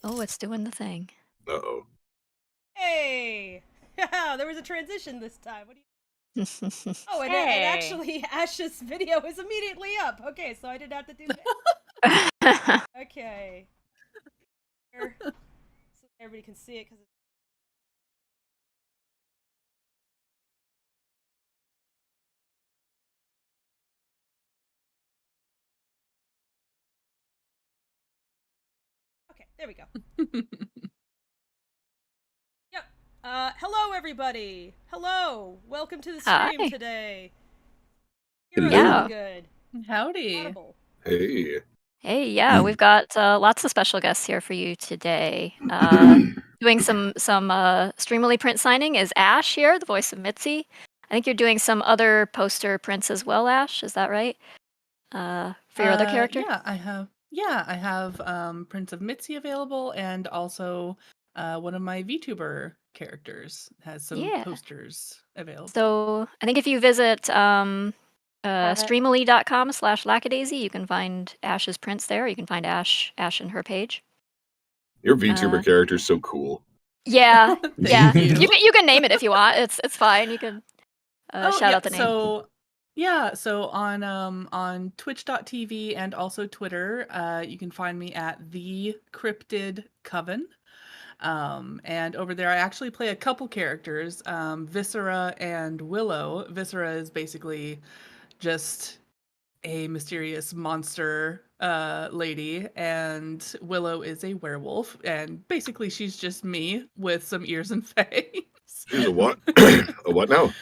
Oh, it's doing the thing. Uh-oh. Hey! There was a transition this time. What do you... Oh, and, Hey. and actually, Ashe's video is immediately up. Okay, so I didn't have to do that. Okay. Here. So everybody can see it, because it's... Okay, there we go. Yep. Hello, everybody. Hello. Welcome to the stream Hi. today. Hello. Yeah. Good. Howdy. Audible. Hey. Hey, yeah, we've got lots of special guests here for you today. Doing some Streamily print signing is Ashe here, the voice of Mitzi. I think you're doing some other poster prints as well, Ashe. Is that right? For your other character? Yeah, I have. Yeah, I have prints of Mitzi available, and also one of my VTuber characters has some Yeah. posters available. So I think if you visit streamily.com/Lackadaisy, you can find Ashe's prints there. You can find Ashe in her page. Your VTuber character's so cool. Yeah, Thank yeah. you. You can name it if you want. It's fine. You can shout out the name. So on twitch.tv and also Twitter, you can find me at the Cryptid Coven. And over there I actually play a couple characters, Viscera and Willow. Viscera is basically just a mysterious monster lady, and Willow is a werewolf, and basically she's just me with some ears and fangs. She's a what? A what now?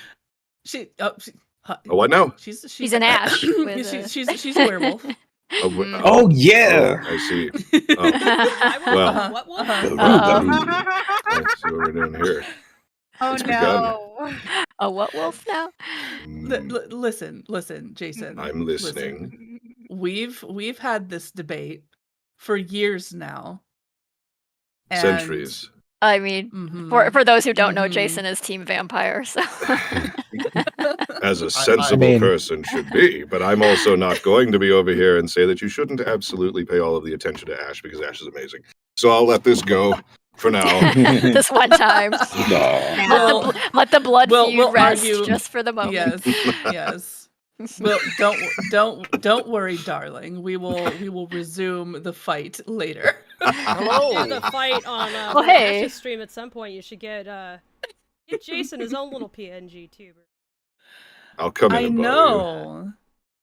A what now? She's an Ashe. With she's a werewolf. Oh yeah. Oh, I see. Well, what wolf? I see what we're doing here. Oh It's no. A what wolf now? Listen, Jason. I'm listening. Listen. We've had this debate for years now. And Centuries. I mean, for those who don't know, Jason is Team Vampire, so. As a sensible person should be, but I'm also not going to be over here and say that you shouldn't absolutely pay all of the attention to Ashe, because Ashe is amazing. So I'll let this go for now. This one time. No. Let the blood feud rest argue, just for the moment. Yes. Well, don't worry, darling. We will resume the fight later. We'll do the fight on Ashe's stream at some point. You should get Jason his own little PNG tuber. I'll come in I and know.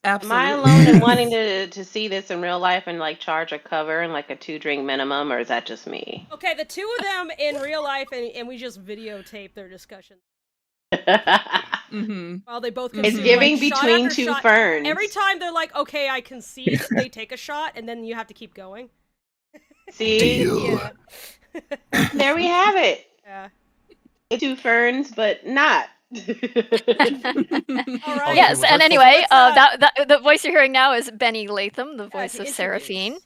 Absolutely. Am I alone in wanting to see this in real life and like charge a cover and like a 2-drink minimum, or is that just me? Okay, the two of them in real life, and we just videotape their discussion. While they both It's giving between two ferns. Every time they're like, okay, I concede, they take a shot, and then you have to keep going. See? Yeah. There we have it. Yeah. It's 2 ferns, but not. All right. Yes, and anyway, the voice you're hearing now is Benni Latham, the voice of Serafine.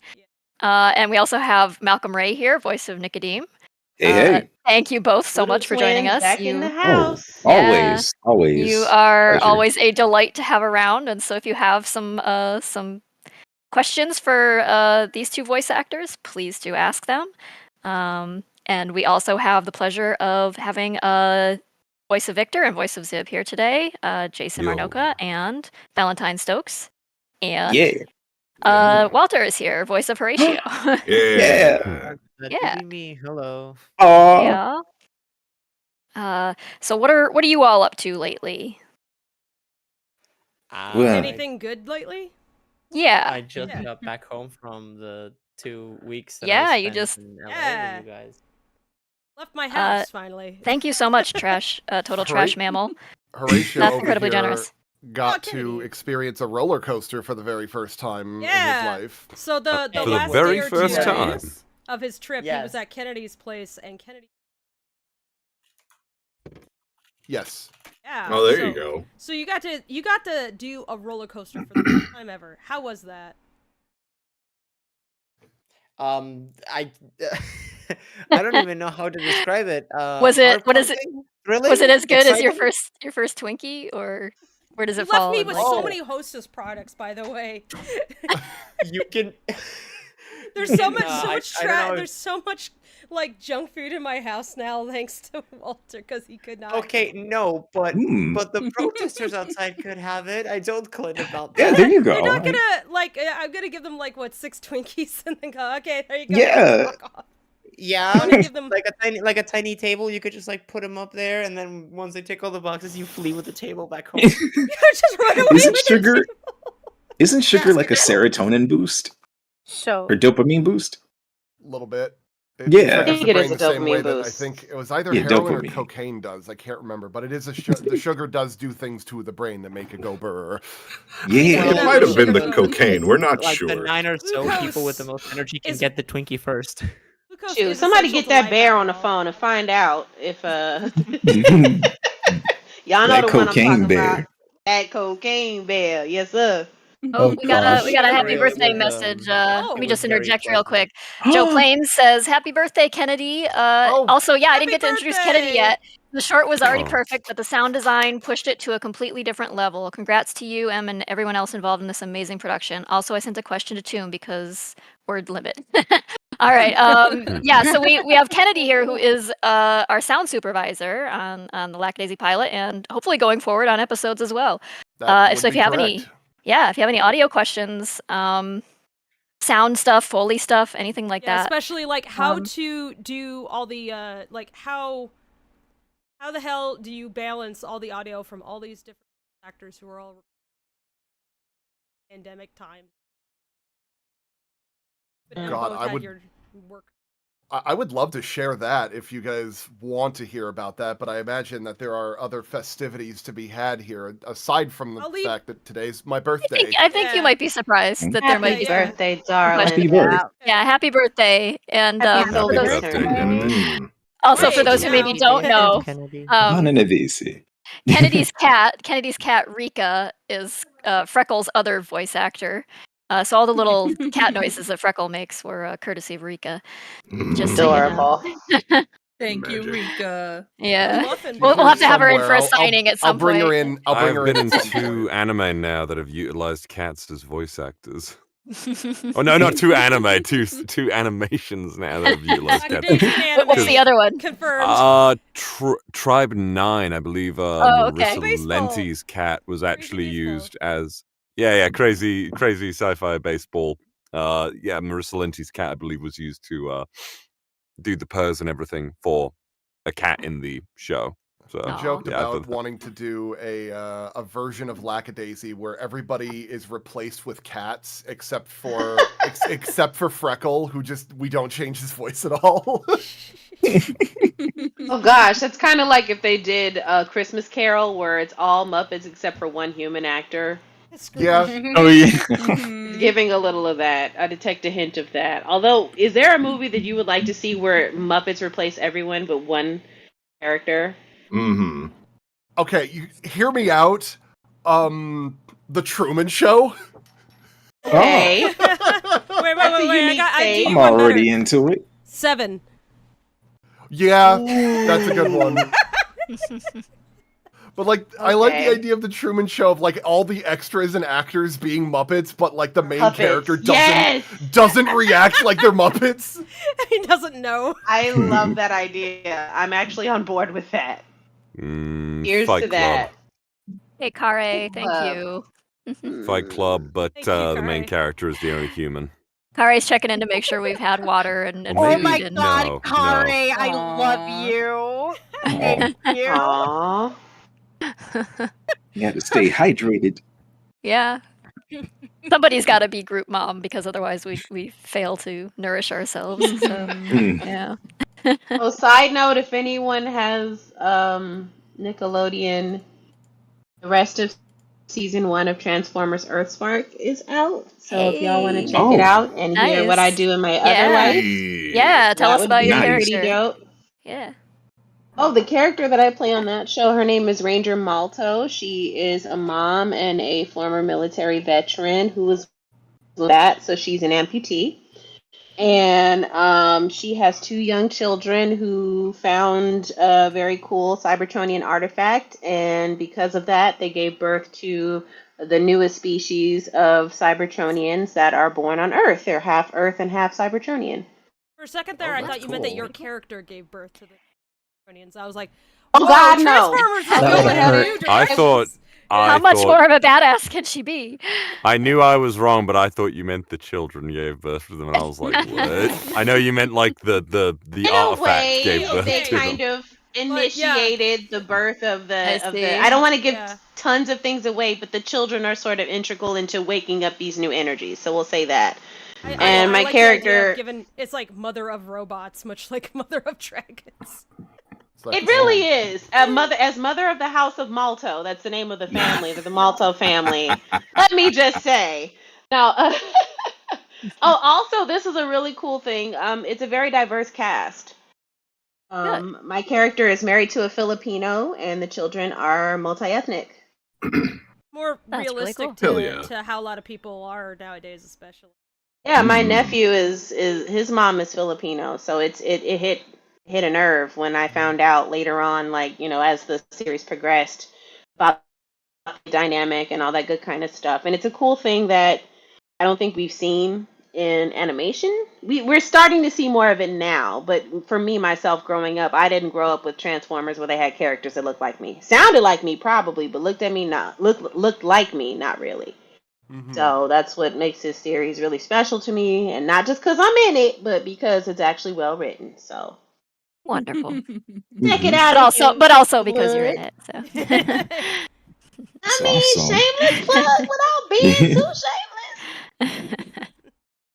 And we also have Malcolm Ray here, voice of Nicodeme. Hey. Thank you both so much for joining us. Back in the house. Always. You are Pleasure. always a delight to have around, and so if you have some questions for these two voice actors, please do ask them. And we also have the pleasure of having voice of Viktor and voice of Zib here today, Jason Marnocha and Valentine Stokes. And Walter is here, voice of Horatio. Yeah. Yeah. Me. Hello. Yeah. So what are you all up to lately? Anything good lately? Yeah. I just got back home from the 2 weeks that Yeah, I you spent just in LA with you guys. Left my house finally. Thank you so much, Total Trash Mammal. Horatio That's over incredibly here generous. got to experience a roller coaster for the very first time in his life. So the For the last very day or first 2 time. days of his trip, he was at Kennedy's place, and Kennedy. Yes. Yeah. Oh, there you go. So you got to do a roller coaster for the first time ever. How was that? I don't even know how to describe it. Was it? What is it? Thrilling? Was it as good as your Exciting? first Twinkie, or where does it You left fall? me in, with like- so many Hostess products, by the way. You can. There's so much, I don't know. There's so much like junk food in my house now, thanks to Walter, because he could not. Okay, no, but the protesters outside could have it. I don't claim about that. Yeah, there you go. You're not gonna like. I'm gonna give them like what 6 Twinkies and then go. Okay, there you go. Yeah. Fuck off. Yeah, I'm gonna give them like a tiny table. You could just like put them up there, and then once they take all the boxes, you flee with the table back home. just run away Isn't with sugar? Isn't sugar like a serotonin boost So or dopamine boost? A little bit. Yeah. affects I think the it brain is a the same way dopamine that I boost. think it was either Yeah, heroin or dopamine. cocaine does. I can't remember, but it is the sugar does do things to the brain that make it go brr. Yeah. Well, it might have been the cocaine. We're not Like sure. the 9 or so Glucose people with the most energy can is- get the Twinkie first. Glucose Shoot, is somebody essential get to that life bear on the after all. phone and find out if y'all know That the one I'm cocaine talking bear. about. That cocaine bear, yes sir. Oh, we got gosh. a happy Really birthday was, message. Oh. Let me it just was very interject real pleasant. quick. Joe Plains says, "Happy birthday, Kennedy." Also, yeah, I didn't Happy get to introduce birthday! Kennedy yet. The short was already Oh. perfect, but the sound design pushed it to a completely different level. Congrats to you, Em, and everyone else involved in this amazing production. Also, I sent a question to Toon because word limit. All right. Yeah, so we have Kennedy here, who is our sound supervisor on the Lackadaisy pilot, and hopefully going forward on episodes as well. That So would if you be have any audio questions, sound stuff, Foley stuff, anything like Yeah, that. especially like how to do all the like how the hell do you balance all the audio from all these different actors who are all pandemic times? But God, both I had would- your work. I would love to share that if you guys want to hear about that, but I imagine that there are other festivities to be had here aside from the I'll leave- fact that today's my birthday. I think Yeah. you might be surprised that there might Happy be some birthday, darling. Happy birthday. Yeah, happy birthday. And Happy for Happy those, birthday. Kennedy. also for Wait, those who maybe now. don't know, Kennedy. None of these. Kennedy's cat Rika is Freckle's other voice actor. So all the little cat noises that Freckle makes were courtesy of Rika. Just so you know. Adorable. Thank you, Magic. Rika. Yeah. Muffin We'll have to have her in for a Somewhere. signing at some I'll bring point. her in. I'll bring I've her been in. in at some 2 point. anime now that have utilized cats as voice actors. Oh no, not 2 anime, two animations now that have utilized cats. Lackadaisy anime. What's the other one? Confirmed. Tribe 9, I believe. Oh, okay. Marissa Baseball. Lenti's cat was actually baseball. used as crazy sci-fi baseball. Marissa Lenti's cat, I believe, was used to do the purrs and everything for a cat in the show. So I joked yeah, I about thought- wanting to do a version of Lackadaisy where everybody is replaced with cats except for except for Freckle, who we don't change his voice at all. Oh gosh, that's kind of like if they did a Christmas Carol where it's all Muppets except for one human actor. Yeah. Oh yeah. Mm-hmm. Giving a little of that. I detect a hint of that. Although, is there a movie that you would like to see where Muppets replace everyone but one character? Mm-hmm. Okay, you hear me out. The Truman Show. Okay. Wait, That's a I unique do take. you I'm one already better. into it. 7. Yeah, that's a good one. But like, I like the Okay. idea of the Truman Show of like all the extras and actors being Muppets, but like the main Puppets. character Yes! doesn't react like they're Muppets. He doesn't know. I love that idea. I'm actually on board with that. Here's Fight to Club. that. Hey, Kare, thank Club. you. Fight Club, but Thank you, the main Kare. character is the only human. Kare's checking in to make sure we've had water and Well, Oh maybe- my food. god, no, Kari, no. I love you. Thank you. Aww. You have to stay hydrated. Yeah. Somebody's got to be group mom because otherwise we fail to nourish ourselves. So yeah. Oh, side note, if anyone has Nickelodeon, the rest of season 1 of Transformers Earthspark is out. So if y'all want to check it out and hear what I Nice. do in my Yeah. other life, Yeah, tell that us would about be your pretty character. dope. Yeah. Oh, the character that I play on that show, her name is Ranger Malto. She is a mom and a former military veteran who was that, so she's an amputee. And she has 2 young children who found a very cool Cybertronian artifact, and because of that, they gave birth to the newest species of Cybertronians that are born on Earth. They're half Earth and half Cybertronian. For a second there, I thought you meant that your character gave birth to the Cybertronians. I was like, oh God, no! Transformers is going in new directions. I thought. How much more of a badass can she be? I knew I was wrong, but I thought you meant the children gave birth to them, and I was like, what? I know you meant like the artifact gave birth they to kind them. of initiated the birth of the. I don't want to give tons of things away, but the children are sort of integral into waking up these new energies. So we'll say that. I my like character, the idea of given it's like mother of robots, much like mother of dragons. It really is. Mother of the House of Malto. That's the name of the family, the Malto family. Let me just say. Now, oh, also, this is a really cool thing. It's a very diverse cast. My character is married to a Filipino, and the children are multi-ethnic. More That's realistic really cool. to how a lot of people are nowadays, especially. Yeah, my nephew is his mom is Filipino, so it hit a nerve when I found out later on, like, as the series progressed, about the dynamic and all that good kind of stuff. And it's a cool thing that I don't think we've seen in animation. We're starting to see more of it now, but for me, myself, growing up, I didn't grow up with Transformers where they had characters that looked like me. Sounded like me, probably, but looked like me, not really. So that's what makes this series really special to me, and not just because I'm in it, but because it's actually well written. So wonderful. Check it out. But also because you're in it. So. Shameless plug without being too shameless.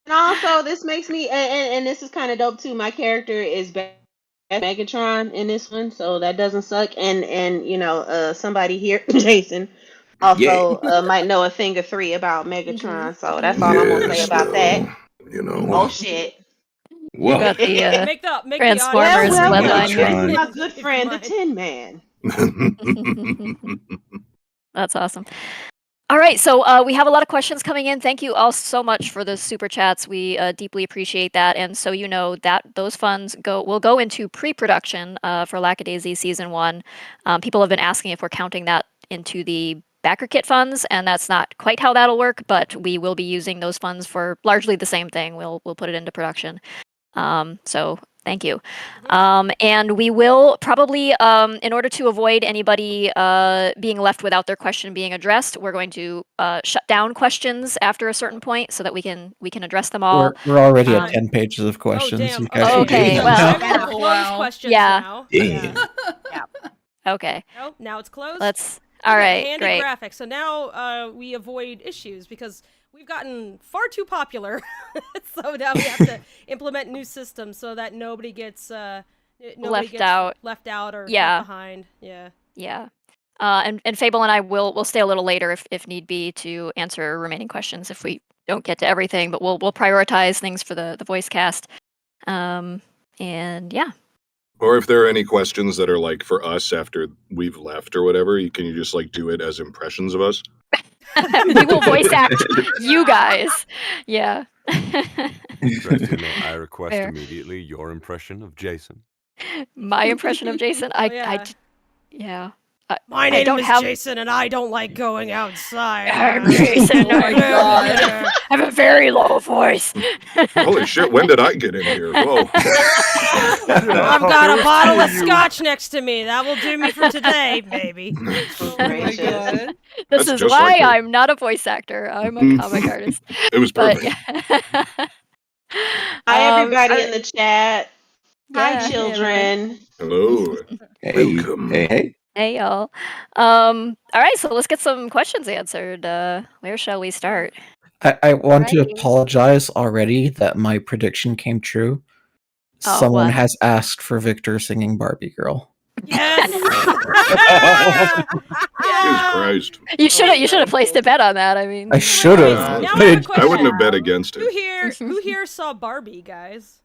And also, this makes me, and this is kind of dope too. My character is Megatron in this one, so that doesn't suck. And somebody here, Jason, also might know a thing or 3 about Megatron. So that's all I'm gonna say about that. Oh shit. Well, you got the make Transformers bloodline. My good friend, the Tin Man. That's awesome. All right, so we have a lot of questions coming in. Thank you all so much for the super chats. We deeply appreciate that. And so you know that those funds will go into pre-production for Lackadaisy Season 1. People have been asking if we're counting that into the backer kit funds, and that's not quite how that'll work, but we will be using those funds for largely the same thing. We'll put it into production. So thank you. And we will probably, in order to avoid anybody being left without their question being addressed, we're going to shut down questions after a certain point so that we can address them all. We're already at 10 pages of questions. Oh, damn. You guys Okay, should well. I'm gonna close questions now. Yeah. Okay. Oh, now it's closed. All right, handy great. graphics. So now we avoid issues because we've gotten far too popular. So now we have to implement new systems so that nobody gets left out or left behind. Yeah. Yeah. And Fable and I will stay a little later if need be to answer remaining questions if we don't get to everything, but we'll prioritize things for the voice cast. And yeah. Or if there are any questions that are like for us after we've left or whatever, can you just like do it as impressions of us? We will voice act you guys. Yeah. I request immediately your impression of Jason. My impression of Jason? Yeah. My name is Jason, and I don't like going outside. I'm Jason. Oh my God. I have a very low voice. Holy shit, when did I get in here? Whoa. I've got a bottle of scotch next to me. That will do me for today, baby. Oh my God. This is why I'm not a voice actor. I'm a comic artist. It was perfect. Hi, everybody in the chat. Hi, children. Hello. Hey. Welcome. Hey. Hey y'all. All right, so let's get some questions answered. Where shall we start? I want to Alrighty. apologize already that my prediction came true. Oh, Someone what? has asked for Viktor singing Barbie Girl. Yes. Jesus Christ. You should have placed a bet on that. I mean, I should have. Now but I have a it- I wouldn't have question. bet against Who it. here saw Barbie, guys?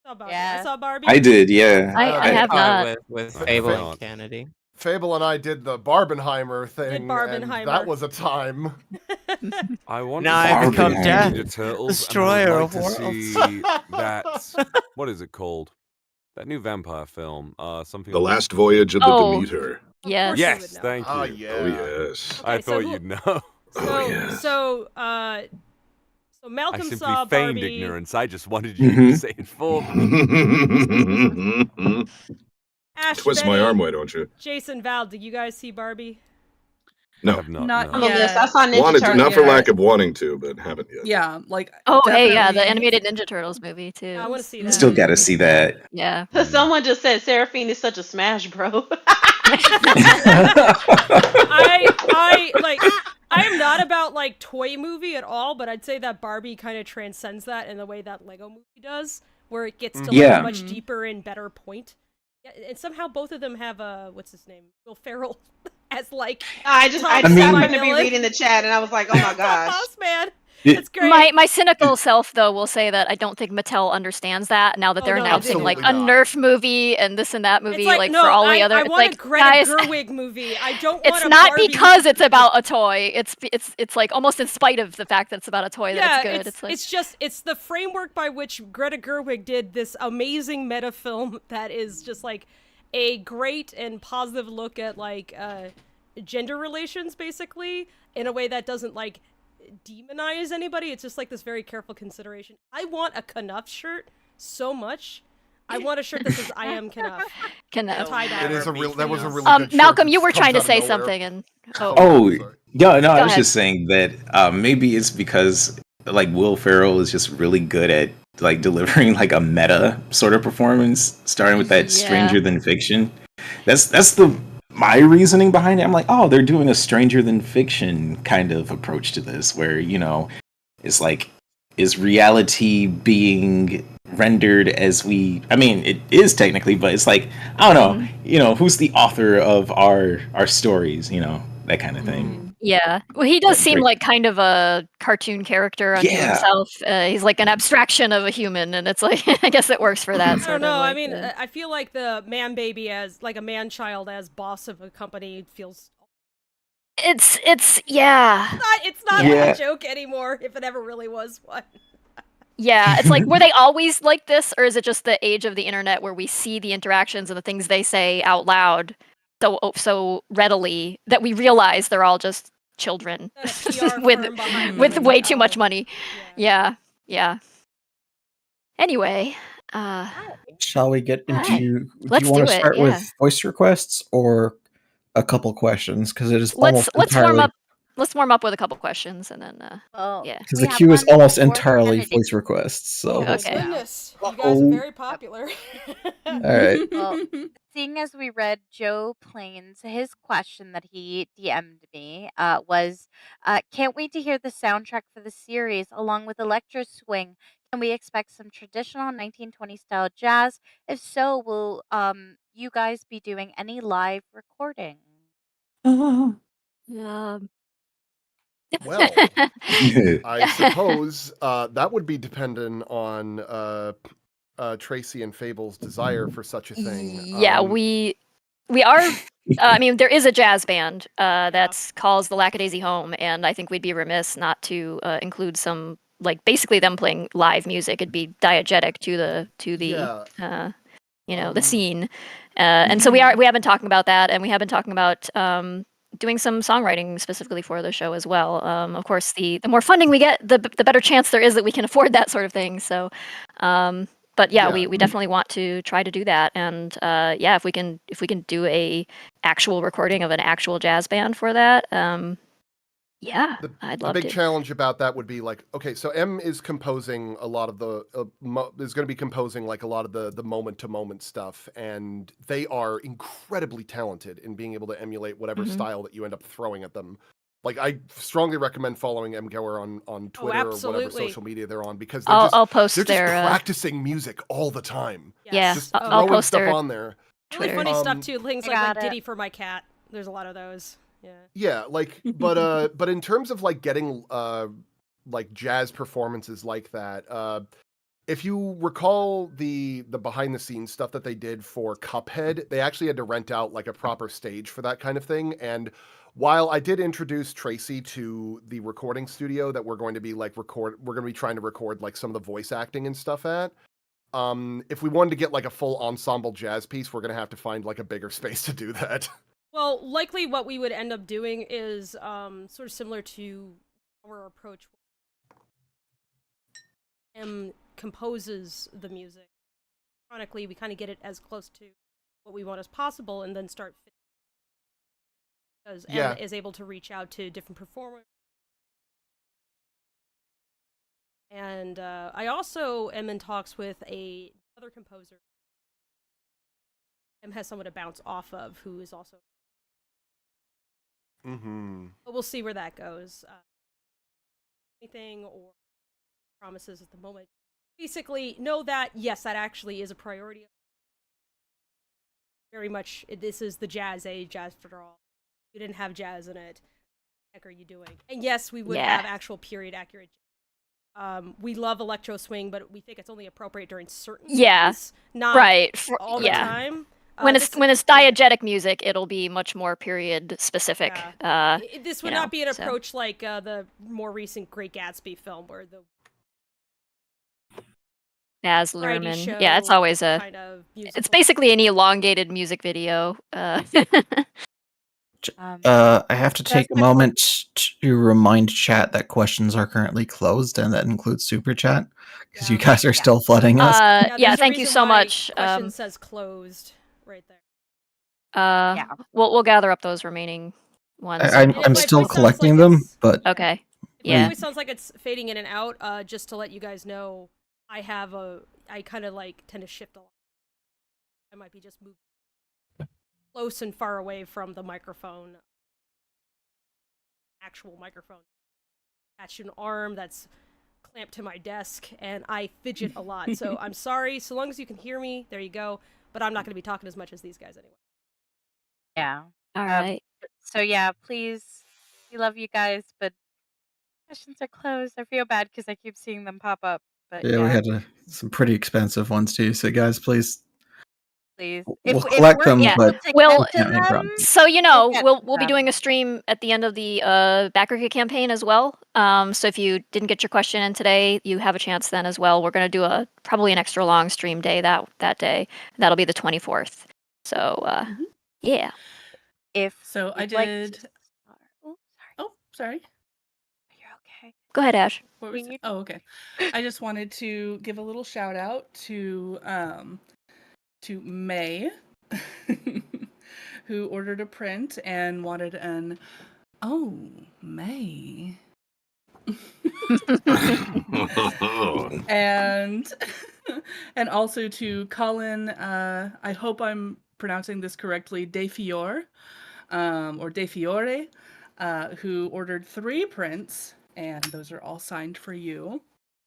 Saw Barbie. I saw Barbie. I did, yeah. I have not. With I have Fable not. and Kennedy. Fable and I did the Barbenheimer thing, Barbenheimer. and that was a time. I want Now to I see become Ninja Death, Turtles, destroyer and I would like of to worlds. see that. What is it called? That new vampire film. Something. The like- Last Voyage of the Oh. Demeter. Yes. Yes, thank you. Ah, yeah. Oh, yes. I Okay, so thought who- you'd know. Oh, yes. So I Malcolm simply saw feigned Barbie. ignorance. I just wanted you to say it for me. Ash, Twist my Benny, arm, why don't you? Jason, Val, did you guys see Barbie? I No. have not. Not no. Oh, yes, I saw Ninja Wanted to, Turtles. not for Yeah. lack of wanting to, but haven't yet. Yeah, like Oh, hey, yeah, the definitely- animated Ninja Turtles movie too. I want to see that. Still gotta see that. Yeah. Someone just said Serafine is such a smash, bro. I am not about like toy movie at all, but I'd say that Barbie kind of transcends that in the way that Lego movie does, where it gets to like Yeah. a much deeper and better point. Yeah, and somehow both of them have what's his name, Will Ferrell, as like I just top happened to semi-villain. be reading the chat, and I was like, oh my gosh. Boss man. Yeah. That's great. My cynical self though will say that I don't think Mattel understands that now that Oh, they're no, announcing absolutely like a not. Nerf movie and this and that movie It's like no, for all the other. I It's want like a Greta guys, Gerwig movie. I don't want it's a not Barbie because it's movie. about a toy. It's like almost in spite of the fact that it's about a toy Yeah, that it's good. it's just it's the framework by which Greta Gerwig did this amazing meta film that is just like a great and positive look at like gender relations basically in a way that doesn't like demonize anybody. It's just like this very careful consideration. I want a Knuff shirt so much. I want a shirt that says "I am Knuff." Knuff. Tie-dye. It is a real. That was a really good shirt Malcolm, that you were comes trying to out of say nowhere. something and Oh, sorry. yeah, no, I was ahead. just saying that maybe it's because like Will Ferrell is just really good at like delivering like a meta sort of performance, starting with that Yeah. Stranger Than Fiction. That's my reasoning behind it. I'm like, oh, they're doing a Stranger Than Fiction kind of approach to this, where it's like, is reality being rendered as I mean, it is technically, but it's like, I don't know, who's the author of our stories, that kind of thing. Yeah. Well, he does Yeah, seem great. like kind of a cartoon character unto Yeah. himself. He's like an abstraction of a human, and it's like I guess it works for that. I Sort don't know. Of like, I mean, I feel like the man baby as like a man child as boss of a company feels. it's yeah. It's not Yeah. a joke anymore. If it ever really was one. Yeah, it's like, were they always like this, or is it just the age of the internet where we see the interactions and the things they say out loud so readily that we realize they're all just children A PR with firm behind with them way as too much well. money. Yeah. Anyway, Shall we get Alright. into? Let's do you want do to it, start yeah. with voice requests or a couple questions? Because it is let's almost warm entirely up. Let's warm up with a couple questions and then Oh, yeah. because we the have queue is one almost for entirely Kennedy. voice requests. So Oh my Okay. goodness, you guys are very popular. all right. Well, seeing as we read Joe Plains, his question that he DM'd me was, can't wait to hear the soundtrack for the series along with Electro Swing. Can we expect some traditional 1920s style jazz? If so, will you guys be doing any live recording? Well, I suppose that would be dependent on Tracy and Fable's desire for such a thing. Yeah, we are. I mean, there is a jazz band that's calls the Lackadaisy Home, and I think we'd be remiss not to include some like basically them playing live music. It'd be diegetic to the the scene, and so we have been talking about that, and we have been talking about doing some songwriting specifically for the show as well. Of course, the more funding we get, the better chance there is that we can afford that sort of thing. So. But yeah, we definitely want to try to do that, and if we can do a actual recording of an actual jazz band for that, Yeah, I'd The love big to. challenge about that would be like, okay, so M is composing a lot of the is going to be composing like a lot of the moment to moment stuff, and they are incredibly talented in being able to emulate whatever style that you end up throwing at them. Like, I strongly recommend following M Goer on Twitter or whatever social media they're on, because they're I'll post they're just their practicing music all the time. Yeah, Just I'll throwing post stuff their on there. Really Twitter. funny stuff too. Things I like got it. Diddy for my cat. There's a lot of those. Yeah. Yeah, like, but in terms of like getting like jazz performances like that, if you recall the behind the scenes stuff that they did for Cuphead, they actually had to rent out like a proper stage for that kind of thing. And while I did introduce Tracy to the recording studio that we're going to be like we're going to be trying to record like some of the voice acting and stuff at, if we wanted to get like a full ensemble jazz piece, we're going to have to find like a bigger space to do that. Well, likely what we would end up doing is sort of similar to our approach. M composes the music. Ironically, we kind of get it as close to what we want as possible, and then start because M is able to reach out to different performers. And I also am in talks with another composer. M has someone to bounce off of who is also. But we'll see where that goes. Anything or promises at the moment. Basically, know that, yes, that actually is a priority. Very much, this is the jazz age, jazz for all. You didn't have jazz in it. What the heck are you doing? And yes, we would have actual period accurate jazz. We love electro swing, but we think it's only appropriate during certain times, not all the time. When it's diegetic music, it'll be much more period specific. This would not be an approach like the more recent Great Gatsby film, where the Naz Luhrmann. Yeah, it's always a kind of it's basically an elongated music video. I have to take a moment to remind chat that questions are currently closed, and that includes super chat, because you guys are still flooding us. Thank you so much. Question says closed right there. We'll gather up those remaining ones. I'm still collecting them, but okay. It always sounds like it's fading in and out. Just to let you guys know, I kind of like tend to shift a lot. I might be just moving close and far away from the microphone. Actual microphone. Attached to an arm that's clamped to my desk, and I fidget a lot. So I'm sorry. So long as you can hear me, there you go. But I'm not going to be talking as much as these guys anyway. Yeah. All right. So yeah, please, we love you guys, but questions are closed. I feel bad because I keep seeing them pop up. But yeah, we had some pretty expensive ones too. So guys, please. We'll collect them, but we'll be doing a stream at the end of the backer campaign as well. So if you didn't get your question in today, you have a chance then as well. We're going to do probably an extra long stream day that day. That'll be the 24th. So yeah. I did. Sorry. You're okay. Go ahead, Ash. Oh, okay. I just wanted to give a little shout out to May, who ordered a print and wanted an May. and also to Colin, I hope I'm pronouncing this correctly, De Fiore, or De Fiore, who ordered 3 prints, and those are all signed for you.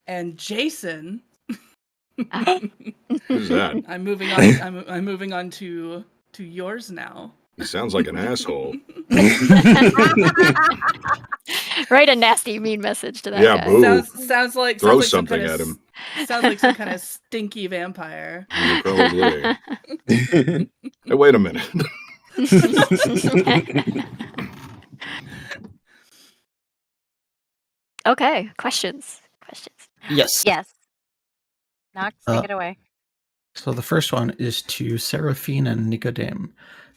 And Jason. Who's that? I'm moving on. I'm moving on to yours now. He sounds like an asshole. Write a nasty, mean message to that guy. Boo. Sounds like throw something at him. Sounds like some kind of stinky vampire. Probably. Hey, wait a minute. Okay, questions. Yes. Nox, take it away. So the first one is to Serafine and Nicodeme.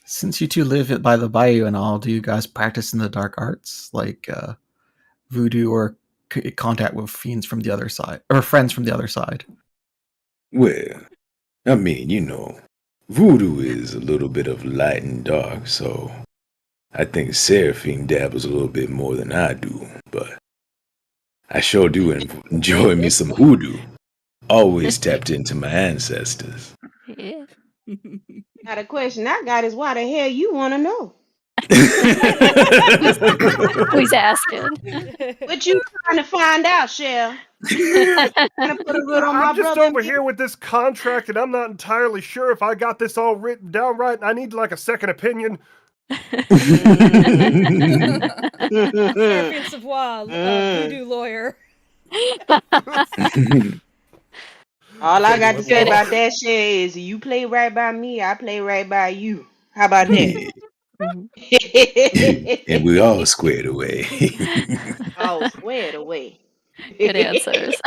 Since you two live by the Bayou and all, do you guys practice in the dark arts, like voodoo or contact with fiends from the other side, or friends from the other side? Well, I mean, voodoo is a little bit of light and dark, so I think Serafine dabbles a little bit more than I do, but I sure do enjoy me some hoodoo. Always tapped into my ancestors. Yeah. Now the question I got is why the hell you want to know? Who's asking? What you trying to find out, Shell? Trying to put a little on my I'm just brother. over here with this contract, and I'm not entirely sure if I got this all written down right. And I need like a second opinion. Serafine Savoy, voodoo lawyer. All I got to say about that shit is you play right by me, I play right by you. How about that? And we all squared away. Oh, squared away. Good answers.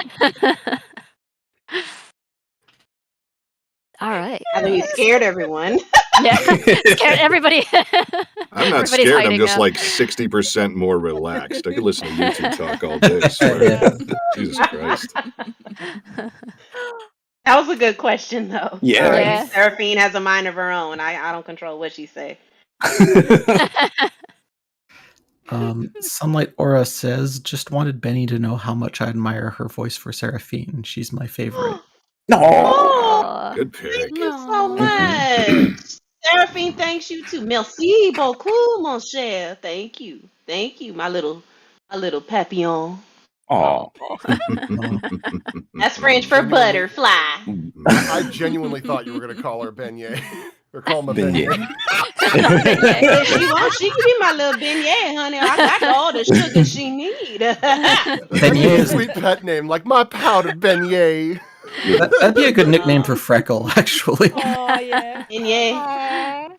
All right. I think he scared everyone. Yeah, scared everybody. I'm not scared. I'm just like 60% more relaxed. I could listen to YouTube talk all day. I swear. Jesus Christ. That was a good question, though. Yeah. Serafine has a mind of her own. I don't control what she say. Sunlight Aura says, just wanted Benny to know how much I admire her voice for Serafine. She's my favorite. Oh, good pick. Thank you so much. Serafine thanks you too. Merci beaucoup, mon cher. Thank you. Thank you, my little papillon. Oh. That's French for butterfly. I genuinely thought you were going to call her beignet. Or call him a beignet. If she wants, she can be my little beignet, honey. I got all the sugar she need. Beignet is Sweet pet name, like my powdered beignet. that'd be a good nickname for Freckle, actually. Oh yeah. Beignet.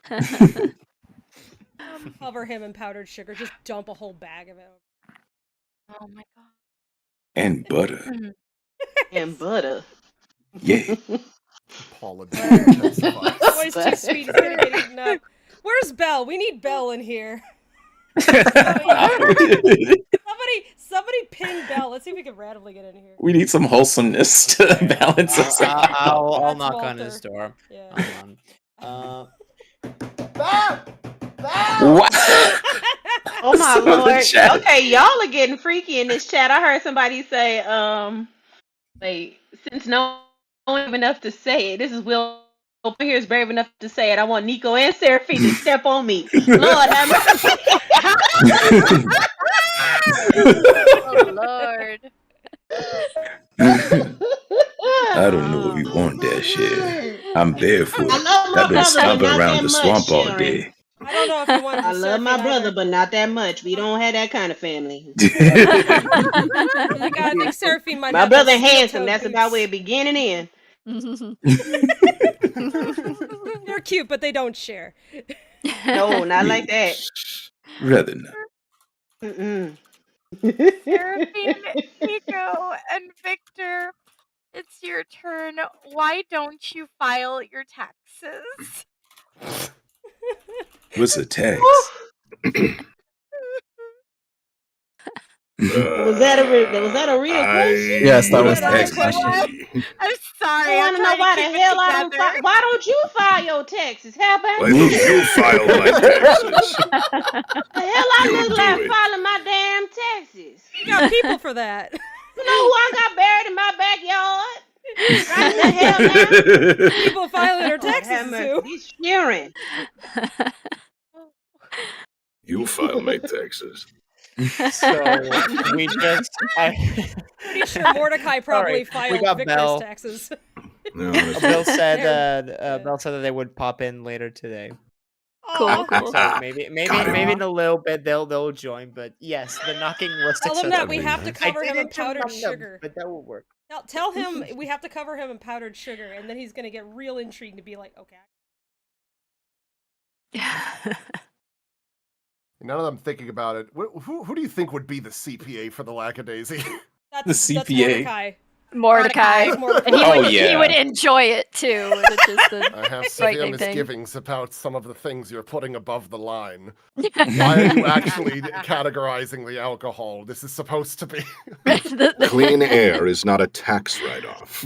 Cover him in powdered sugar. Just dump a whole bag of it. Oh my god. And butter. And butter. Yeah. Paula. Boy's too sweet. He's gonna get eaten up. Where's Belle? We need Belle in here. Somebody ping Belle. Let's see if we can randomly get in here. We need some wholesomeness to balance us out. I'll That's knock Walter. on his door. Yeah. Hold What? Oh my Some of the lord. chat. Okay, y'all are getting freaky in this chat. I heard somebody say, wait, since no one have enough to say it, this is Will over here is brave enough to say it. I want Nico and Serafine to step on me. Lord have mercy. Oh Lord. I don't know if you want that shit. I'm barefoot. I love my I've been brother, but stomping not around that the much, swamp all Sharon. day. I don't know if you want to. I love my brother, but not that much. We don't have that kind of family. Like, I think Serafine might My have brother those handsome. steel-toed That's about boots. where it begin and end. They're cute, but they don't share. No, not like that. Rather not. Mm-mm. Serafine, Nico, and Victor, it's your turn. Why don't you file your taxes? What's a tax? Was that a real question? Yes, that was Yeah, the next what? question. I'm sorry. I want to know why the hell I don't file. Why don't you file your taxes? How about Why don't you file my taxes? the hell I You look do like it. filing my damn taxes? You got people for that. You know who I got buried in my backyard? Right the hell now? People filing their Lord have taxes mercy. too. He's sharing. You file my taxes. So we just. Pretty sure Mordecai probably Sorry, we filed got Victor's Belle. taxes. No, Bill said that they would pop in later today. Cool, Aw. cool. So maybe in a little bit they'll join. But yes, the knocking was Tell him successful. that we have to cover I him in didn't powdered knock them, sugar. but that will work. Tell him we have to cover him in powdered sugar, and then he's gonna get real intrigued to be like, okay. None of them thinking about it. Who do you think would be the CPA for the Lackadaisy? That's CPA. Mordecai. Mordecai. And Oh, he yeah. would enjoy it too, which is the I have severe frightening thing. misgivings about some of the things you're putting above the line. Why are you actually categorizing the alcohol? This is supposed to be. Clean air is not a tax write-off.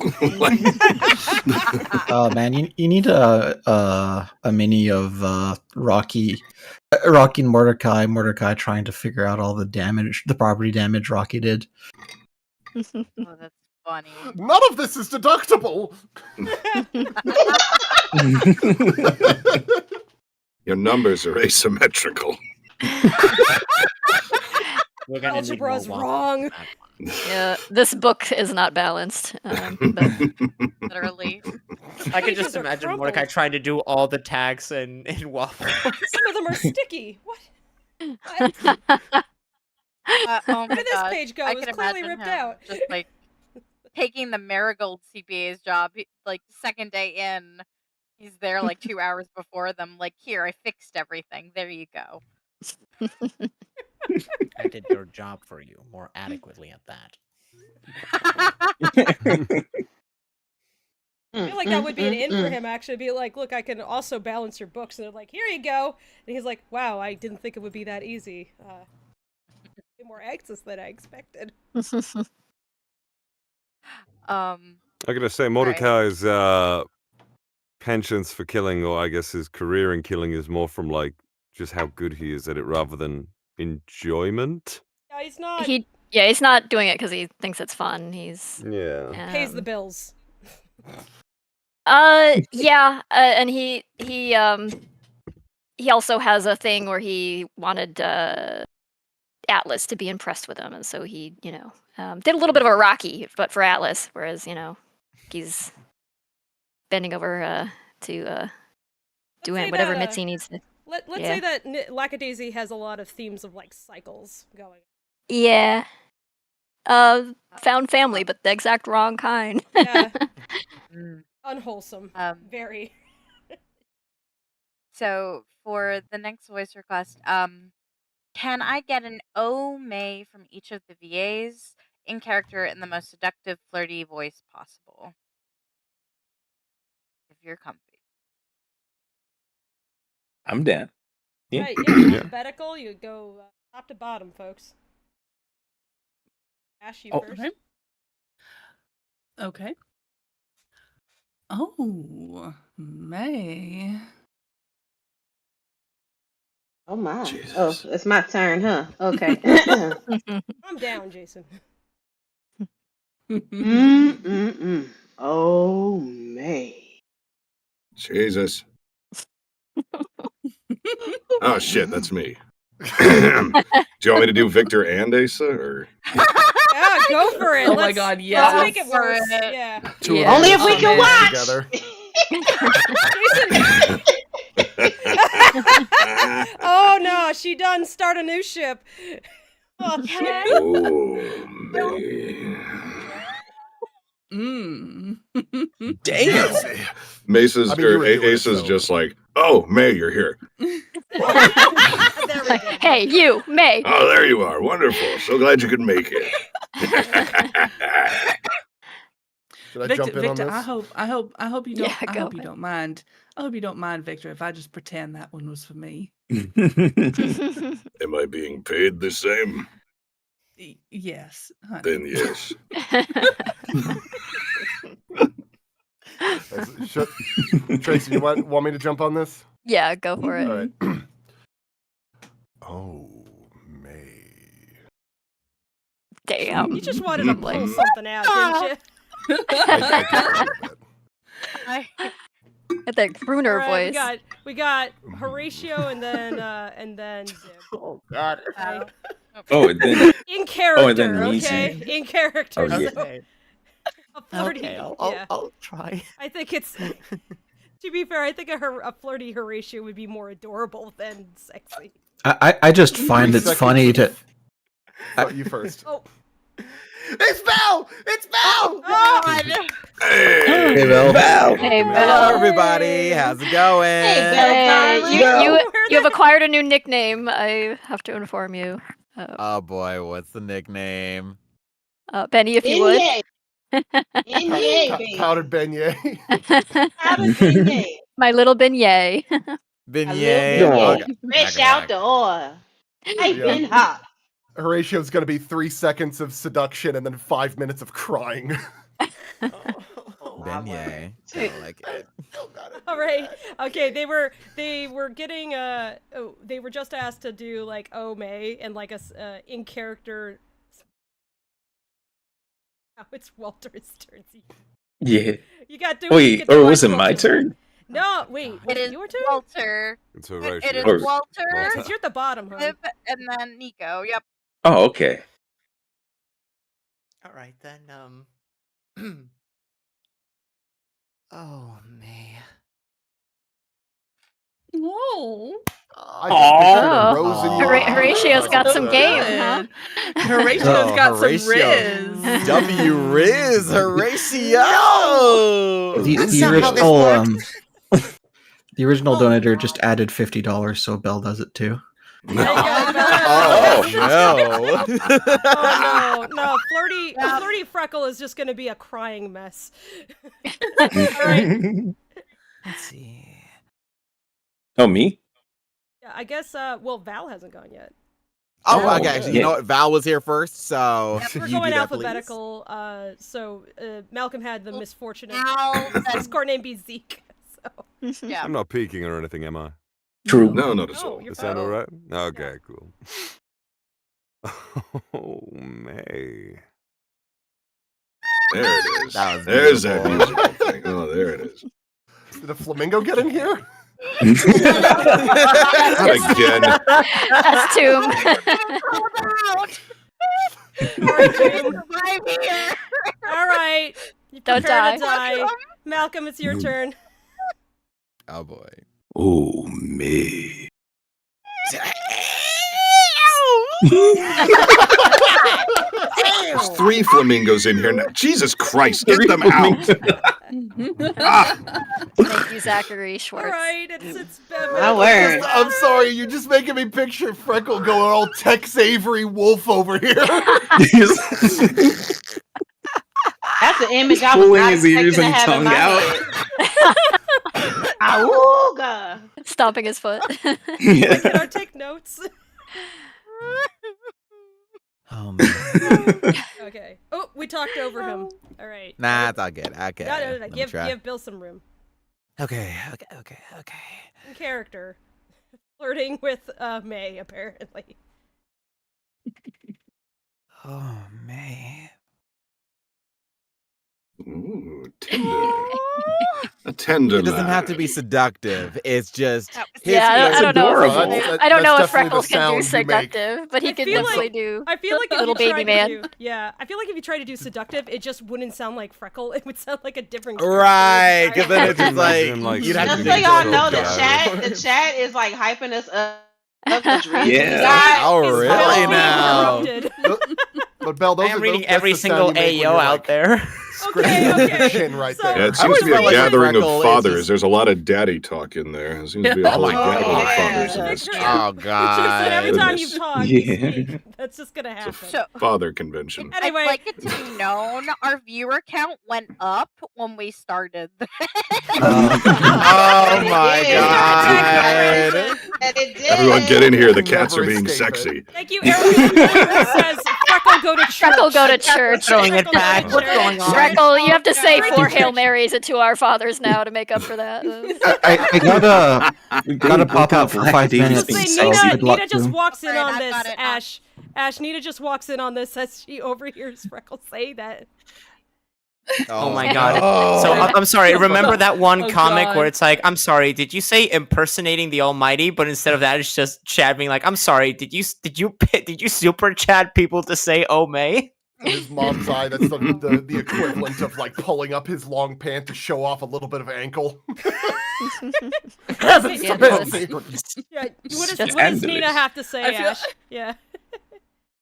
Oh man, you need a mini of Rocky Rocky and Mordecai trying to figure out all the property damage Rocky did. Oh, that's funny. None of this is deductible. Your numbers are asymmetrical. Algebra's wrong. Yeah, this book is not balanced. Literally. I can just imagine Mordecai trying to do all the tags in waffle. Some of them are sticky. What? Oh my Where did this gosh. page go? I It was can clearly imagine ripped him out. just like taking the Marigold CPA's job, like second day in. He's there like 2 hours before them. Like, here, I fixed everything. There you go. I did your job for you more adequately at that. I feel like that would be an in for him, actually. Be like, look, I can also balance your books. And they're like, here you go. And he's like, wow, I didn't think it would be that easy. More access than I expected. I gotta say, Mordecai's penchants for killing, or I guess his career in killing, is more from like just how good he is at it rather than enjoyment. Yeah, he's not. He's not doing it because he thinks it's fun. He's pays the bills. Yeah, and he also has a thing where he wanted Atlas to be impressed with him, and so he, did a little bit of a Rocky, but for Atlas, whereas he's bending over to do whatever Mitzi needs to. Let's say that Lackadaisy has a lot of themes of like cycles going. Yeah. Found family, but the exact wrong kind. Yeah. Unwholesome. Very. So for the next voice request, can I get an "Oh May" from each of the VAs in character in the most seductive, flirty voice possible? If you're comfy. I'm down. Yeah. Right, yeah, alphabetical. You go top to bottom, folks. Ashe, you first. Okay. Oh, May. Oh my. Jesus. Oh, it's my turn, huh? Okay. I'm down, Jason. Oh, May. Jesus. Oh shit, that's me. Do you want me to do Viktor and Asa, or? Yeah, go for it. Oh my God, yeah. Let's make it worse. Yeah. Only if we can watch. Jason. Oh no, she done start a new ship. Oh shit. Damn. Mace's Asa's just like, oh, May, you're here. Hey, you, May. Oh, there you are. Wonderful. So glad you could make it. Should I Victor, jump in on Victor, this? I hope you don't. Yeah, I go hope you don't mind. I hope you don't mind, Victor, if I just pretend that one was for me. Am I being paid the same? Yes. Honey. Then yes. Tracy, you want me to jump on this? Yeah, go for it. All right. Oh, May. Damn. You just wanted to pull something out, didn't you? At that crooner voice. We got Horatio and then Zib. Oh God. Oh, and then In character, and then okay? Mitzi. In character. Oh, yeah. So a flirty. Okay, Yeah. I'll try. I think it's. To be fair, I think a flirty Horatio would be more adorable than sexy. I just find it's funny to. You first. Oh. It's Val! It's Val! Oh, Hey, Val. Hey, Hello, Val. everybody. How's it going? Hey, you have acquired a new nickname. I have to inform you. Oh boy, what's the nickname? Benny, if you would. Powdered beignet. Powdered beignet. My little beignet. Beignet. Fresh out the oil. I've been hot. Horatio's going to be 3 seconds of seduction and then 5 minutes of crying. Beignet. I like it. All right. Okay, they were getting they were just asked to do like "Oh May" and like a in character. Now it's Walter's turn. Yeah. You got to Wait, or was it my turn? No, wait. Was it your turn? Walter. It's Horatio. It is Or- Walter, Since you're at the bottom, huh? Viv, and then Nico. Yep. Oh, okay. All right then. Oh May. Whoa. I just pictured a Oh. rose in your eye. Horatio's got some game, huh? Horatio's got Horatio. some riz. W Riz Horatio. The original the original donator just added $50, so Belle does it too. There you go, Bella. Oh no. Oh no, flirty Freckle is just gonna be a crying mess. All right. Let's see. Oh, me? Yeah, I guess. Well, Val hasn't gone yet. Oh, Oh, okay. Actually, yeah. you know what? Val was here first, so Yep, we're you going do that, alphabetical. So Malcolm had the misfortune of Now his core name be Zeke. So yeah. I'm not peeking or anything, am I? True. No, not at no, all. you're Is that fine. all right? Okay, cool. Oh, May. There it is. That was There's that beautiful. musical thing. Oh, there it is. Did a flamingo get in here? Not again. That's Tomb. All right, you Don't prepare to die. die. Malcolm, it's your turn. Oh boy. Oh, me. There's 3 flamingos in here now. Jesus Christ, get them out. Thank you, Zachary All Schwartz. right, it's My word. I'm sorry, you're just making me picture Freckle going all Tex Avery Wolf over here. That's an image I was Pulling not his ears expecting to and have in tongue my out. head. Awooga. Stomping his foot. Like, can I take notes? Oh man. Okay. Oh, we talked over him. All right. Nah, it's all good. Okay. No. let me Give try. Bill some room. Okay. In character, flirting with May apparently. Oh May. Ooh, tender. A tender It doesn't have to lad. be seductive. It's just. Yeah, I don't know. adorable. I don't know if That's definitely Freckles the can do sound you make. seductive, but he I could feel definitely like- do. I feel like if Little you baby tried man. To do, yeah, I feel like if you tried to do seductive, it just wouldn't sound like Freckle. It would sound like a different. Right, because then it's just Imagine, like like, you'd have Just to so make y'all yourself know, go. the chat is like hyping us up. Which really Yeah. Oh, His really spell being now? interrupted. But Belle, those I am are reading that's every the sound single you make when AO you're, out like, there. Okay, okay. Chin right So- there. Yeah, it I seems always to be a felt like gathering Freckle of is fathers. just- There's a lot of daddy talk in there. There seems to be a whole my gathering of God. fathers in this chat. Oh Just that every god. time you Goodness. talk, Yeah. you speak. That's just gonna happen. So Father convention. Anyway. I'd like it to be known our viewer count went up when we started. Oh my god. And it did. Everyone get in here. The Never cats are being escape it. sexy. Thank you, Eric. says Freckle go to church. Freckle go to church. Throwing it Freckle go to back. What's church. going on? Freckle, you have to say Right. 4 Hail Marys to our fathers now to make up for that. I gotta pop out for 5 minutes. Say, So Nina, good luck Nina to just him. walks in Alright, on I've this, got it. Ash. Ash, Nina just walks in on this as she overhears Freckle say that. Oh my god. no. So I'm sorry. Remember that one Oh, comic God. where it's like, "I'm sorry, did you say impersonating the Almighty?" But instead of that, it's just Chad being like, "I'm sorry, did you super chat people to say oh May?" In his mom's eye, that's the equivalent of like pulling up his long pant to show off a little bit of ankle. Heavens Yeah, forbid. Yeah, what does Scandalous. Nina have to say, I feel- Ash? Yeah.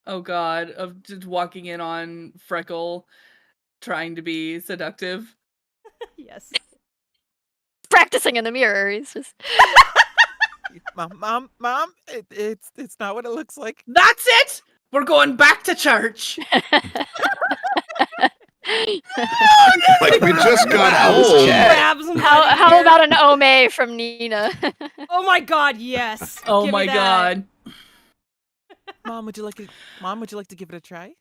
Oh god, of just walking in on Freckle trying to be seductive. Yes. Practicing in the mirror. He's just. Mom, it's not what it looks like. That's it! We're going back to church. Like we just got Wow, home. chat. Grabs him How by the how ear. about an Ome from Nina? Oh my god, yes. Oh Give me my that. god. Mom, would you like to give it a try?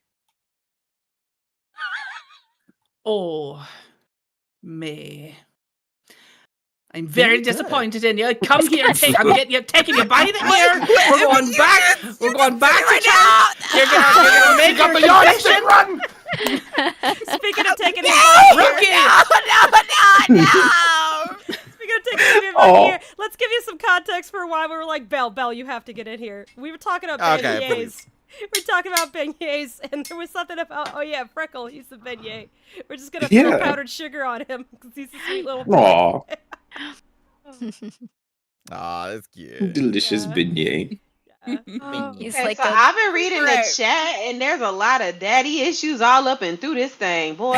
Oh. me. I'm very disappointed in you. Come here, I'm taking you by the ear. We're going back. We're going back to town. You're gonna make your confession. Run! Speaking of taking him by the ear, No! Speaking of taking him by the ear, let's give you some context for why we were like, Belle, you have to get in here. We were talking about beignets. We're talking about beignets, and there was something about, Freckle, he's the beignet. We're just gonna throw powdered sugar on him because he's a sweet little boy. Aw, that's cute. Delicious beignet. He's Okay, like so I've been reading the chat, and there's a lot of daddy issues all up and through this thing, boy.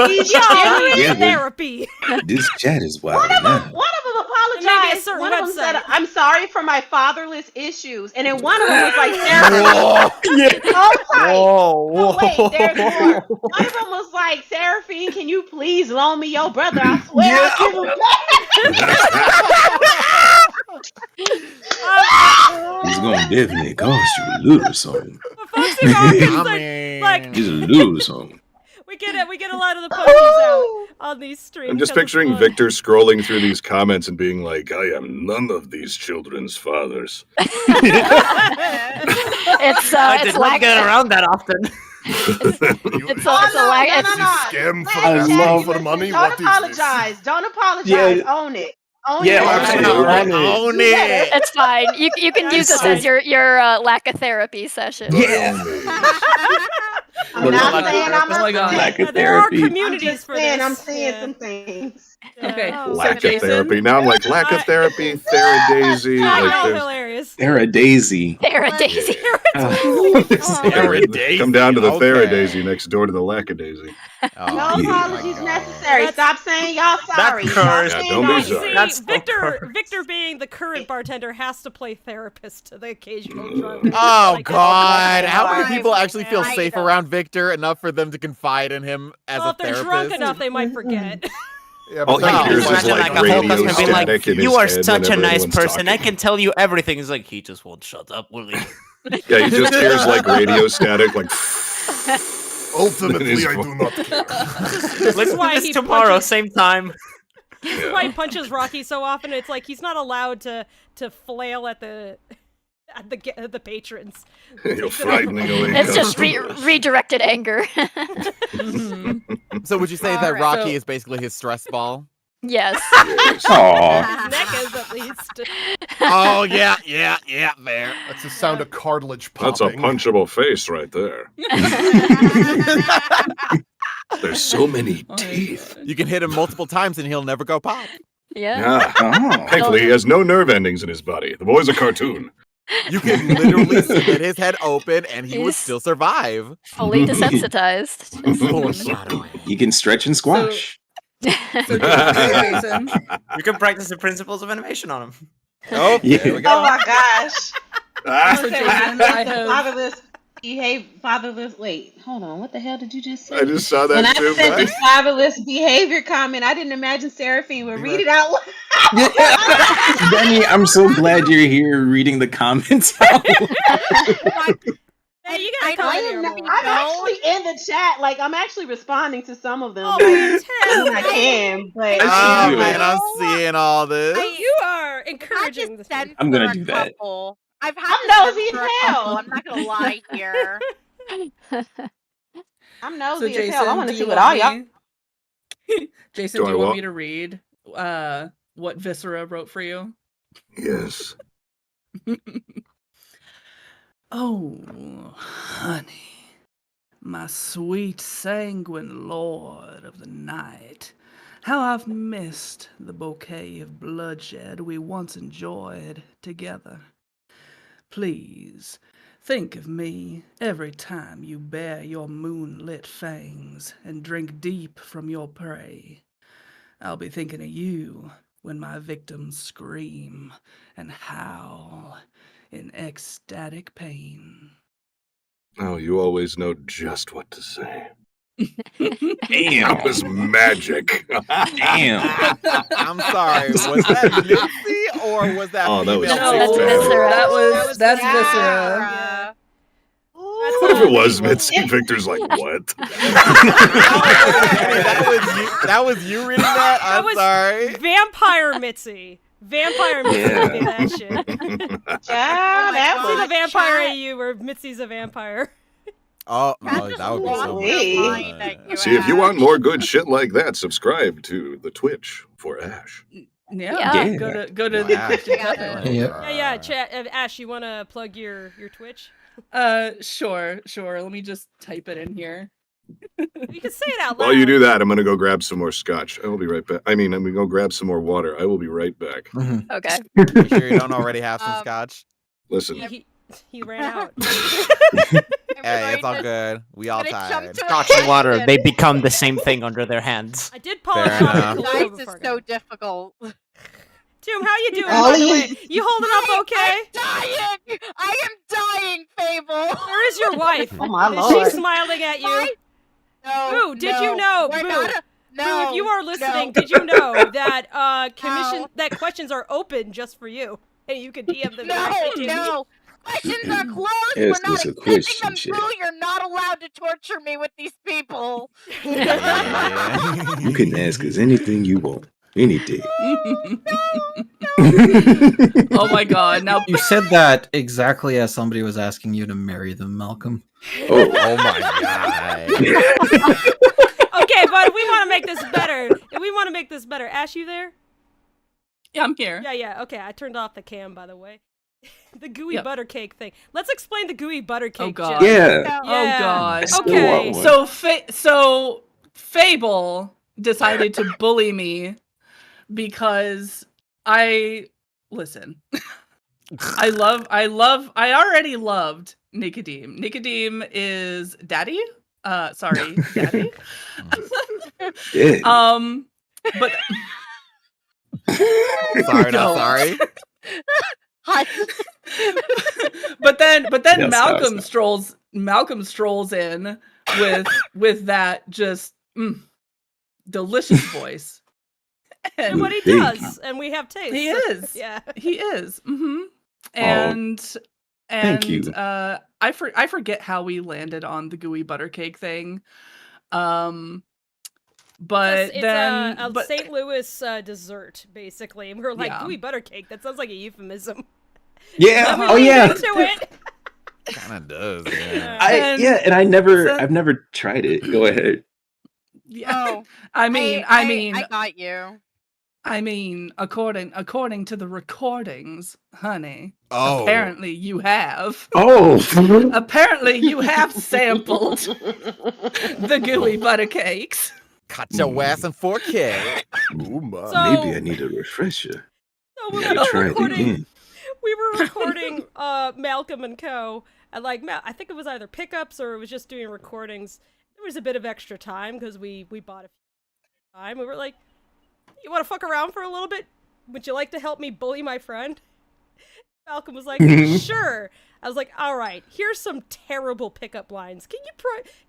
He's in therapy. This chat is wild. One of them apologized. One of them said, "I'm sorry for my fatherless issues," and then one of them was like, wait, there's more. One of them was like, "Serafine, can you please loan me your brother? I swear I'll give him back." He's gonna definitely cost you a little something. Just a little something. We get a lot of the punches out on these streams. I'm just picturing Viktor scrolling through these comments and being like, "I am none of these children's fathers." I did not get around that often. It's a scam for the money. Don't apologize. Don't apologize. Yeah. Own it. Own it. It's fine. You can use this as your lack of therapy session. Yeah. I'm not saying I'm lack of there are therapy. communities for this. I'm seeing some things. Okay. Lack of therapy. Now I'm like, lack of therapy, Thera-daisy. Hilarious. Thera-daisy. Thera-daisy. Come down to the Thera-daisy next door to the Lackadaisy. No apologies necessary. Stop saying y'all sorry. Don't be sorry. See, Viktor being the current bartender has to play therapist to the occasional drunk. Oh God! How many people actually feel safe around Viktor enough for them to confide in him as a if they're therapist? drunk enough, they might forget. Yeah, all he hears is like radio static in his "You are head such a whenever nice everyone's person. I talking. can tell you everything." He's like, "He just won't shut up, will he?" Yeah, he just hears like radio static, like. Ultimately, I do not care. Let's do this tomorrow, same time. This is why he punches Rocky so often. It's like he's not allowed to flail at the patrons. You're frightening away. It's just redirected anger. So would you say that Rocky is basically his stress ball? Yes. His neck is at least. Oh yeah, there. That's the sound of cartilage popping. That's a punchable face right there. There's so many teeth. You can hit him multiple times and he'll never go pop. Yeah. Thankfully, he has no nerve endings in his body. The boy's a cartoon. You can literally slit his head open and he would still survive. Fully desensitized. You can stretch and squash. Jason. You can practice the principles of animation on him. Oh, there we go. Oh my gosh. So Jason, I have... Fatherless. Wait, hold on. What the hell did you just say? I just saw that when too. I said the fatherless behavior comment, I didn't imagine Serafine would read it out loud. Benny, I'm so glad you're here reading the comments out. Hey, you gotta come in here more. I'm actually in the chat. Like, I'm actually responding to some of them. Oh, I can, but oh man, I'm seeing all this. You are encouraging this. I'm gonna do that. I've had nosy as hell. I'm not gonna lie here. I'm nosy So as hell. I want to Jason, see what all y'all. Jason, do you want me to read what Viscera wrote for you? Yes. Oh, honey, my sweet sanguine lord of the night, how I've missed the bouquet of bloodshed we once enjoyed together. Please, think of me every time you bare your moonlit fangs and drink deep from your prey. I'll be thinking of you when my victims scream and howl in ecstatic pain. Oh, you always know just what to say. Damn. That was magic. Damn. I'm sorry. Was that Mitzi or was that? Oh, that was That's Viscera. That's Viscera. That's Whoever it was, Mitzi, Victor's like, what? That was you reading that? I'm sorry. Vampire Mitzi. Vampire Mitzi did that shit. See the vampire AU where Mitzi's a vampire. Oh, that would be so much. See, if you want more good shit like that, subscribe to the Twitch for Ashe. Yeah. Go to the Twitch. Yeah. Ashe, you want to plug your Twitch? Sure. Let me just type it in here. You can say it out loud. While you do that, I'm going to go grab some more scotch. I will be right back. I'm going to go grab some more water. I will be right back. Okay. You sure you don't already have some scotch? Listen. He ran out. Hey, it's all good. We all tired. Scotch and water, they become the same thing under their hands. I did polish off the Guys, it's so difficult. Doom, how you doing, by the way? You holding up okay? I'm dying! I am dying, Fable! Where is your wife? Oh my Is lord. she smiling at you? No, Boo, did you know? We're Boo. not Boo, if you are listening, did you know that that questions are open just for you? And you can DM them directly to me. No! Questions are closed! Yes, We're not there's a accepting question them chat. through! You're not allowed to torture me with these people! You can ask us anything you want. Anything. Oh my god, now You said that exactly as somebody was asking you to marry them, Malcolm. Oh my god. Okay, but we want to make this better. Ashe, you there? Yeah, I'm here. Yeah. Okay, I turned off the cam, by the way. The gooey butter cake thing. Let's explain the gooey butter cake. Oh god. joke. Yeah. Oh god. Okay. So Fable decided to bully me because I already loved Nicodeme. Nicodeme is daddy. Sorry, daddy. Yeah. But Sorry, not sorry. but then No, Malcolm stop. strolls in with that just delicious voice. And what he does, and we have taste. He is. Yeah. He is. And thank you. I forget how we landed on the gooey butter cake thing. But It's then a St. Louis dessert, basically. And we were like, gooey butter cake. That sounds like a euphemism. Yeah. And Oh we yeah. leaned into it. Kind of does. Yeah. I've never tried it. Go ahead. Yeah. Oh, I mean, I got you. I mean, according to the recordings, honey. Oh. Apparently you have. Oh. Apparently you have sampled the gooey butter cakes. Cut your ass in 4K. Ooh, my. So- Maybe I need a refresher. So when Gotta try it again. we were recording Malcolm and Co. And I think it was either pickups or it was just doing recordings. There was a bit of extra time because we bought a few time. We were like, you want to fuck around for a little bit? Would you like to help me bully my friend? Malcolm was like, sure. I was like, all right, here's some terrible pickup lines. Can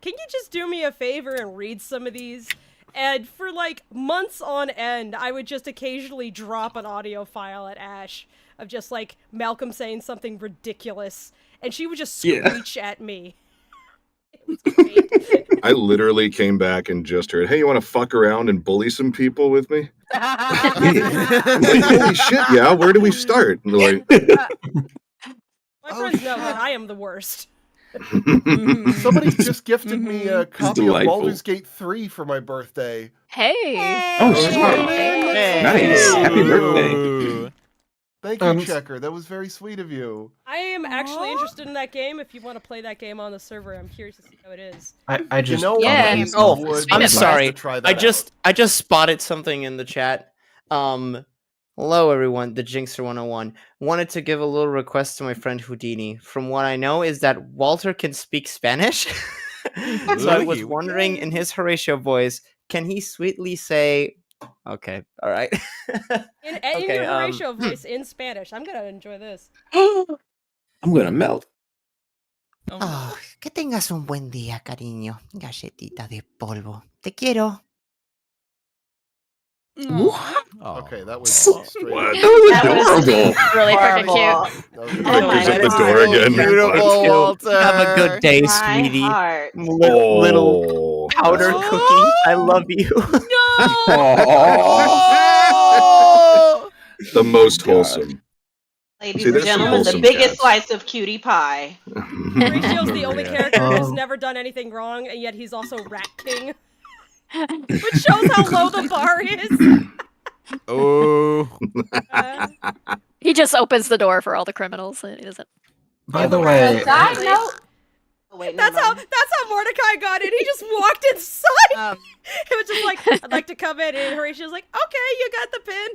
you just do me a favor and read some of these? And for months on end, I would just occasionally drop an audio file at Ashe of just Malcolm saying something ridiculous, and she would just screech at me. It was great. I literally came back and just heard, hey, you want to fuck around and bully some people with me? Holy shit, yeah, where do we start? And they're My friends know that I am the worst. Somebody just gifted me a copy of delightful. Baldur's Gate 3 for my birthday. Hey. Oh, shit. Nice. Happy birthday. Thank you, Checker. That was very sweet of you. I am actually interested in that game. If you want to play that game on the server, I'm curious to see how it is. I just Yeah. Oh, I'm I'd sorry. like to try that I just spotted something in the chat. Hello everyone, the Jinxer 101. Wanted to give a little request to my friend Houdini. From what I know is that Walter can speak Spanish. So I was wondering in his Horatio voice, can he sweetly say okay, all right. In your Horatio voice in Spanish. I'm gonna enjoy this. I'm gonna melt. Oh, que tengas un buen día, cariño. Galletita de polvo. Te quiero. What? Okay, that was What? straight. What? That was adorable. Really freaking Horrible. cute. Victor's at the door again. Beautiful, Walter. Have a good day, My sweetie. heart. Little Oh. powder cookie. I love you. Oh! The most wholesome. Ladies See, and there's some gentlemen, the wholesome biggest cats. slice of cutie pie. Horatio's the only character who's Um, never done anything wrong, and yet he's also Rat King. Which shows how low the bar is. Oh. He just opens the door for all the criminals. He doesn't. By the way, Side note. Oh, wait, That's never how mind. Mordecai got in. He just walked inside. Um, It was just like, I'd like to come in, and Horatio's like, okay, you got the pin.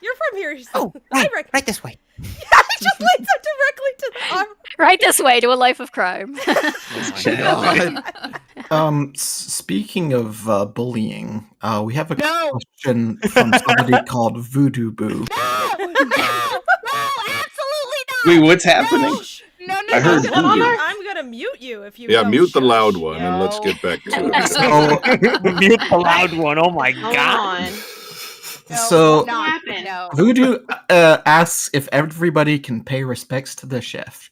You're from here. He's Oh, like, right this way. Yeah, he just leads him directly to the arm. Right this way to a life of crime. Speaking of bullying, we have a question from somebody called Voodoo Boo. no, absolutely not. Wait, what's happening? No, I heard I'm gonna mute you if you. Yeah, don't mute the shush. loud one and let's get back to it. So, Mute the loud one. Oh my Hold god. on. so What happened? No. Voodoo asks if everybody can pay respects to the chef.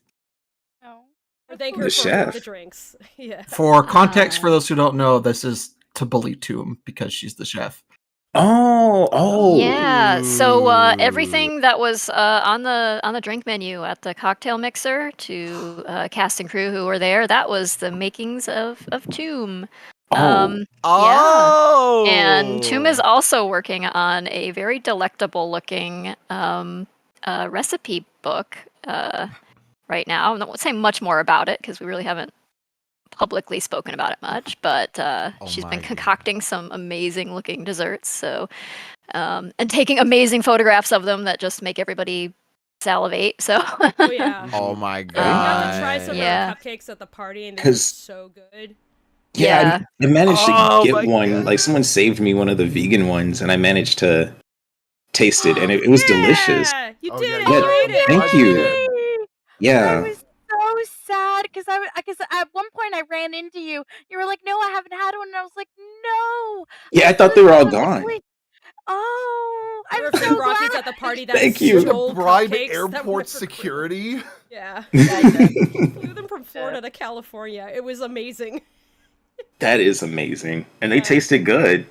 No. Or thank her The for chef. the drinks. Yeah. For context, for those who don't know, this is to bully Toom because she's the chef. Oh. Yeah. So everything that was on the drink menu at the cocktail mixer to cast and crew who were there, that was the makings of Tomb. Oh. And Tomb is also working on a very delectable looking recipe book right now. I won't say much more about it because we really haven't publicly spoken about it much, but she's been concocting some amazing looking desserts. So, and taking amazing photographs of them that just make everybody salivate. So, Oh yeah. Oh my I got to try god. some Yeah. of the cupcakes at the party, and they were 'Cause- so good. Yeah, I managed Oh to my get one. God. Like someone saved me one of the vegan ones, and I managed to taste it, and it was delicious. Yeah, you Oh, did yeah, it. you You did. ate it. Thank I you. did. I Yeah. was so sad because at one point I ran into you. You were like, "No, I haven't had one," and I was like, "No." Yeah, I I'm thought so they were all sad. gone. Oh, There were I'm a few so Rockies glad. at the party that Thank you. stole To bribe cupcakes that were airport for security. Yeah. Yeah, Flew them from Florida to California. It was amazing. That is amazing, and they Yeah. tasted good.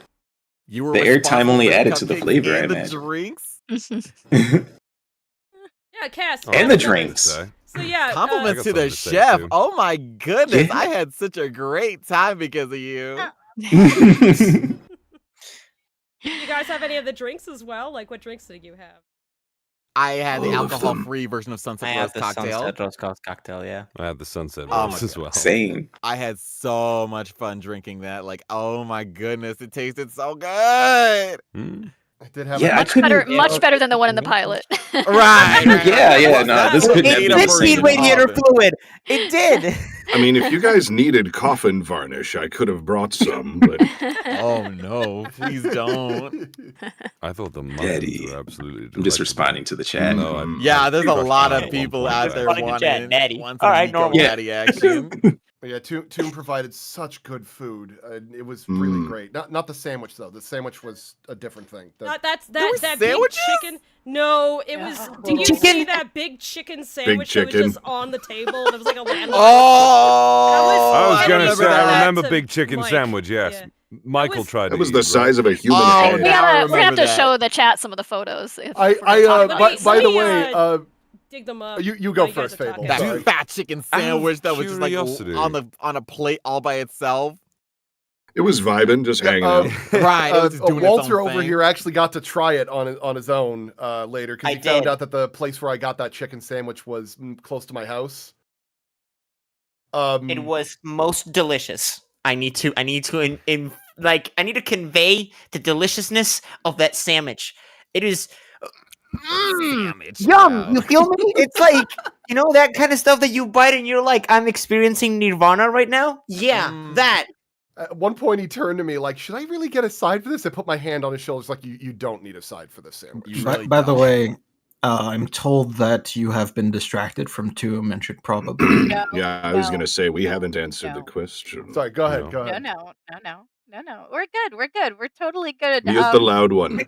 You were The airtime responsible only for the added to the cupcakes flavor, I and the imagine. drinks. Yeah, Cass. And the drinks. So yeah, Compliments I to got the something to say, chef. too. Oh my goodness, Yeah. I had such a great time because of you. you guys have any of the drinks as well? Like, what drinks did you have? I had the All of them. alcohol-free version of I Sunset have Rose the cocktail. Sunset Rose cocktail, yeah. I had the sunset Oh rose my as well. Same. I had so much fun drinking that. Like, oh my goodness, it tasted so good. Mm. I did have. Yeah, I much better, couldn't- much better than the one in the pilot. Right. Yeah, no, this could It never be did the need same. radiator fluid. It did. I mean, if you guys needed coffin varnish, I could have brought some, but Oh no, please don't. I thought the muffins Daddy. were absolutely I'm just delightful. responding to the chat. No, I Yeah, there's a crushed lot mine of at one people point, out but- there Responding to chat, wanting Daddy. some All right, Nico normal. Daddy action. But yeah, Toon provided such good food. It was really Mm. great. Not the sandwich though. The sandwich was a different thing. That were that big sandwiches? chicken. No, it was. Did you Chicken. see that big chicken sandwich that chicken. was just on the table? It was like a landmark. Oh, I was I gonna remember say, that. I remember To big chicken Mike, sandwich. Yes, yeah. Michael was- tried. that was to the eat, size of a human Oh, head. Yeah. We now I gotta have remember to that. show the chat some of the photos. if I we're gonna talk about by these. the me, way, dig them up. you go while guys first, are Fable. talking. Sorry. that fat chicken sandwich that was just like curiosity. on a plate all by itself. It was vibing, just hanging out. Right, it was just doing its Walter own over thing. here actually got to try it on his own later because I he found did. out that the place where I got that chicken sandwich was close to my house. It was most delicious. I need to I need to convey the deliciousness of that sandwich. It is Sandwich. yum. You feel me? It's like, you know, that kind of stuff that you bite and you're like, I'm experiencing nirvana right now. Yeah, that. At one point, he turned to me like, "Should I really get a side for this?" I put my hand on his shoulders like, "You don't need a side for this sandwich." You By, really by the don't. way, I'm told that you have been distracted from Toom and should probably. No, Yeah, I was no, gonna say we haven't answered the No. question. Sorry, go ahead. No. Go no, ahead. no, no, no. No, we're good. We're good. We're totally good. Mute the loud one.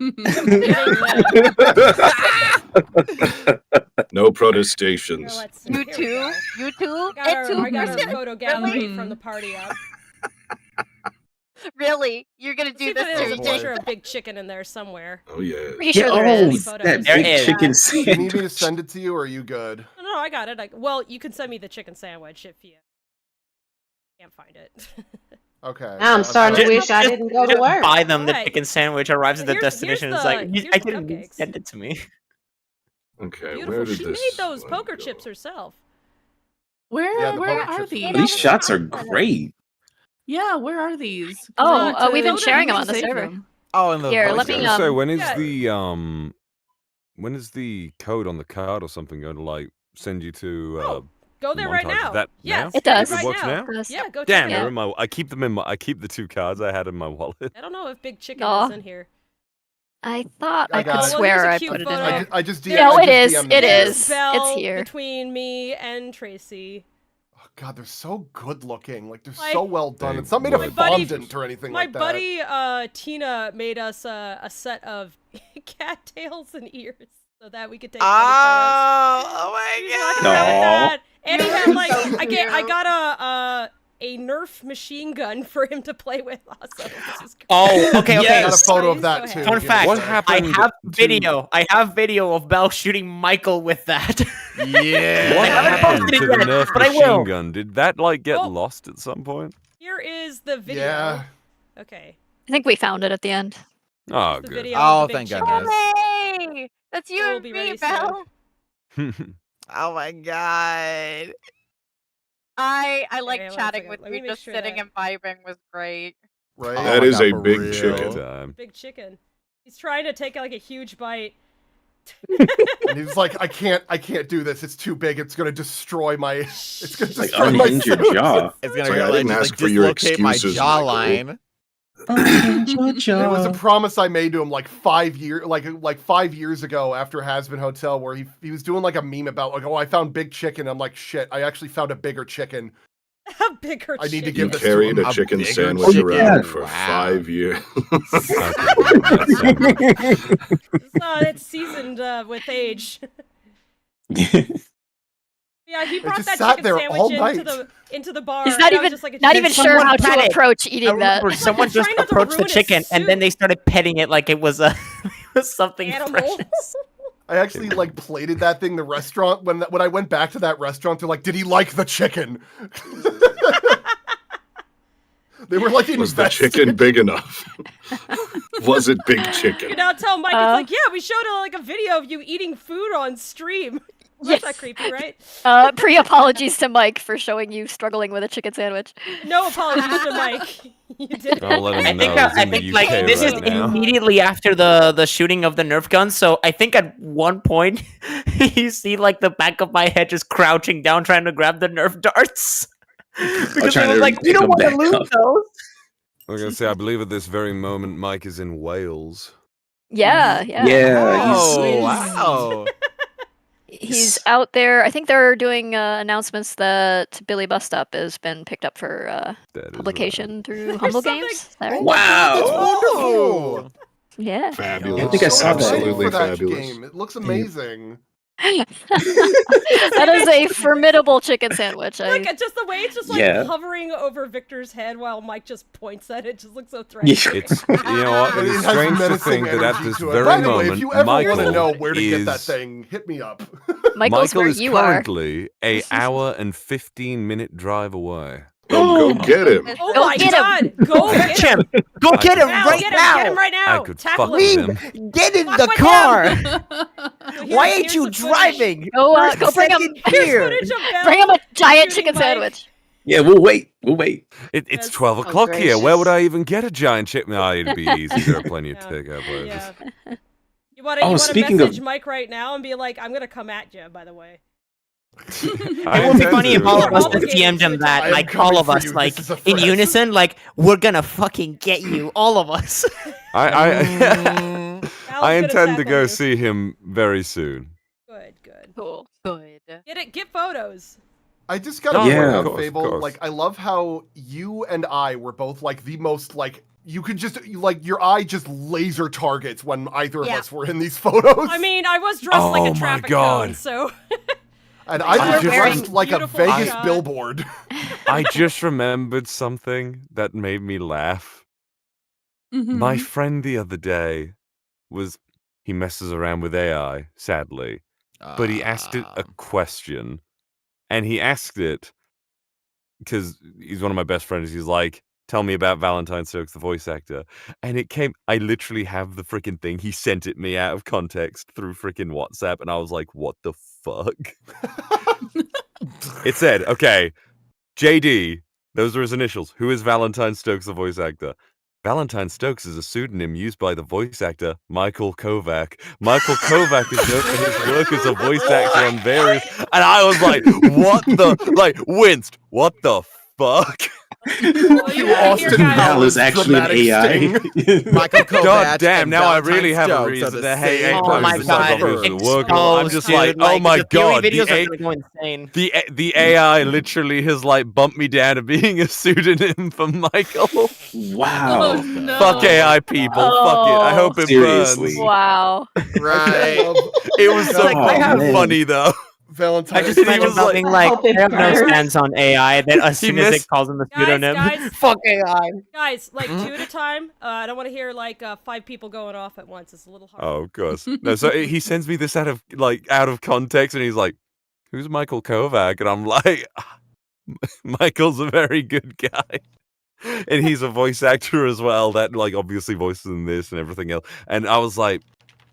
No protestations. You too. You too. I got our photo gallery from the party up. Really? You're gonna do this? There's a picture of Big Chicken in there somewhere. Oh yeah. Pretty sure there is. That There big is. chicken Do you need me to sandwich. send it to you, or are you good? No, I got it. Well, you can send me the chicken sandwich if you can't find it. Okay. Now I'm starting to wish I didn't go to work. Buy them the Right. chicken sandwich, arrives at the Here's destination. It's the- like, here's I the didn't cupcakes. send it to me. Okay, Beautiful. where did She this made those one poker go? chips herself. Yeah, the Where poker are chips. these? These shots are great. Yeah, where are these? 'Cause Oh, I need to- we've been I sharing need them to on the save server. them. Oh, in the Here, voice let me, chat. So when is Yeah. when is the code on the card or something going to like send you to Go there right montage? now. Is that Yes, It go does. Right Watch now? Does. Yeah, go check Damn, it they're out. in my. I keep them in my. I keep the 2 cards I had in my wallet. I don't know if Big Chicken Aw. is in here. I thought I I got could it. Well, swear here's a I cute put it in photo. there. I just No, it is. DM'd It it. is. Bell It's here. between me and Tracy. Oh, God, they're so good looking. Like they're My- so well done. They It's not made of would. fondant or anything My like that. buddy Tina made us a set of cattails and ears so that we could take funny Oh my photos. Walking god! around with Aw. that. And he had like So I cute. got a Nerf machine gun for him to play with also. Which is great. Oh, okay, okay. I got a photo of Go that ahead. too. Fun Give me a fact. What sec. happened? I have to- video. I have video of Belle shooting Michael with that. Yeah. What I haven't happened posted to it the yet, Nerf but I will. machine gun? Did that like get Oh. lost at some point? Here is the video. Yeah. Okay. I think we found it at the end. Oh, The good. video Oh, of the Big thank Chicken. goodness. Hey, that's you We'll and be me, ready soon. Belle. Oh my god. I Okay, like one chatting second. with Let you. me make Just sure sitting that- and vibing was great. Right. Oh That my is God, a for big real. chicken. Time. Big Chicken. He's trying to take like a huge bite. And he's like, I can't do this. It's too big. It's gonna destroy my. It's gonna Like destroy my unhinge your suit." jaw. It's gonna like, I like, didn't just, ask like, for your dislocate my excuses, Michael. jawline. Unhinge your It was jaw. a promise I made to him like 5 years ago after Hasbin Hotel, where he was doing like a meme about like, oh, I found Big Chicken. I'm like, shit, I actually found a bigger chicken. A bigger I need to chicken. give You this carried to a him. chicken bigger sandwich chicken. around for Wow. 5 years. It's seasoned with age. Yeah, he brought just that sat chicken there all sandwich night. into the bar. He's not and I was even just like, not "Did even someone sure how pet to it?" approach I eating that. remember It's like someone they're just trying not to approached the ruin his chicken and then soup. they started petting it like it was a it was something Animal. precious. I actually like plated that thing. The restaurant when I went back to that restaurant, they're like, "Did he like the chicken?" They were like, Was the invested. chicken big enough? Was it big You chicken? now tell Mike, it's like, yeah, we showed like a video of you eating food on stream. That's not creepy, right? Pre-apologies to Mike for showing you struggling with a chicken sandwich. No apologies to Mike. You did. I'll let him know. I He's in the think like UK this is right now. immediately after the shooting of the Nerf gun. So I think at one point you see like the back of my head just crouching down trying to grab the Nerf darts. Because I trying was to like, we pick don't them want to back lose up. those. I'm gonna say, I believe at this very moment, Mike is in Wales. Yeah. Yeah, Oh, wow. He's out there. I think they're doing announcements that Billy Bust Up has been picked up for That is publication through Humble something- Games. Is that right? Wow. That's wonderful. Yeah. Fabulous. I think I saw I'm that. excited Absolutely for that fabulous. game. It looks amazing. That is a formidable chicken sandwich. Look at just the way it's just like Yeah. hovering over Victor's head while Mike just points at it. It just looks so threatening. It's you know what? It It's has strange to menacing think that at energy this to it. very By the way, moment, if you ever want Michael to know where to get that is thing, hit me up. Michael's Michael where is you are. currently a hour and 15-minute drive away. Oh, go get him. Oh Go my get him. god! Go get him! Jim, go I get could him Now, right get now. him right now! I could Tackle fuck him! with him. Get in Fuck the with car. Here- Why here's ain't you the footage. driving? Go First, bring him. second Here's gear. footage of Belle Bring him a giant shooting chicken Mike. sandwich. Yeah, we'll wait. We'll wait. It's That's 12 so o'clock here. Where would gracious. I even get a giant chip? No, it'd be easy. There are plenty of Yeah. takeout places. Yeah. You want to speaking of- message Mike right now and be like, I'm gonna come at you, by the way. I It would be intend funny if to. all of us All just DM'd him I that, am like coming all of for us, you. like This is a in threat. unison, like we're gonna fucking get you, all of us. I Al's gonna intend to tackle go you. see him very soon. Good, good. Cool. Good. Get photos. I just gotta Oh, point of out, course, of Fable, course. like, I love how you and I were both, like, the most, like, you could just, like, your eye just laser targets when either of us were in these photos. I mean, I was dressed like Oh a my traffic God. cone, so. And You I were was wearing dressed like a beautiful Vegas shot. billboard. I just remembered something that made me laugh. My Mhm. friend the other day he messes around with AI, sadly, but he asked it a question, and he asked it because he's one of my best friends. He's like, tell me about Valentine Stokes, the voice actor. And I literally have the freaking thing. He sent it me out of context through freaking WhatsApp, and I was like, what the fuck? It said, okay, JD, those are his initials. Who is Valentine Stokes, the voice actor? Valentine Stokes is a pseudonym used by the voice actor Michael Kovac. Michael Kovac is known for his work as a voice actor on various... And I was like, what the... Like, winced. What the fuck? You Austin Val is actually an AI. Michael Kovac God damn, and now I Valentine really have a Stokes are reason the to hate same Oh my It's like god, obviously workable. I'm just like, dude, oh my the theory god, videos are gonna go insane. the AI literally has like bumped me down to being a pseudonym for Michael. Wow. Oh, no. Fuck AI people. Fuck it. I hope it Seriously. burns. Wow. Right. It was so Like, I fucking have- funny though. Valentine. I just He imagine was about like- being like, Hope it I have no burns. stance on AI. Then as He soon as it missed- calls him the Guys, pseudonym, guys. fuck AI. Guys, like 2 at a time. I don't want to hear like 5 people going off at once. It's a little hard. Oh, of course. No, so he sends me this out of context, and he's like, "Who's Michael Kovac?" And I'm like, "Michael's a very good guy." And he's a voice actor as well that like obviously voices in this and everything else. And I was like,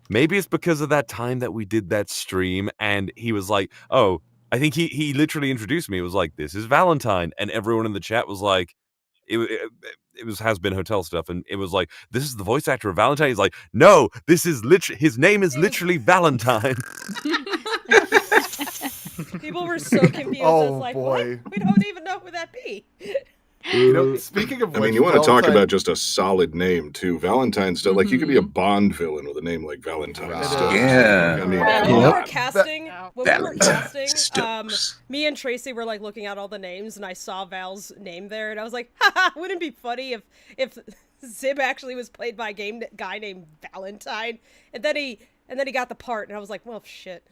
maybe it's because of that time that we did that stream and he was like, oh, I think he literally introduced me. It was like, this is Valentine. And everyone in the chat was like, it was Has Been Hotel stuff. And it was like, this is the voice actor of Valentine. He's like, no, this is his name is literally Valentine. People were so confused. Oh, It's like, boy. what? We don't even know who that be. You know, speaking of I which, mean, you want to talk Valentine- about just a solid name too. Valentine Stokes, like you could be a Bond villain with a name like Valentine Right. Stokes. Yeah. I mean, When come we were on. casting, Valentine Stokes. me and Tracy were like looking at all the names, and I saw Val's name there, and I was like, haha, wouldn't it be funny if Zib actually was played by a guy named Valentine, and then he got the part, and I was like, well, shit.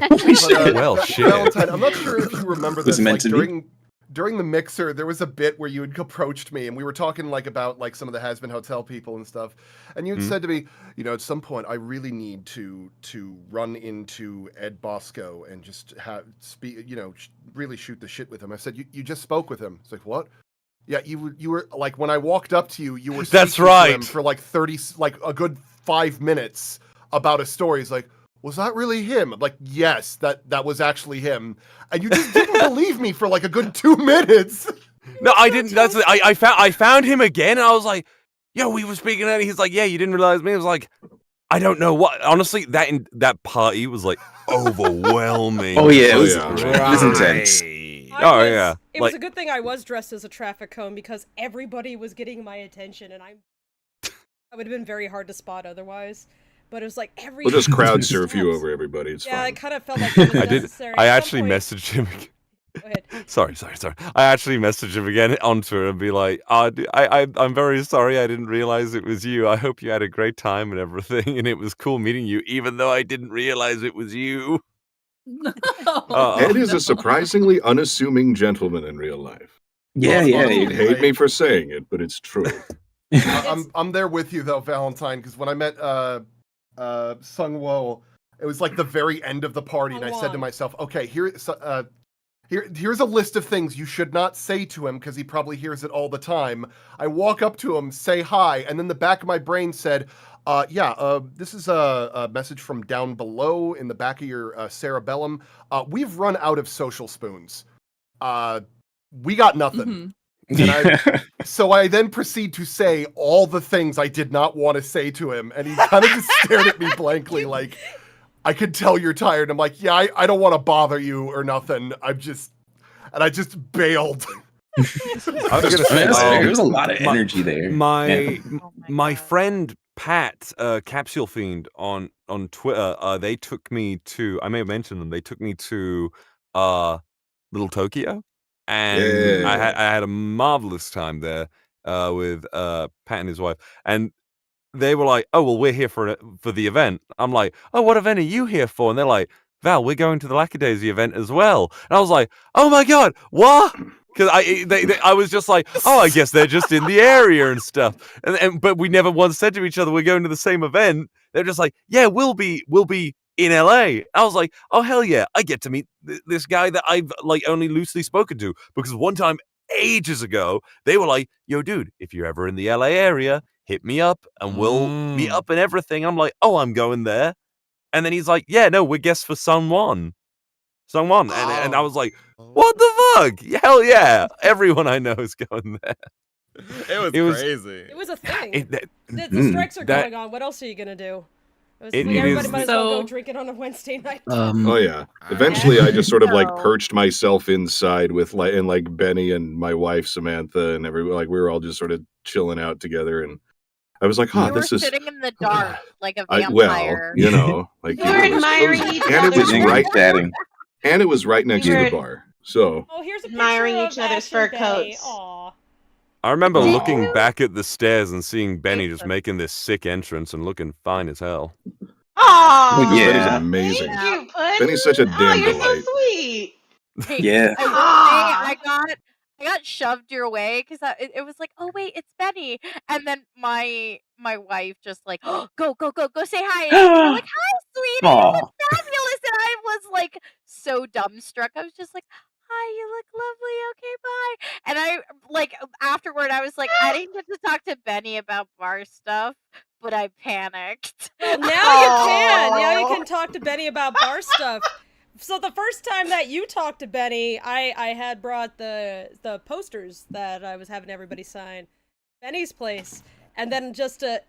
Well, shit. Valentine, I'm not sure if you remember this. Was it meant Like, to be? during the mixer, there was a bit where you had approached me and we were talking like about like some of the Has Been Hotel people and stuff. And you had said to me, you know, at some point I really need to run into Ed Bosco and just speak, you know, really shoot the shit with him. I said, you just spoke with him. It's like, what? Yeah, you were like, when I walked up to you, you were That's speaking to right. him for like a good 5 minutes about a story. He's like, was that really him? I'm like, yes, that was actually him. And you just didn't believe me for like a good 2 minutes. No, I didn't. I found him again, and I was like, "Yo, we were speaking." And he's like, "Yeah, you didn't realize me." I was like, "I don't know what." Honestly, that party was like overwhelming. Oh yeah, it was, yeah. it was intense. Oh yeah, It was a good thing I was dressed as a traffic cone because everybody was getting my attention, and I would have been very hard to spot otherwise. But it was like every. We'll just crowd surf you over everybody. It's Yeah, fine. I kind of felt like it was I did. necessary. I At some actually point- messaged him. Go ahead. Sorry. I actually messaged him again on Twitter and be like, I'm very sorry. I didn't realize it was you. I hope you had a great time and everything, and it was cool meeting you, even though I didn't realize it was you. Ed is a surprisingly unassuming gentleman in real life. Yeah, You'd hate me for saying it, but it's true. I'm there with you though, Valentine, because when I met Sung Wo, it was like the very end of the party, and I said to myself, okay, here's a list of things you should not say to him because he probably hears it all the time. I walk up to him, say hi, and then the back of my brain said, this is a message from down below in the back of your cerebellum. We've run out of social spoons. We got nothing. So I then proceed to say all the things I did not want to say to him, and he kind of just stared at me blankly like, I could tell you're tired. I'm like, yeah, I don't want to bother you or nothing. I just bailed. I was gonna say, there was a lot of energy there. My friend Pat, Capsule Fiend on Twitter, they took me to. I may have mentioned them. They took me to Little Tokyo, and I Yeah. had a marvelous time there with Pat and his wife, and they were like, "Oh, well, we're here for the event." I'm like, "Oh, what event are you here for?" And they're like, "Val, we're going to the Lackadaisy event as well." And I was like, "Oh my god, what?" Because I was just like, "Oh, I guess they're just in the area and stuff." But we never once said to each other we're going to the same event. They're just like, "Yeah, we'll be in LA." I was like, "Oh hell yeah, I get to meet this guy that I've like only loosely spoken to because one time ages ago they were like, 'Yo, dude, if you're ever in the LA area, hit me up and we'll meet up and everything.'" I'm like, "Oh, I'm going there." And then he's like, "Yeah, no, we're guests for Sungwon." And I was like, "What the fuck? Hell yeah. Everyone I know is going there." It was crazy. It was a thing. The strikes are going on. What else are you gonna do? Everybody might as well go drinking on a Wednesday night. Oh yeah. Eventually, I just sort of like perched myself inside with like Benny and my wife Samantha and everyone. Like we were all just sort of chilling out together, and I was like, You this were is sitting in the dark like a well, vampire. you know, like You were admiring each and it was other's right chatting. and it was right next to the bar. So here's a admiring picture each of other's Ashe fur and Benny. coats. Aw. I remember Did looking you? back at the stairs and seeing Benny just making this sick entrance and looking fine as hell. Aw, Benny's Yeah. amazing. thank you, Puddin'. Benny's such a damn you're delight. so sweet. Yeah. I will say I got shoved your way because it was like, "Oh wait, it's Benny," and then my wife just like, "Oh, go say hi," and you're like, "Hi, sweetie, you look Aw. fabulous," and I was like so dumbstruck. I was just like, "Hi, you look lovely. Okay, bye." And I like afterward, I was like, I didn't get to talk to Benny about bar stuff, but I panicked. Well, now you can. Now you can talk to Benny about bar stuff. So the first time that you talked to Benny, I had brought the posters that I was having everybody sign. Benny's place, and then just and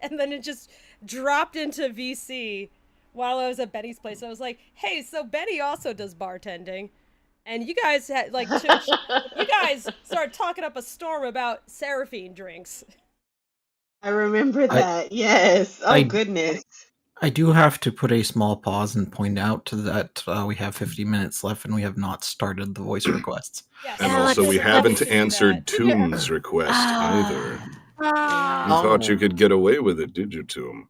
then it just dropped into VC while I was at Benny's place. I was like, "Hey, so Benny also does bartending," and you guys had like you guys started talking up a storm about Serafine drinks. I remember that. Yes. Oh goodness. I do have to put a small pause and point out that we have 50 minutes left and we have not started the voice requests. Yes. And also, we haven't answered Toom's request either. You thought you could get away with it, did you, Toom?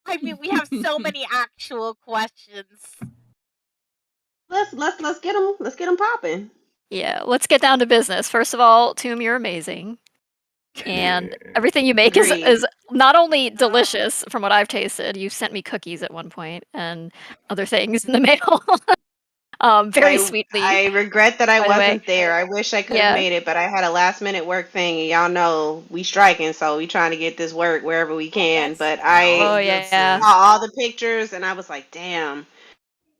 I mean, we have so many actual questions. Let's get them. Let's get them popping. Yeah, let's get down to business. First of all, Toom, you're amazing. And everything you make is not only delicious from what I've tasted. You sent me cookies at one point and other things in the mail. Very sweetly. I regret that I wasn't there. I wish I could have made it, but I had a last minute work thing, and y'all know we striking, so we trying to get this work wherever we can. But I saw all the pictures, and I was like, damn,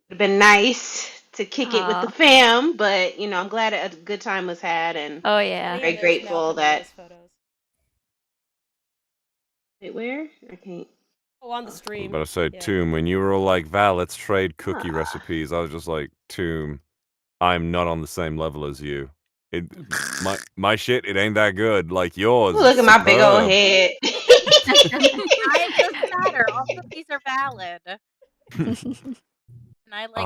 it'd have been nice to kick it with the fam. But you know, I'm glad a good time was had, and very grateful that. Wait, where? I can't. Oh, on the I was stream. about to say, Toom, when you were all like, "Val, let's trade cookie recipes," I was just like, "Toom, I'm not on the same level as you. My shit, it ain't that good like yours." Look at my big old head. It doesn't matter. All cookies are valid. And I like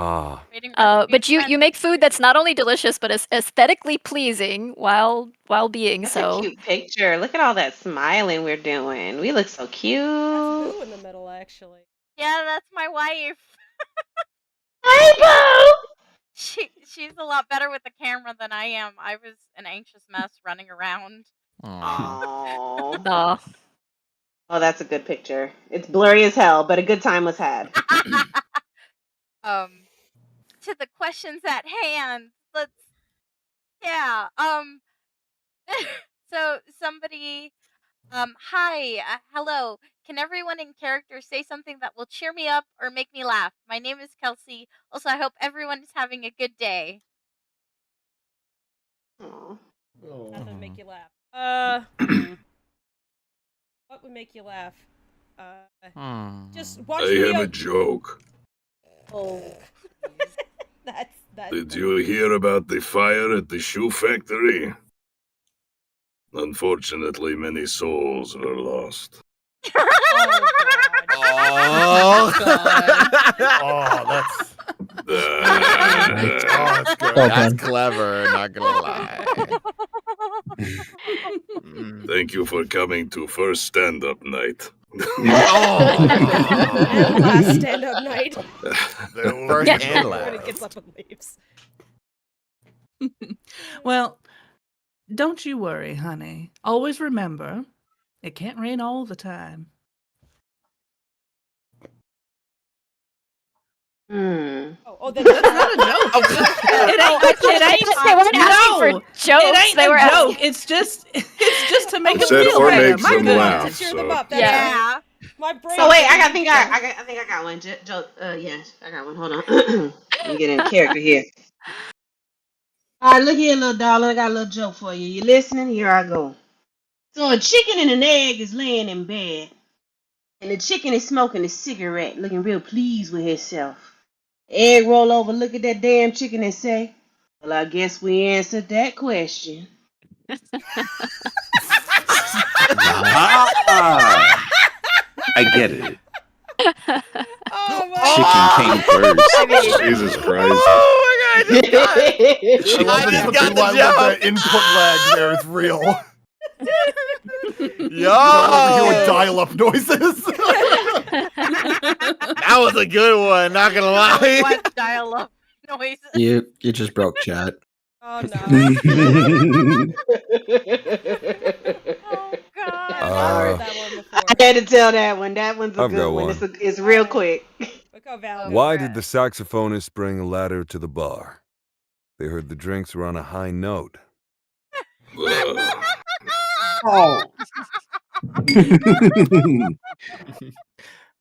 trading but you make food that's not only delicious but is aesthetically pleasing while being That's so. a cute picture. Look at all that smiling we're doing. We look so cute. That's Boo in the middle, actually. Yeah, that's my wife. Hi, Boo. She's a lot better with the camera than I am. I was an anxious mess running around. Oh, that's a good picture. It's blurry as hell, but a good time was had. To the questions at hand. So somebody, hi, hello. Can everyone in character say something that will cheer me up or make me laugh? My name is Kelsey. Also, I hope everyone is having a good day. Nothing make you laugh. What would make you laugh? Just watch I have a joke. Oh. That's Did you hear about the fire at the shoe factory? Unfortunately, many souls were lost. Oh, God. Oh, that's That's good. That's clever, not gonna lie. Thank you for coming to first stand-up night. And last stand-up night. First and When he last. gets up and leaves. Well, don't you worry, honey. Always remember, it can't rain all the time. Oh, that's not a joke. It ain't. They weren't asking for jokes. It ain't they were a joke. asking. It's just to make them Said feel or better. makes My them goodness. laugh. to cheer So. them up. Yeah. My brain. So wait, I think I got one. Yes, I got one. Hold on. Let me get in character here. All right, look here, little darling. I got a little joke for you. You listening? Here I go. So a chicken and an egg is laying in bed, and the chicken is smoking a cigarette, looking real pleased with himself. The egg roll over, look at that damn chicken, and say, "Well, I guess we answered that question." I get it. Oh Chicken came first. Jesus Christ. Oh my god, I just got it. I love just the got the line with the input lag there is real. Yo! With dial-up noises. That was a good one, not gonna lie. What dial-up noises? You just broke chat. Oh no. Oh god. I heard that one before. I had to tell that one. That one's a I've got good one. one. It's real quick. Look how Val. Why did the saxophonist bring a ladder to the bar? They heard the drinks were on a high note. Oh.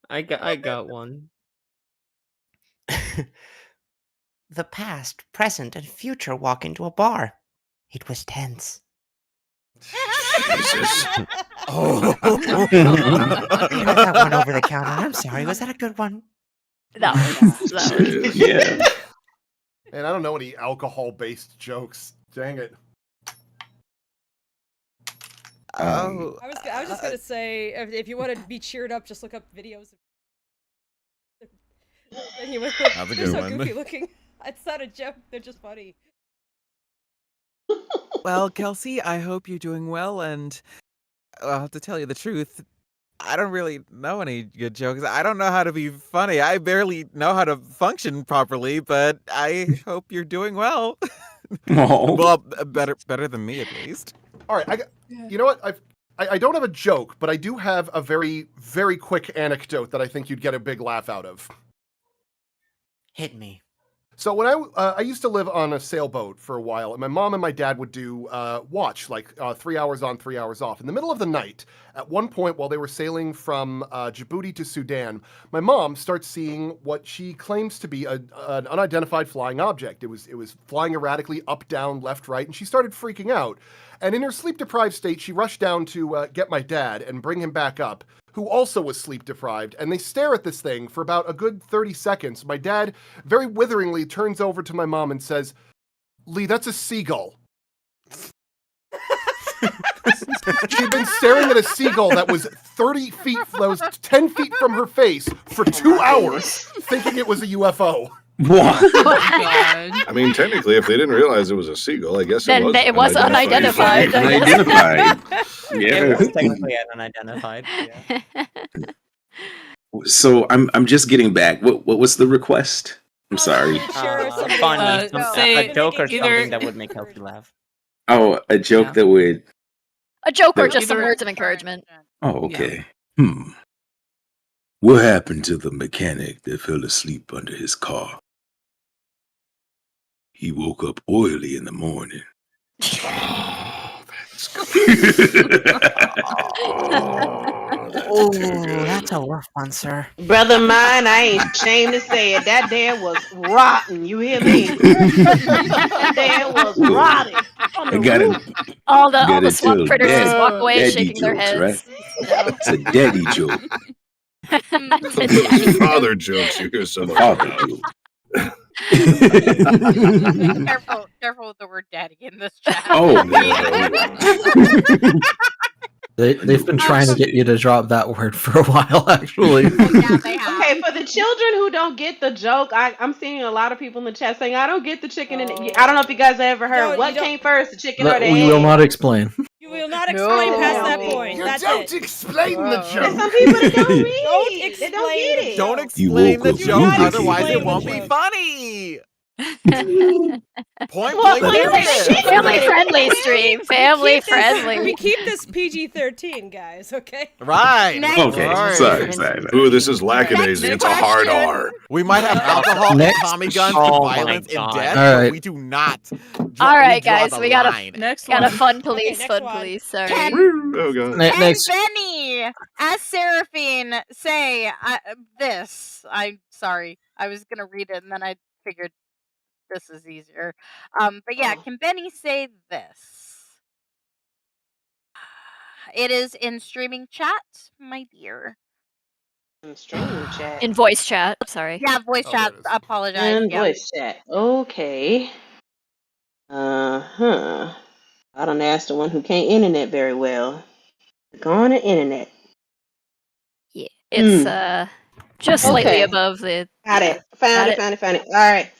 I got one. The past, present, and future walk into a bar. It was tense. Jesus. Oh. I got that one over the counter. I'm sorry. Was that a good one? That was Yeah. And I don't know any alcohol-based jokes. Dang it. Oh. I was just gonna say, if you want to be cheered up, just look up videos. Anyway, That's a they're good so one. goofy looking. It's not a joke. They're just funny. Well, Kelsey, I hope you're doing well, and to tell you the truth, I don't really know any good jokes. I don't know how to be funny. I barely know how to function properly, but I hope you're doing well. Oh. Well, better than me at least. All right, you know what? I don't have a joke, but I do have a very, very quick anecdote that I think you'd get a big laugh out of. Hit me. So when I used to live on a sailboat for a while, and my mom and my dad would do watch, like 3 hours on, 3 hours off. In the middle of the night, at one point while they were sailing from Djibouti to Sudan, my mom starts seeing what she claims to be an unidentified flying object. It was flying erratically up, down, left, right, and she started freaking out. And in her sleep-deprived state, she rushed down to get my dad and bring him back up, who also was sleep-deprived, and they stare at this thing for about a good 30 seconds. My dad very witheringly turns over to my mom and says, "Lee, that's a seagull." She'd been staring at a seagull that was 30 feet, that was 10 feet from her face for 2 hours, thinking it was a UFO. What? God. I mean, technically, if they didn't realize it was a seagull, I guess Then it was unidentified. Unidentified. It Yeah. was technically unidentified. Yeah. So I'm just getting back. What was the request? I'm sorry. Sure, somebody Funny. say A joke or either- something that would make Kelsey laugh. Oh, a joke Yeah. that would. A joke or Either- just some words of encouragement. Oh, okay. What happened to the mechanic that fell asleep under his car? He woke up oily in the morning. Oh, that's a rough one, sir. Brother mine, I ain't ashamed to say it. That there was rotten. You hear me? That there was rotten. I got it. All the Gotta swamp tell critters just Dad- walk away Daddy shaking their jokes, heads. right? It's a daddy joke. Father jokes, you hear so much Father about. joke. Careful with the word daddy in this chat. Oh, The They've been trying to get you to drop that word for a while, actually. Yeah, they have. Okay, for the children who don't get the joke, I'm seeing a lot of people in the chat saying, "I don't get the chicken and I don't know if you guys ever heard what came first, the chicken or the We egg." will not explain. You will not explain past that point. You That's don't it. explain the There's joke. some people that don't read. Don't They explain don't get the it. joke. Don't explain the woke up joke, Lubricate. otherwise it Explain won't the be joke. funny. Point Well, blank. family- period. Family friendly stream. Family We friendly. keep this PG-13, guys. Okay. Right. Next- Okay, Right. sorry. Ooh, this is Lackadaisy. Next It's a hard question. R. We might have alcohol and Next. Tommy guns Oh and my violence and God. death, All but right. we do not. All right, draw guys, the we got a- line. Next Got one. a fun police, next fun one. police. Sorry. Can- Oh god. And Next. Benny, as Serafine, say this. I'm sorry. I was going to read it, and then I figured this is easier. But yeah, can Benny say this? It is in streaming chat, my dear. In streaming chat. In voice chat. Sorry. Yeah, voice Oh, chat. there it is. Apologize. And Yeah. voice chat. Okay. I don't ask the one who can't internet very well. Go on the internet. Yeah. It's just slightly Okay. above the. Got yeah. it. Found Got it. All right.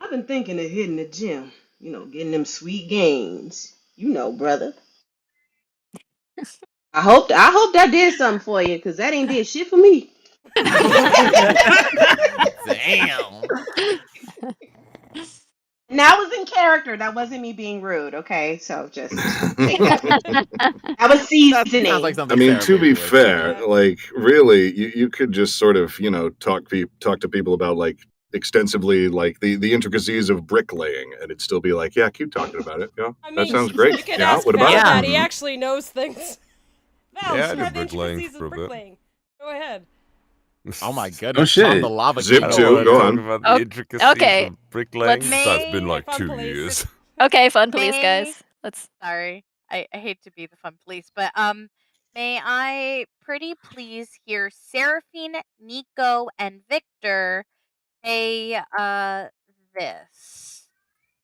I've been thinking of hitting the gym. You know, getting them sweet gains. You know, brother. I hope that did something for you, cause that ain't did shit for me. Damn. And that was in character. That wasn't me being rude. Okay, so just take that. That was That seasoning. sounds like I something. mean, Sarah to would be do. fair, Yeah. like really, you could just sort of, talk to people about like extensively like the intricacies of bricklaying, and it'd still be like, yeah, keep talking about it. Yeah, I that mean, sounds great. You can Yeah, ask what Val about that. it? He actually knows things. Val, Yeah, I describe did the bricklaying intricacies for of a bit. bricklaying. Go ahead. Oh my Oh, goodness! shit. On the lava Zip cake. I two, don't wanna go talk on. about the Okay, intricacies okay, of bricklaying. let's- That's been May- like Fun 2 police. years. Okay, fun police, May- guys. Let's. Sorry. I hate to be the fun police, but may I pretty please hear Serafine, Nico, and Viktor say this.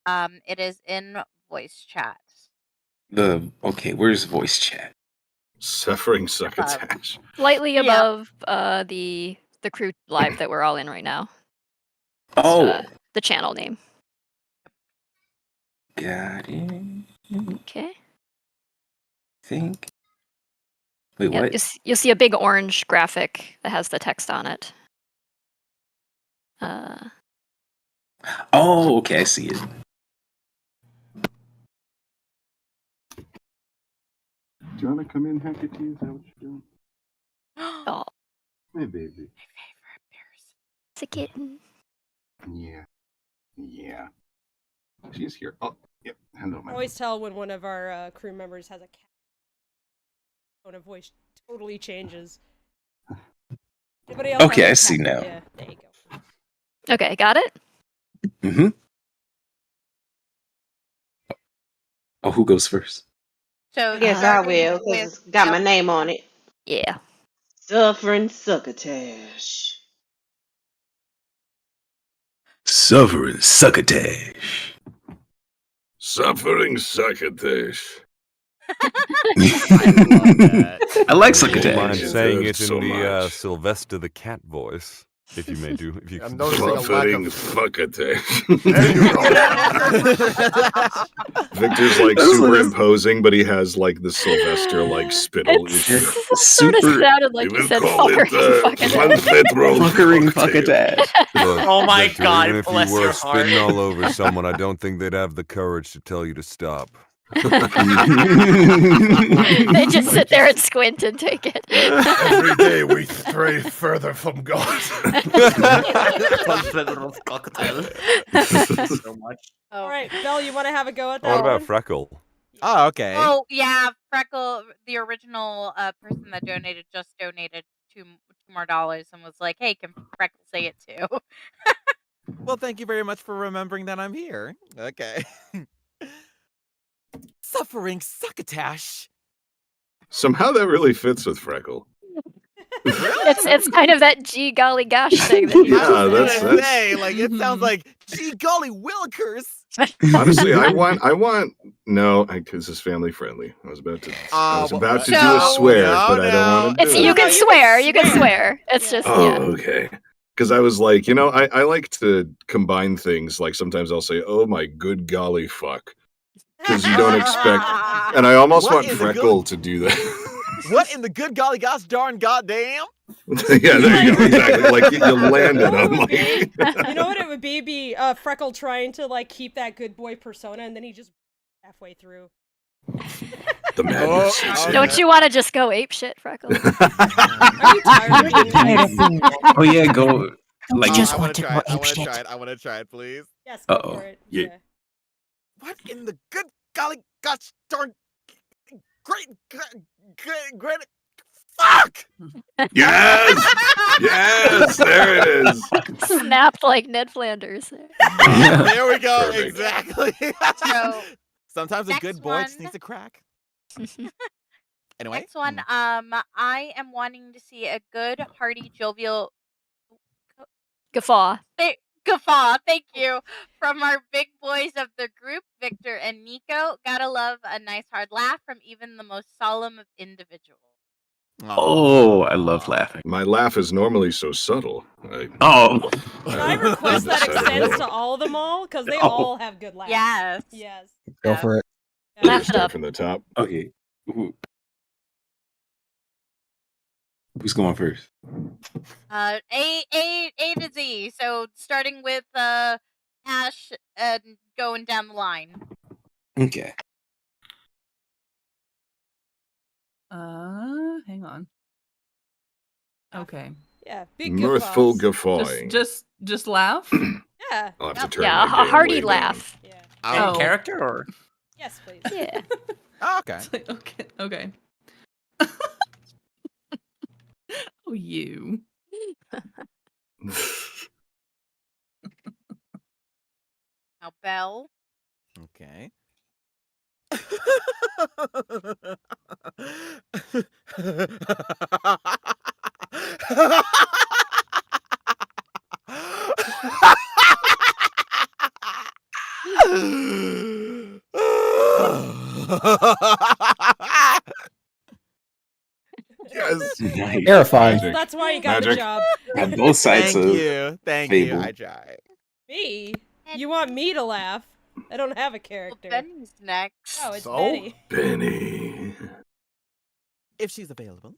It is in voice chat. Okay, where's voice chat? Suffering succotash. Slightly Yeah. above the crew live that we're all in right now. Oh, The channel name. got it. Okay. Think. Wait, Yeah, what? you'll see a big orange graphic that has the text on it. Oh, okay, I see it. Do you want to come in, Hecate? Is that what you're doing? Oh, Hey, baby. it's a kitten. Yeah. Yeah. She's here. Oh, yep. Hello, I my always tell when one of our crew members has a cat. Tone of voice totally changes. Anybody else Okay, have a I see cat? now. Yeah, there you go. Okay, got it? Mm-hmm. Oh, who goes first? So I guess I starting will, cause with- it's got my name on it. Yeah. Suffering succotash. Suffering succotash. Suffering succotash. I like Don't mind succotash. saying There's it in so the much. Sylvester the cat voice, if you may do. If you I'm can noticing a lack Suffering of. fuckotash. There you go. Victor's like That's what it's- superimposing, but he has like the Sylvester like spittle issue. Sort of Super sounded like We you will said call it fucking Flamfetro fuckering fucktail. fuckotash. Look, Oh my Victor, God, even if bless you were your heart. spitting all over someone, I don't think they'd have the courage to tell you to stop. They just sit there and squint and take it. Every day we stray further from God. So much. All right, Belle, you want to have a go at that What about one? Freckle? Oh, okay. Oh yeah, Freckle, the original person that donated, just donated two more dollars and was like, "Hey, can Freckle say it too?" Well, thank you very much for remembering that I'm here. Okay. Suffering succotash. Somehow that really fits with Freckle. It's kind of that gee golly gosh thing that you Yeah, I was that's- gonna say, like, it sounds like, gee golly willikers. Honestly, I want no, because it's family friendly. I was about to do a swear, but I don't want to do it. You can swear. You can swear. It's just okay. Because I was like, I like to combine things. Like sometimes I'll say, "Oh my good golly fuck," because you don't expect. And I almost want Freckle to do that. What in the good golly gosh darn goddamn? Yeah, there you go. Exactly. Like you landed on like. You know what it would be Freckle trying to like keep that good boy persona, and then he just halfway through. The madness. Don't you want to just go ape shit, Freckle? Are you tired of being nice? Oh yeah, go. Like I want to try it. I want to try it, please. Yes, go for it. Yeah. What in the good golly gosh darn great fuck! Yes, there it is. Snapped like Ned Flanders. There we go. Perfect. Exactly. So, Sometimes a next good boy just one. needs a crack. Anyway. Next one, I am wanting to see a good, hearty, jovial Guffaw. guffaw. Thank you from our big boys of the group, Viktor and Nico. Gotta love a nice hard laugh from even the most solemn of individuals. Oh, I love laughing. My laugh is normally so subtle. Can I request that extends to all of them all? Because they all have good laughs. Yes. Yes. Go for it. Laugh it Start up. from the top. Okay. Who's going first? A to Z. So starting with Ashe and going down the line. Okay. Hang on. Okay. Yeah, big Mirthful guffaws. guffawing. Just laugh. Yeah. I'll have to turn Yeah, my a game hearty way down. laugh. Yeah. In character or? Yes, please. Yeah. Oh, okay. Okay. Oh, you. Now, Belle. Okay. Yes. Nice. Terrifying. Magic. That's why you got the Magic. job. On both sides Thank of you. Thank Fable. you. I tried. Me? You want me to laugh? I don't have a character. Benny's next. Oh, it's So? Benny. Benny. If she's available.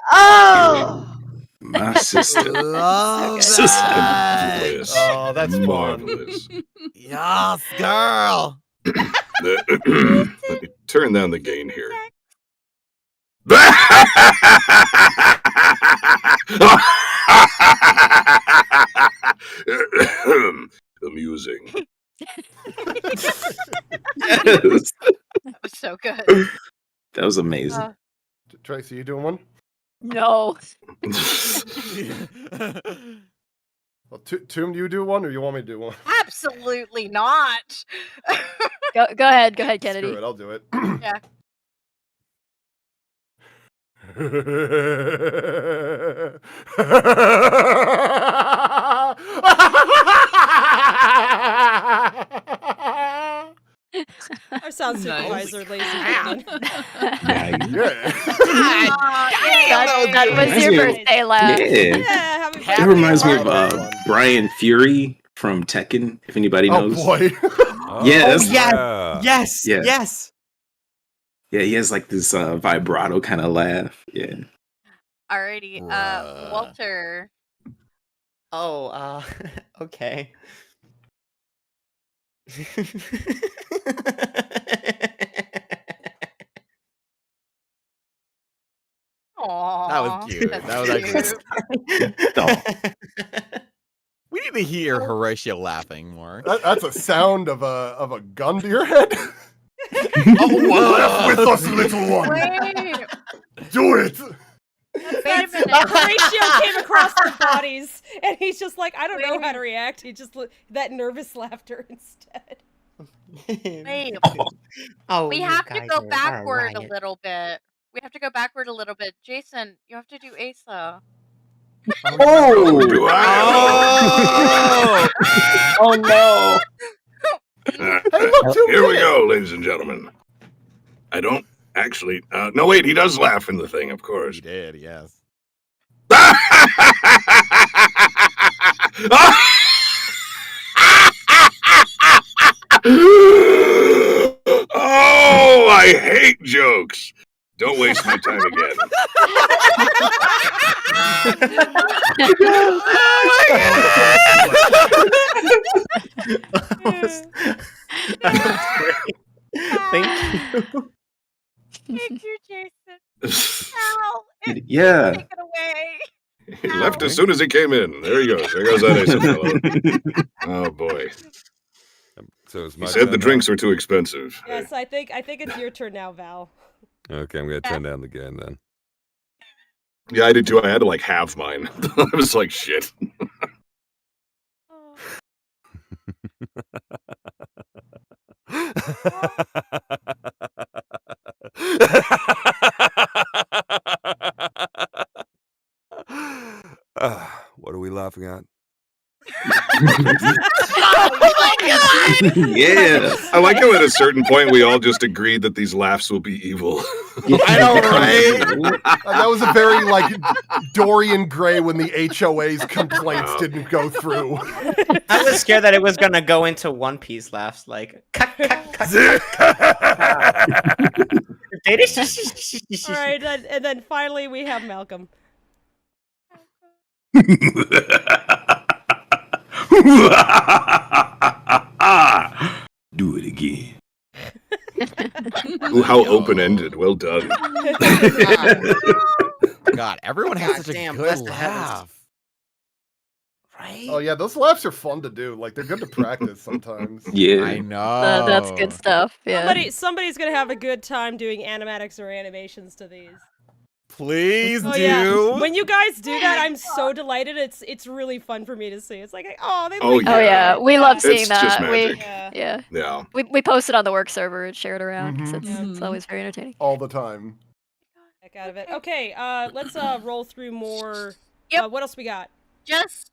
Oh! my sister. Love Sister. that. Bliss. Oh, that's fun. marvelous. Yes, girl. Let me turn down the gain here. Amusing. Yes. That was so good. That was amazing. Tracy, you doing one? No. Well, Tomb, do you do one, or you want me to do one? Absolutely not. Go ahead, Kennedy. Screw it, I'll do it. Yeah. Our sound supervisor, ladies and gentlemen. That was your birthday laugh. Yeah. Happy It birthday. reminds me of Brian Fury from Tekken, if anybody knows. Oh boy. Yes. Yes. Yeah. Yes. Yeah, he has like this vibrato kind of laugh. Yeah. Alrighty. Walter. Oh, okay. Aww. That was cute. That was actually. We need to hear Horatio laughing more. That's a sound of a gun to your head. Laugh with us, little one. Wait. Do it. Wait a minute. Horatio came across the bodies, and he's just like, I don't know how to react. He just that nervous laughter instead. Wait. Oh, We you have to guys go are backward a riot. little bit. We have to go backward a little bit. Jason, you have to do Asa. Oh, do I? Oh no! Here we go, ladies and gentlemen. I don't actually. No, wait. He does laugh in the thing, of course. He did, yes. Oh, I hate jokes. Don't waste my time again. Thank you. Thank you, Jason. Ow, Yeah. take it away. He left as soon as he came in. There he goes. There goes that Asa fellow. Oh boy. So it's He my said turn the now? drinks were too expensive. Yes, I think it's your turn now, Val. Okay, I'm gonna turn down the game then. Yeah, I did too. I had to like halve mine. I was like, shit. What are we laughing at? Yeah. I like how at a certain point we all just agreed that these laughs will be evil. I know, right? That was a very like Dorian Gray when the HOA's complaints didn't go through. I was scared that it was gonna go into One Piece laughs, like. All right, and then finally we have Malcolm. Do it again. Ooh, how open-ended. Well done. God, everyone has such a Goddamn, good bless the heavens. laugh. Right? Oh yeah, those laughs are fun to do. Like they're good to practice sometimes. Yeah. I know. That's good stuff. Yeah. Somebody's gonna have a good time doing animatics or animations to these. Please Oh do. yeah, when you guys do that, I'm so delighted. It's really fun for me to see. It's like, oh, they Oh, like Oh yeah, we love seeing It's just that. We magic. Yeah. yeah. Yeah. We post it on the work server and share it around 'cause Mhm. it's always very entertaining. All the time. Heck out of it. Okay, let's roll through more. Yep. What else we got? Just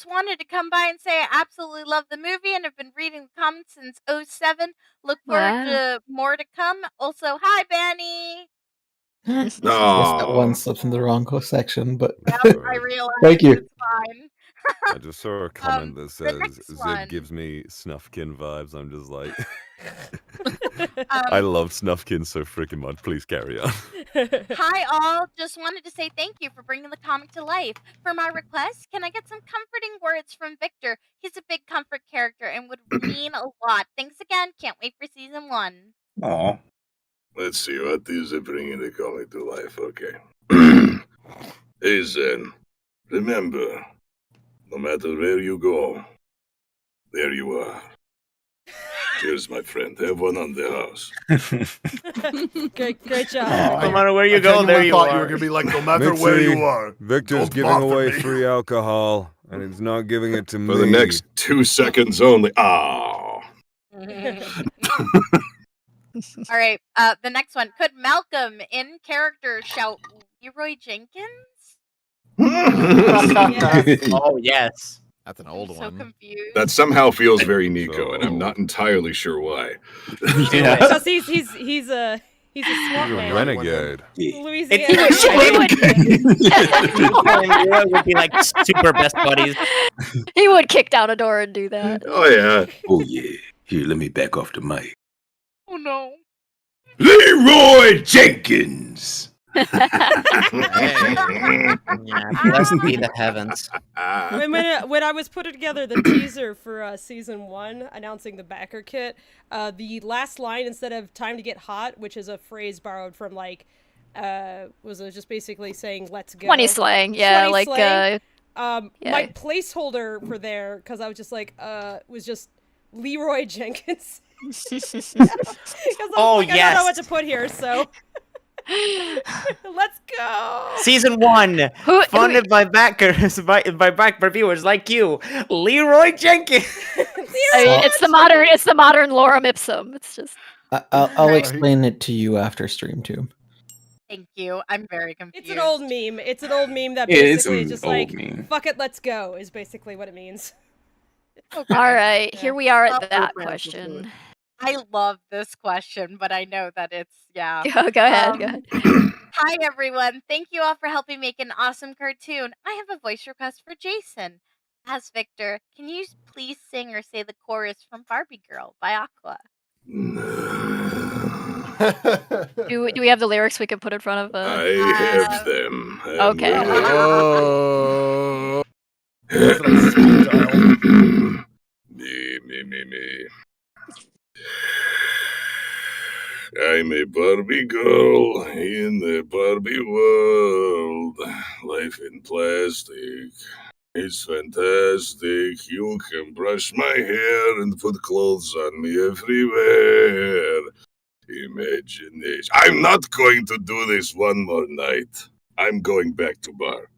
wanted to come by and say I absolutely love the movie and have been reading the comments since 07. Look forward to more to come. Also, hi, Benny. Yes, that Oh. one slipped in the wrong section, but I realize. thank you. It's fine. I just saw a comment that says next Zib one. gives me Snuffkin vibes. I'm just like, I love Snuffkin so freaking much. Please carry on. Hi all, just wanted to say thank you for bringing the comic to life. For my request, can I get some comforting words from Viktor? He's a big comfort character and would mean a lot. Thanks again, can't wait for season 1. Aw. Let's see, what is it bringing the comic to life? Okay. Hey, Zen. Remember, no matter where you go, there you are. Cheers, my friend. Have one on the house. Great job. No matter where you I go, genuinely there you thought are. you were gonna be like, no matter where Mitzi, you are. Victor's don't giving bother away me. free alcohol, and he's not giving it to me. For the next 2 seconds only. Oh. All right, the next one. Could Malcolm in character shout Leroy Jenkins? Oh yes. That's an old So one. confused. That somehow feels very Nico, and I'm not entirely sure why. Yeah. Because he's a swamp You're a man. renegade. Louisiana. Leroy would be like super best buddies. He would kick down a door and do that. Oh, yeah. Oh yeah. Here, let me back off the mic. Oh no. Leroy Jenkins. Yeah, blessed be the heavens. When I was putting together the teaser for season 1, announcing the backer kit, the last line, instead of "time to get hot," which is a phrase borrowed from like, was just basically saying "let's go." 20 slang, yeah, 20 like slang. yeah. My placeholder for there, because I was just like, was just Leroy Jenkins. Oh I don't know yes. what to put here, so. Let's go. Season 1, funded by backers, by backer viewers like you, Leroy Jenkins. I mean, it's the modern lorem ipsum. It's just. I'll explain it to you after stream too. Thank you. I'm very confused. It's an old meme. It's an old meme that Yeah, it's basically an just old like, meme. fuck it, let's go, is basically what it means. All right, here we are at Well, that question. I love this question, but I know that it's yeah. Go ahead. Go ahead. Hi everyone. Thank you all for helping make an awesome cartoon. I have a voice request for Jason. As Viktor, can you please sing or say the chorus from Barbie Girl by Aqua? Do we have the lyrics we can put in front of? I have them. Okay. Oh. Me. I'm a Barbie girl in the Barbie world. Life in plastic is fantastic. You can brush my hair and put clothes on me everywhere. Imagination. I'm not going to do this one more night. I'm going back to bar.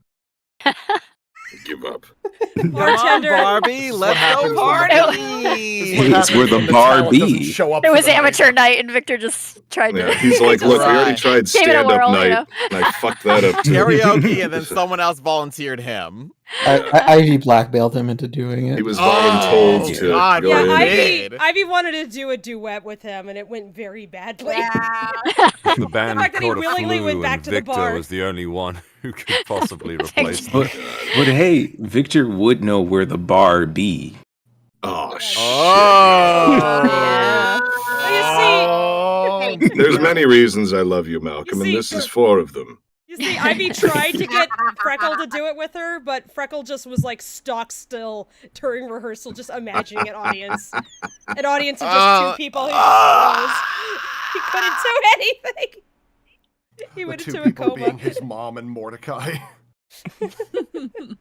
Give up. Bartender. Come on, Barbie, let's go party. It's where the bar be. It was amateur night, and Victor just tried to. Yeah, he's like, look, we already tried Gave it a stand-up whirl, night, you know? and I fucked that up too. Karaoke, and then someone else volunteered him. Ivy blackmailed him into doing it. He was voluntold to God, go Yeah, in. Ivy wanted to do a duet with him, and it went very badly. The band fact that he caught a willingly flu, went back and to the Victor bar. was the only one who could possibly replace them. But hey, Victor would know where the bar be. Oh, shit. Oh, yeah. There's many reasons I love you, Malcolm, and this is 4 of them. You see, Ivy tried to get Freckle to do it with her, but Freckle just was like stock still during rehearsal, just imagining an audience. An audience of just 2 people who just he couldn't do anything. He went The 2 into a people coma. being his mom and Mordecai.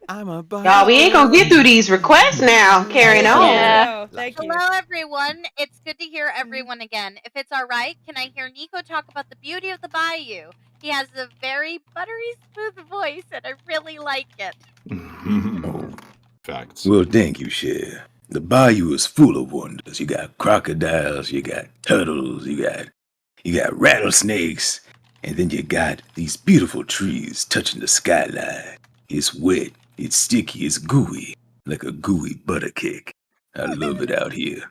I'm a Y'all, we ain't gonna get through these requests now. Carrying on. Yeah. Thank you. Hello everyone. It's good to hear everyone again. If it's all right, can I hear Nico talk about the beauty of the Bayou? He has a very buttery smooth voice, and I really like it. Facts. Well, thank you, Cher. The bayou is full of wonders. You got crocodiles, you got turtles, you got rattlesnakes, and then you got these beautiful trees touching the skyline. It's wet, it's sticky, it's gooey, like a gooey butter cake. I love it out here.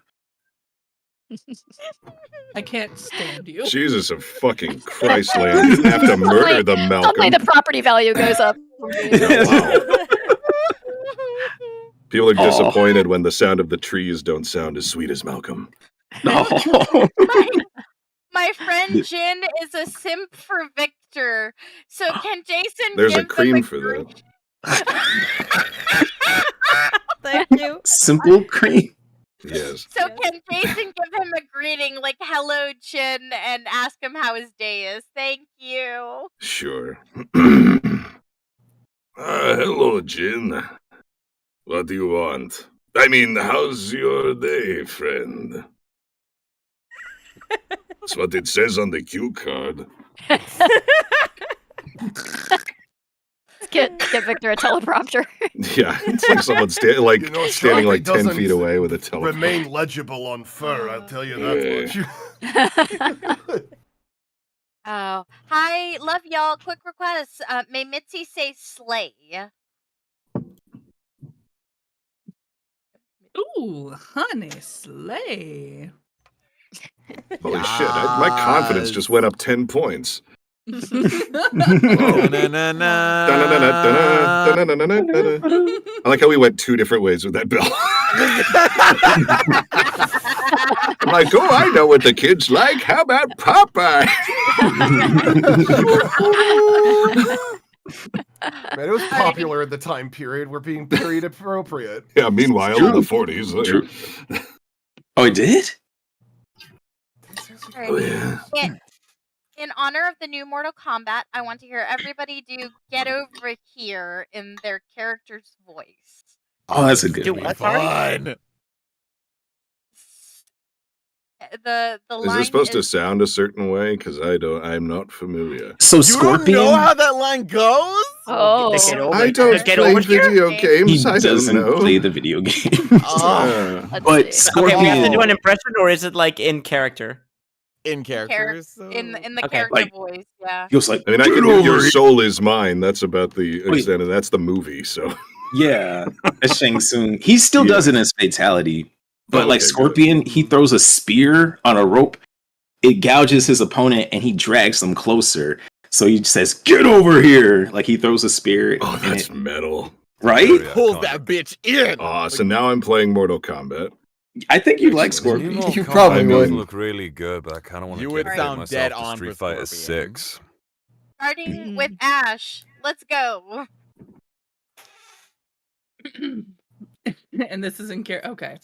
I can't stand you. Jesus of fucking Christ, Land. You have to murder the Suddenly Malcolm. the property value goes up. People are disappointed when the sound of the trees don't sound as sweet as Malcolm. My friend Jin is a simp for Victor. So can Jason There's a give cream them for that. Thank you. Simple cream. Yes. So can Jason give him a greeting like hello Jin and ask him how his day is? Thank you. Sure. Hello, Jin. What do you want? I mean, how's your day, friend? That's what it says on the cue card. Get Victor a teleprompter. Yeah, it's like someone standing like 10 doesn't feet away with a telephone. Remain legible on fur, I'll tell you that much. Oh, hi, love y'all. Quick request. May Mitzi say slay? Ooh, honey, slay. Holy shit, my confidence just went up 10 points. I like how we went 2 different ways with that bell. I'm like, oh, I know what the kids like. How about Popeye? Man, it was popular at the time period. We're being period appropriate. Yeah, meanwhile, in the 40s. True. Oh, it did? Oh, yeah. In honor of the new Mortal Kombat, I want to hear everybody do "Get Over Here" in their character's voice. Oh, that's a good one. Fun. The Is line this supposed to is sound a certain way? Because I'm not familiar. So You don't Scorpion, know how that line goes? Oh. I don't play video he games. I don't doesn't know. play the video game. Let's But see. Scorpion, Okay, we have to do an impression, or is it like in character? In characters. So... in the Okay. character Like- voice. Yeah. he was like, I mean, I "Get can do over Your here." Soul Is Mine. That's about the Wait. extent, and that's the movie. So Yeah, that's Shang Tsung. He still does it as fatality, but Oh, like okay, Scorpion, he throws a spear on a rope. It gouges his opponent, and he drags them closer. So he says, "Get over here!" Like he throws a spear. Oh, that's metal. Right? Very Pulls iconic. that bitch in. So now I'm playing Mortal Kombat. I think you like Excellent. Scorpion. Mortal You Kombat probably does would. look really good, but I kind of want to You would dedicate sound myself dead to on Street for Fighter Scorpion. 6. Starting with Ashe. Let's go. And this is in care. Okay.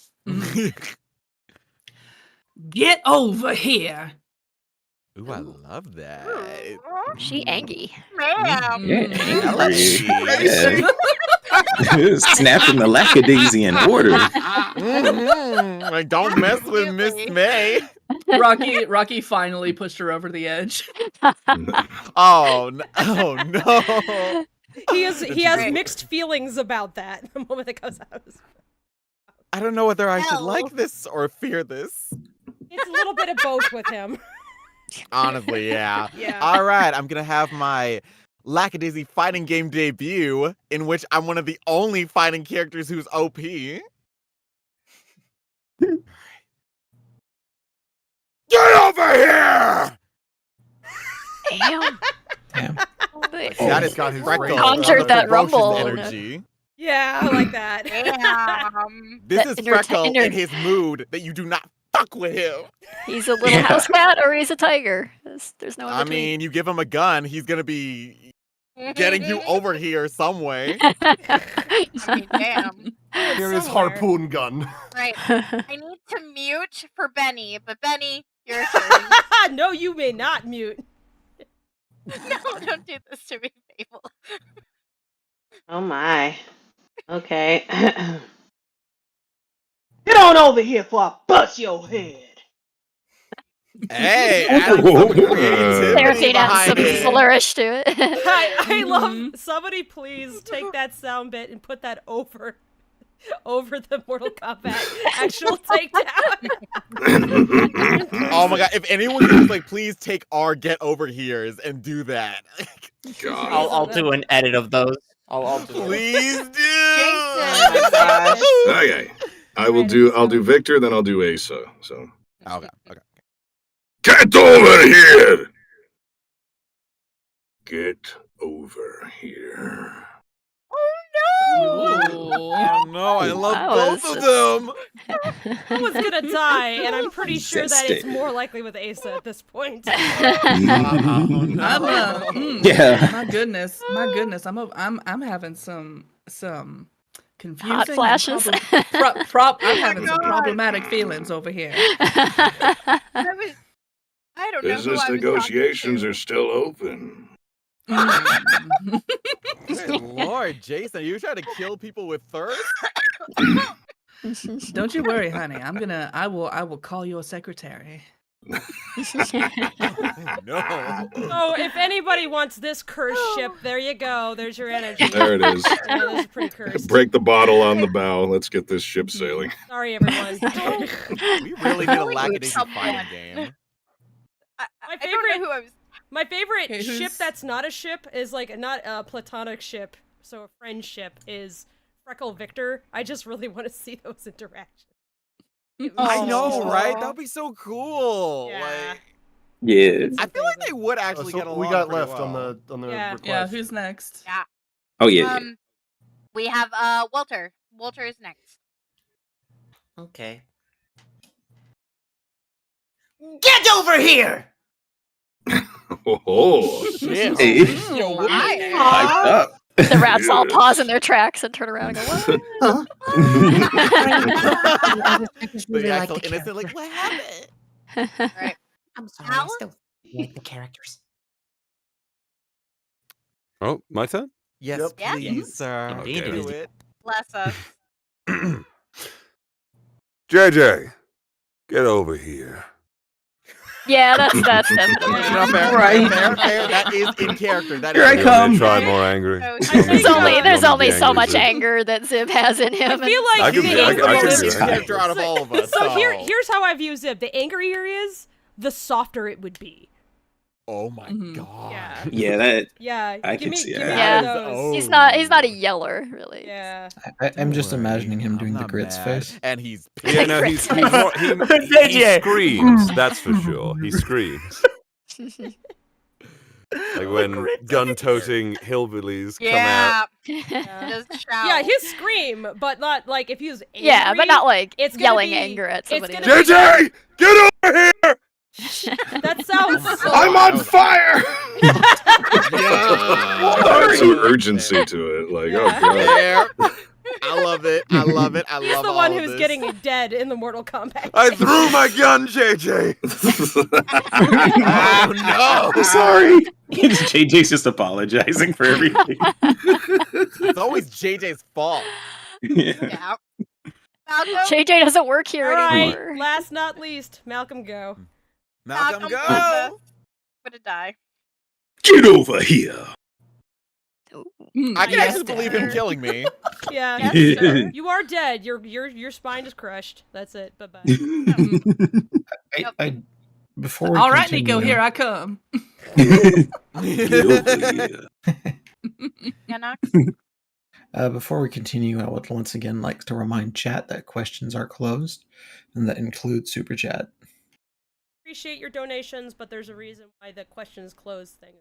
Get over here. Ooh, I love that. She angry. Ma'am. Yeah, Crazy. angry. Snapping the Lackadaisy in order. Like, don't mess with Miss May. Rocky finally pushed her over the edge. Oh no. He has great. mixed feelings about that the moment it comes out of his mouth. I don't know whether I should No. like this or fear this. It's a little bit of both with him. Honestly, yeah. Yeah. All right, I'm gonna have my Lackadaisy fighting game debut, in which I'm one of the only fighting characters who's OP. Get over here! Damn. Damn. That has got his Freckle range. Conjured that ferocious rumble. energy. Yeah, I like that. Damn. This That is inner- Freckle inner- in his mood that you do not fuck with him. He's a little house cat or he's a tiger. There's no in I between. mean, you give him a gun, he's gonna be getting you over here some way. I mean, damn. Here is Somewhere. harpoon gun. Right. I need to mute for Benny, but Benny, your turn. No, you may not mute. No, don't do this to me, Fable. Oh my. Okay. Get on over here before I bust your head. Hey, adding some creativity Seraphine adds some behind it. flourish to it. I love somebody please take that sound bit and put that over the Mortal Kombat actual takedown. Oh my god, if anyone could just like please take our get over here's and do that. God. I'll do an edit of those. I'll do it. Please do. Jason. Okay. I'll do Victor, then I'll do Asa. So Okay. get over here. Get over here. Oh no, I love Wow, both this of them. Someone's gonna die, and I'm pretty sure that it's Zesty. more likely with Asa at this point. I'm Yeah. my goodness. I'm having some confusing Hot and flashes. I'm having some problematic feelings over here. I don't know. Business who I was negotiations talking are still open. Good Lord, Jason, are you trying to kill people with thirst? Don't you worry, honey. I will call your secretary. No. Oh, if anybody wants this cursed ship, there you go. There's your energy. There it is. Yeah, this is pretty cursed. Break the bottle on the bow. Let's get this ship sailing. Sorry, everyone. We really need a Really Lackadaisy someone. fighting game. My I don't favorite, know who I was. my favorite Okay, ship who's- that's not a ship is like not a platonic ship, so a friendship is Freckle Viktor. I just really want to see those interactions. I know, Aw. right? That'd be so cool. Yeah. Like, Yeah. I feel like they would actually get So along. we got pretty left on well. the Yeah. request. Yeah, who's next? Yeah. Oh yeah. We have Walter. Walter is next. Okay. Get over here! Oh, Shit. Hey. Yo, what the Hi. heck? Hyped up. The rats all Yes. pause in their tracks and turn around and go, what? The actual innocent, like, what happened? Right. I'm sorry, Al? I still like the characters. Oh, my turn? Yes, Yep. Yeah. please, sir. Indeed it Do is. it. Bless us. JJ, Get over here. Yeah, that's definitely Fair. That is in character. That Here is I in come. Try more angry. There's only so much anger that Zib has in him. I feel like I can the be- I angrier can the do most that. character out of all of us. So here's how I view Zib. The angrier he is, the softer it would be. Oh my god. Yeah. Yeah, that. Yeah. I give can me, see give me that. one of those. He's not a yeller, really. Yeah. I'm just imagining him doing the grits face. And he's Yeah, no, he screams. That's for sure. He screams. Like when gun-toting hillbillies come out. Just shout. Yeah, his scream, but not like if he was angry. Yeah, but not like it's gonna yelling be- anger at somebody. It's gonna JJ, get over here! That sounds so I'm on fire! Yeah. Some urgency to it. Like, oh god. Yeah. I love it. I love it. I He's love the all one of who's this. getting dead in the Mortal Kombat. I threw my gun, JJ. Oh no! Sorry. JJ's just apologizing for everything. It's always JJ's fault. Yeah. Malcolm, JJ doesn't work here All right, anymore. last not least, Malcolm go. Malcolm, Malcolm, go! gonna die. Get over here. I can Yes, actually believe him killing me. Yeah, Yes, sir. you are dead. Your spine is crushed. That's it. Bye bye. Before we All right, continue, Nico, here I come. Get over here. Yeah, Knox? Before we continue, I would once again like to remind chat that questions are closed, and that includes super chat. Appreciate your donations, but there's a reason why the questions closed thing.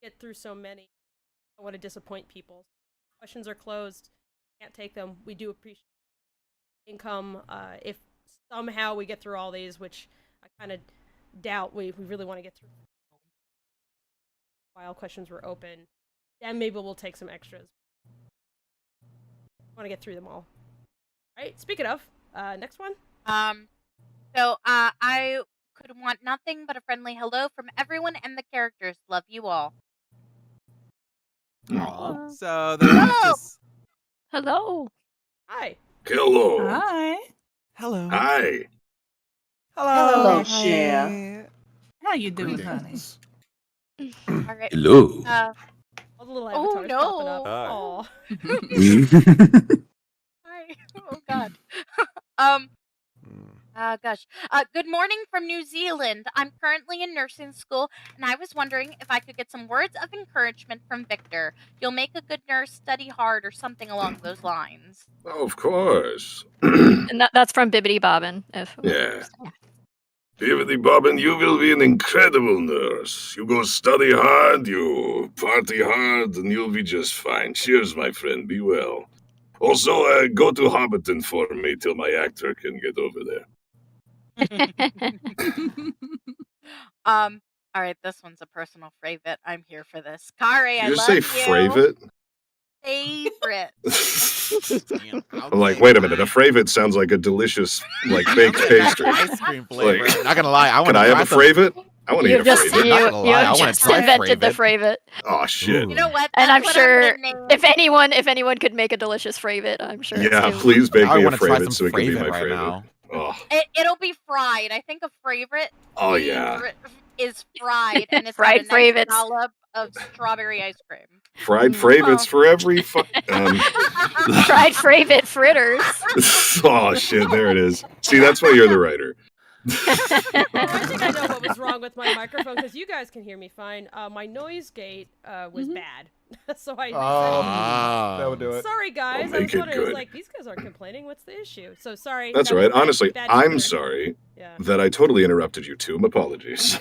Get through so many. I don't want to disappoint people. Questions are closed. Can't take them. We do appreciate income. If somehow we get through all these, which I kind of doubt we really want to get through. While questions were open, then maybe we'll take some extras. Want to get through them all. All right. Speaking of, next one. So I could want nothing but a friendly hello from everyone and the characters. Love you all. So there's Hello. Hi. Hello. Hi. Hello. Hi. Hello, Cher. How you doing, honey? All right. Hello. All the little Oh, avatars no. popping up. Aw. Hi. Oh God. Gosh. Good morning from New Zealand. I'm currently in nursing school, and I was wondering if I could get some words of encouragement from Viktor. You'll make a good nurse, study hard, or something along those lines. Of course. And that's from Bibbidi Bobbin. Yeah. Bibbidi Bobbin, you will be an incredible nurse. You go study hard, you party hard, and you'll be just fine. Cheers, my friend. Be well. Also, go to Hobbiton for me till my actor can get over there. All right, this one's a personal favorite. I'm here for this. Kari, I You love say you. favorite? Favorite. I'm like, wait a minute. A favorite sounds like a delicious, like baked pastry. Ice cream flavor. Like, Not gonna lie, I want can to I have a favorite? I want to eat You a just favorite. Not gonna lie, I wanna just try invented the Fravet. Fravet. Oh shit. You know what? And I'm That's what sure gonna name- if anyone could make a delicious Fravet, I'm sure. Yeah, it's you. please bake I me a wanna try favorite some so it can be Fravet my right favorite. now. Oh, It'll be fried. I think a favorite. oh yeah. Is fried, and it's Fried got a nice Fravets. dollop of strawberry ice cream. Fried favorites for every Fried Fravet fritters. Oh shit, there it is. See, that's why you're the writer. Oh, I think I know what was wrong with my microphone because you guys can hear me fine. My noise gate was bad, so I. That would do it. Sorry, guys. Well, I make was it wondering. I was good. like, these guys aren't complaining. What's the issue? So sorry. That's that right. was bad- Honestly, bad I'm humor. sorry Yeah. that I totally interrupted you too. Apologies.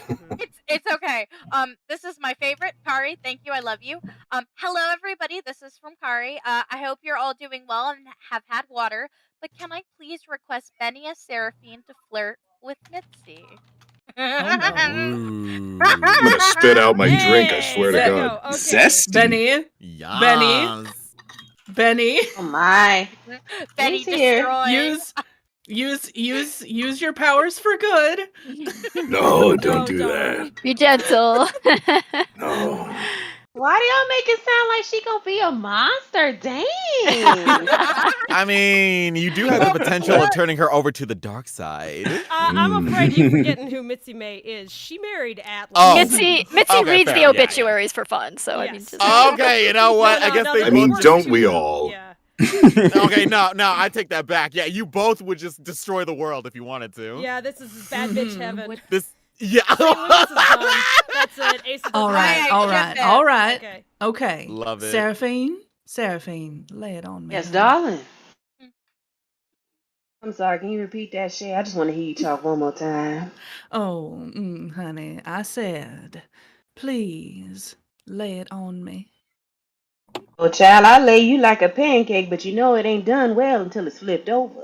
It's okay. This is my favorite, Kari. Thank you. I love you. Hello everybody. This is from Kari. I hope you're all doing well and have had water. But can I please request Benni as Serafine to flirt with Mitzi? I'm gonna spit out my drink. I swear to God. Okay. Zesty. Benny. Yes. Benny. Oh my. Benni He's here. destroyed. Use your powers for good. No, don't do that. Be gentle. No. Why do y'all make it sound like she gonna be a monster? Dang. I mean, you do have the potential of turning her over to the dark side. I'm afraid you're forgetting who Mitzi May is. She married Atlas. Oh. Mitzi Okay, reads fair, the yeah, obituaries for fun, so I mean, Yes. just Okay, you know what? I guess they I mean, both don't we all? Yeah. Okay, no, I take that back. Yeah, you both would just destroy the world if you wanted to. Yeah, this is bad bitch heaven. This, yeah. St. Louis is done. That's it. Ace of All right, all right, all right. Okay. Love it. Seraphine, lay it on me. Yes, darling. I'm sorry, can you repeat that shit? I just want to hear you talk one more time. Oh, honey, I said, please lay it on me. Well, child, I lay you like a pancake, but you know it ain't done well until it's flipped over.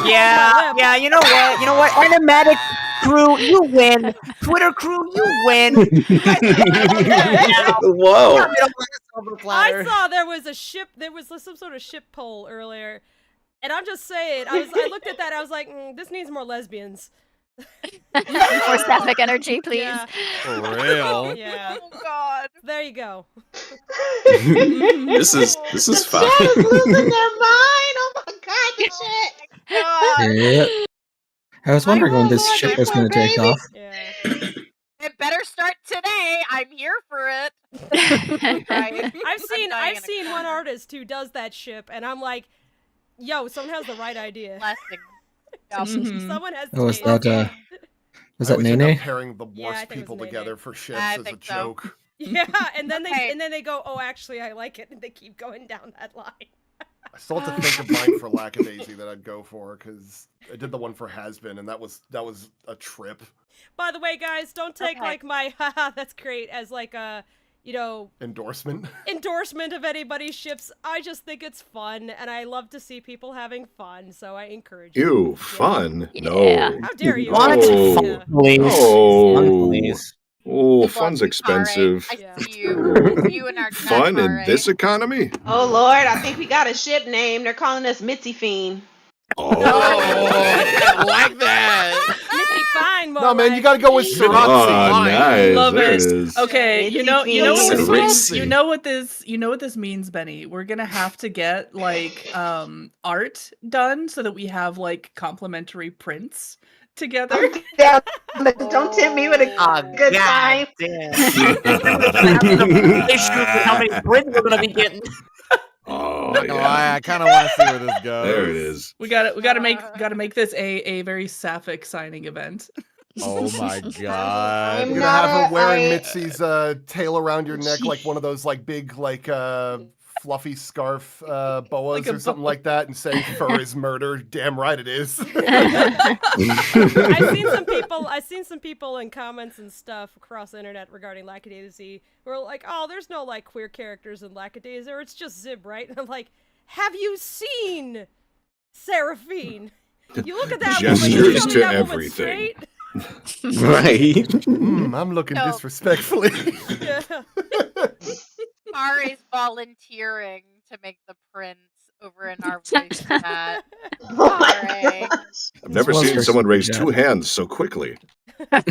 Yeah, you know what? Animatic crew, you win. Twitter crew, you win. Whoa. I saw there was some sort of ship poll earlier, and I'm just saying, I looked at that, I was like, this needs more lesbians. more sapphic energy, please. Yeah. For real. Yeah. Oh God. There you go. This is fine. Shadow's losing their mind. Oh my god, the shit. Yeah. I was wondering when this ship was going to take off. Yeah. It better start today. I'm here for it. I've seen one artist who does that ship, and I'm like, yo, someone has the right idea. Someone has Oh, was taste. that was that I always end up Nene? pairing the Yeah, I worst think it was people Nene. together for ships I as a think so. joke. Yeah, and then they go, oh, actually, I like it, and they keep going down that line. I still have to think of mine for Lackadaisy that I'd go for because I did the one for Has-Been, and that was a trip. By the way, guys, don't take like my haha, that's great as like a, Endorsement. endorsement of anybody's ships. I just think it's fun, and I love to see people having fun, so I encourage you. Ew, fun? Yeah. No. How dare you? What? No. Yeah. Please. Oh. Please. Oh, fun's expensive. I see you and our Fun in this economy? Oh Lord, I think we got a ship name. They're calling us Mitzi Fiend. Oh. I like that. Mitzi Fine, more No, man, like. you gotta go with Serafine. Oh, nice. Love There it. it is. Okay, you know what this means. Serafine. You know what this means, Benny. We're gonna have to get like art done so that we have like complimentary prints together. Yeah, don't tempt me with a good time. Issue with how many prints we're gonna be getting. Oh, No, yeah. I kind of want to see where this goes. There it is. We gotta make this a very sapphic signing event. Oh my god. I'm You're gonna not have her wearing I- Mitzi's tail around your neck like one of those like big like fluffy scarf boas Like a or something like that and say fur is murder. Damn right it is. I've seen some people in comments and stuff across the internet regarding Lackadaisy who are like, oh, there's no like queer characters in Lackadaisy, or it's just Zib, right? And I'm like, have you seen Serafine? You look at that woman, you Gestures tell me to that woman's everything. straight? Right. I'm looking No. disrespectfully. Yeah. Ari's volunteering to make the prints over in our voice chat. Oh my Ari. gosh. I've never This was seen her someone raise yeah. two hands so quickly. All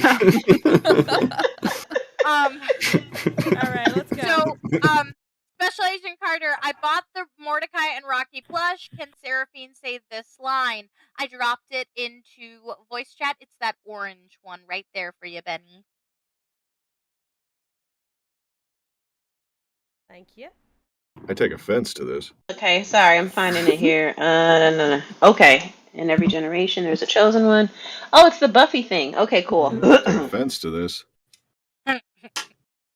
right, let's go. So, Special Agent Carter, I bought the Mordecai and Rocky plush. Can Serafine say this line? I dropped it into voice chat. It's that orange one right there for you, Benny. Thank you. I take offense to this. Okay, sorry, I'm finding it here. No. Okay. In every generation, there's a chosen one. Oh, it's the Buffy thing. Okay, cool. Take offense to this.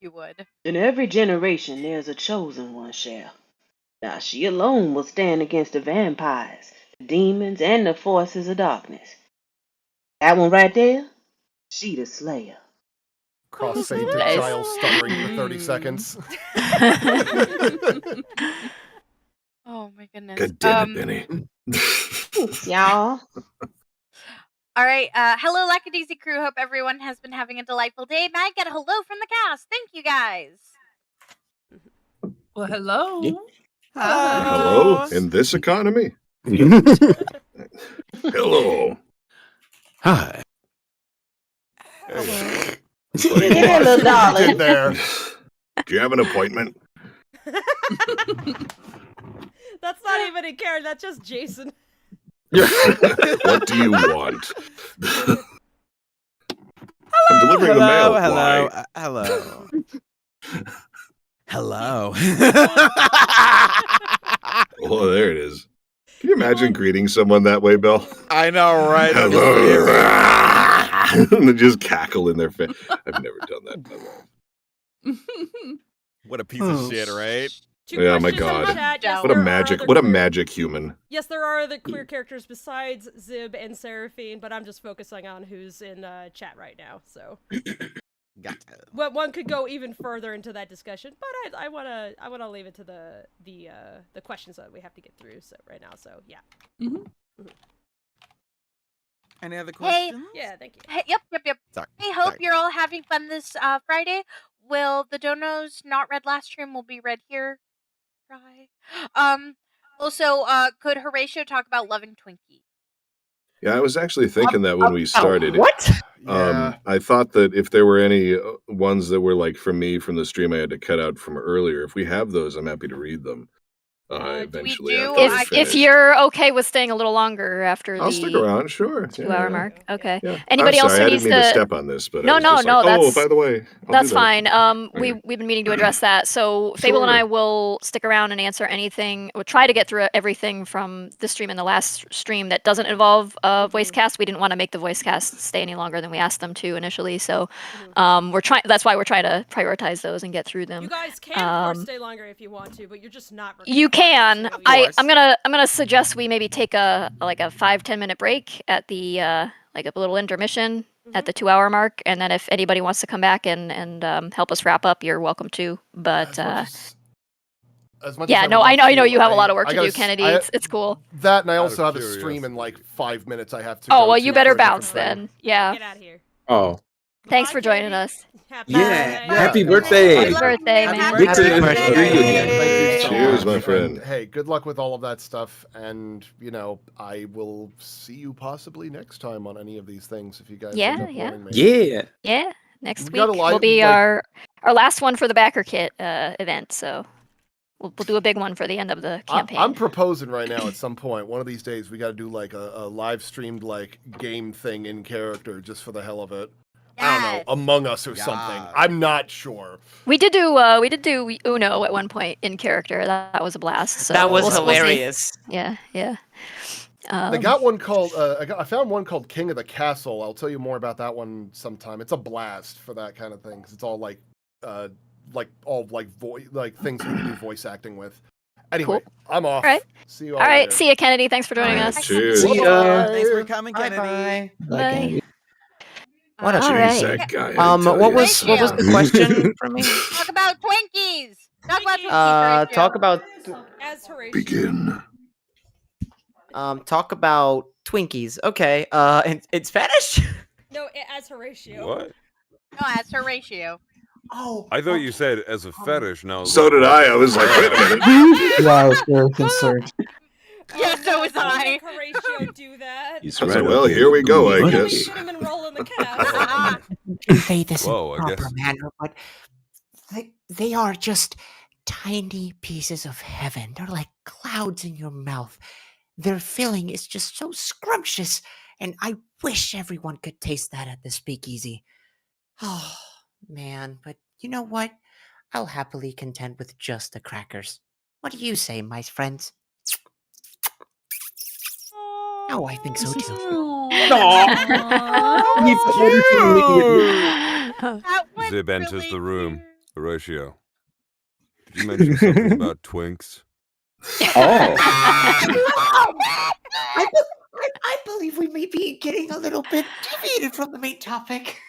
You would. In every generation, there's a chosen one, Shell. Now, she alone will stand against the vampires, the demons, and the forces of darkness. That one right there, she the Slayer. Crossfade to Nice. Giles stuttering for 30 seconds. Oh my goodness. God damn it, Benny. Thanks, y'all. All right. Hello, Lackadaisy crew. Hope everyone has been having a delightful day. May I get a hello from the cast? Thank you, guys. Well, hello. Hello? In this economy? Hello. Hi. Did there. Do you have an appointment? That's not even a Karen. That's just Jason. What do you want? I'm delivering the mail. Why? Hello. Hello. Oh, there it is. Can you imagine greeting someone that way, Bill? I know, right? Hello. And they just cackle in their face. I've never done that. What a piece of shit, right? Yeah, my God. Yes, what a magic human. Yes, there are other queer characters besides Zib and Serafine, but I'm just focusing on who's in chat right now. So, gotcha. Well, one could go even further into that discussion, but I wanna leave it to the questions that we have to get through. So right now, so yeah. Any other questions? Hey. Yeah, thank you. Hey, yep. Sorry. Hey, hope you're all having fun this Friday. Will the donos not read last stream will be read here? Right. Also, could Horatio talk about loving Twinkie? Yeah, I was actually thinking that when we started. What? I thought that if there were any ones that were like from me from the stream I had to cut out from earlier, if we have those, I'm happy to read them. Eventually, if you're okay with staying a little longer after I'll stick around, sure. 2-hour mark. Okay. Yeah. Anybody else who I needs didn't mean to step on this, but no. That's Oh, by the way, that's fine. We've been meaning to address that. So Fable and I will stick around and answer anything. We'll try to get through everything from this stream and the last stream that doesn't involve voice cast. We didn't want to make the voice cast stay any longer than we asked them to initially. So we're trying. That's why we're trying to prioritize those and get through them. You guys can of course stay longer if you want to, but you're just not. You can. I'm gonna suggest we maybe take a 5-10 minute break at the like a little intermission at the 2-hour mark, and then if anybody wants to come back and help us wrap up, you're welcome to. But I know you have a lot of work to do, Kennedy. It's cool. That, and I also have a stream in like 5 minutes. I have to. Oh well, you better bounce then. Yeah. Get out of here. Oh. Thanks for joining us. Happy birthday. Happy birthday, man. Cheers, my friend. Hey, good luck with all of that stuff, and I will see you possibly next time on any of these things if you guys. Yeah. Next week will be our last one for the backer kit event, so we'll do a big one for the end of the campaign. I'm proposing right now at some point, one of these days, we got to do like a live streamed like game thing in character just for the hell of it. I don't know, Among Us or something. I'm not sure. We did do Uno at one point in character. That was a blast. So that was hilarious. Yeah. I got one called. I found one called King of the Castle. I'll tell you more about that one sometime. It's a blast for that kind of thing because it's all like things we can do voice acting with. Anyway, cool. I'm off. All right. See you all. All right. Later. See you, Kennedy. Thanks for joining us. Cheers. See ya. Thanks for coming, Kennedy. Bye. What a that guy. What was the question for me? Talk about Twinkies. Talk about Twinkies. Talk about. As Horatio. Begin. Talk about Twinkies. Okay. In Spanish? No, as Horatio. What? No, as Horatio. Oh. I thought you said as a fetish. No. So did I. I was like, wait a minute. Yeah, I was very concerned. Yeah, so was I. Horatio do that. Well, here we go, I guess. Put him in roll in the cat. You can say this Whoa, in proper manner, but they are just tiny pieces of heaven. They're like clouds in your mouth. Their filling is just so scrumptious, and I wish everyone could taste that at the speakeasy. Oh, man, but you know what? I'll happily content with just the crackers. What do you say, my friends? Oh, I think so too. Zib enters the room. Horatio, did you mention something about twinks? Oh. I believe we may be getting a little bit deviated from the main topic.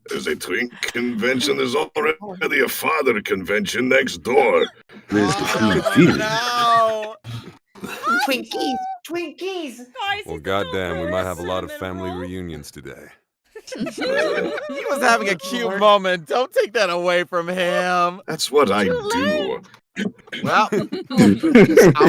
There's a twink convention. There's already a father convention next door. Where's the No. Twinkies. Well, goddamn, we might have a lot of family reunions today. He was having a cute moment. Don't take that away from him. That's what I do. Well,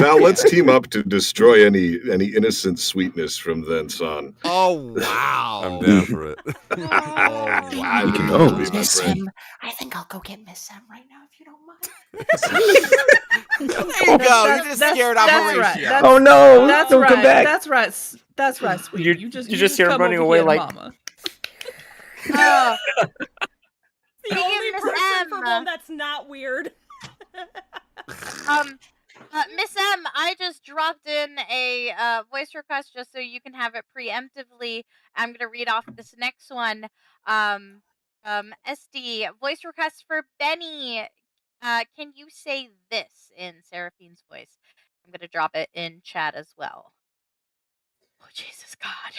now let's team up to destroy any innocent sweetness from thence on. Oh wow! I'm down for it. Oh wow! We can go. Be my Miss friend. Sim, I think I'll go get Miss Sim right now if you don't mind. There you go. You just scared off That's right. Horatio. That's, Oh no! That's Don't right. come back. That's right. That's right, sweet. You just hear him come running over away here to like- Mama. The Speaking only of Miss person for M. whom that's not weird. Miss M, I just dropped in a voice request just so you can have it preemptively. I'm gonna read off this next one. SD voice request for Benny. Can you say this in Seraphine's voice? I'm gonna drop it in chat as well. Oh Jesus God.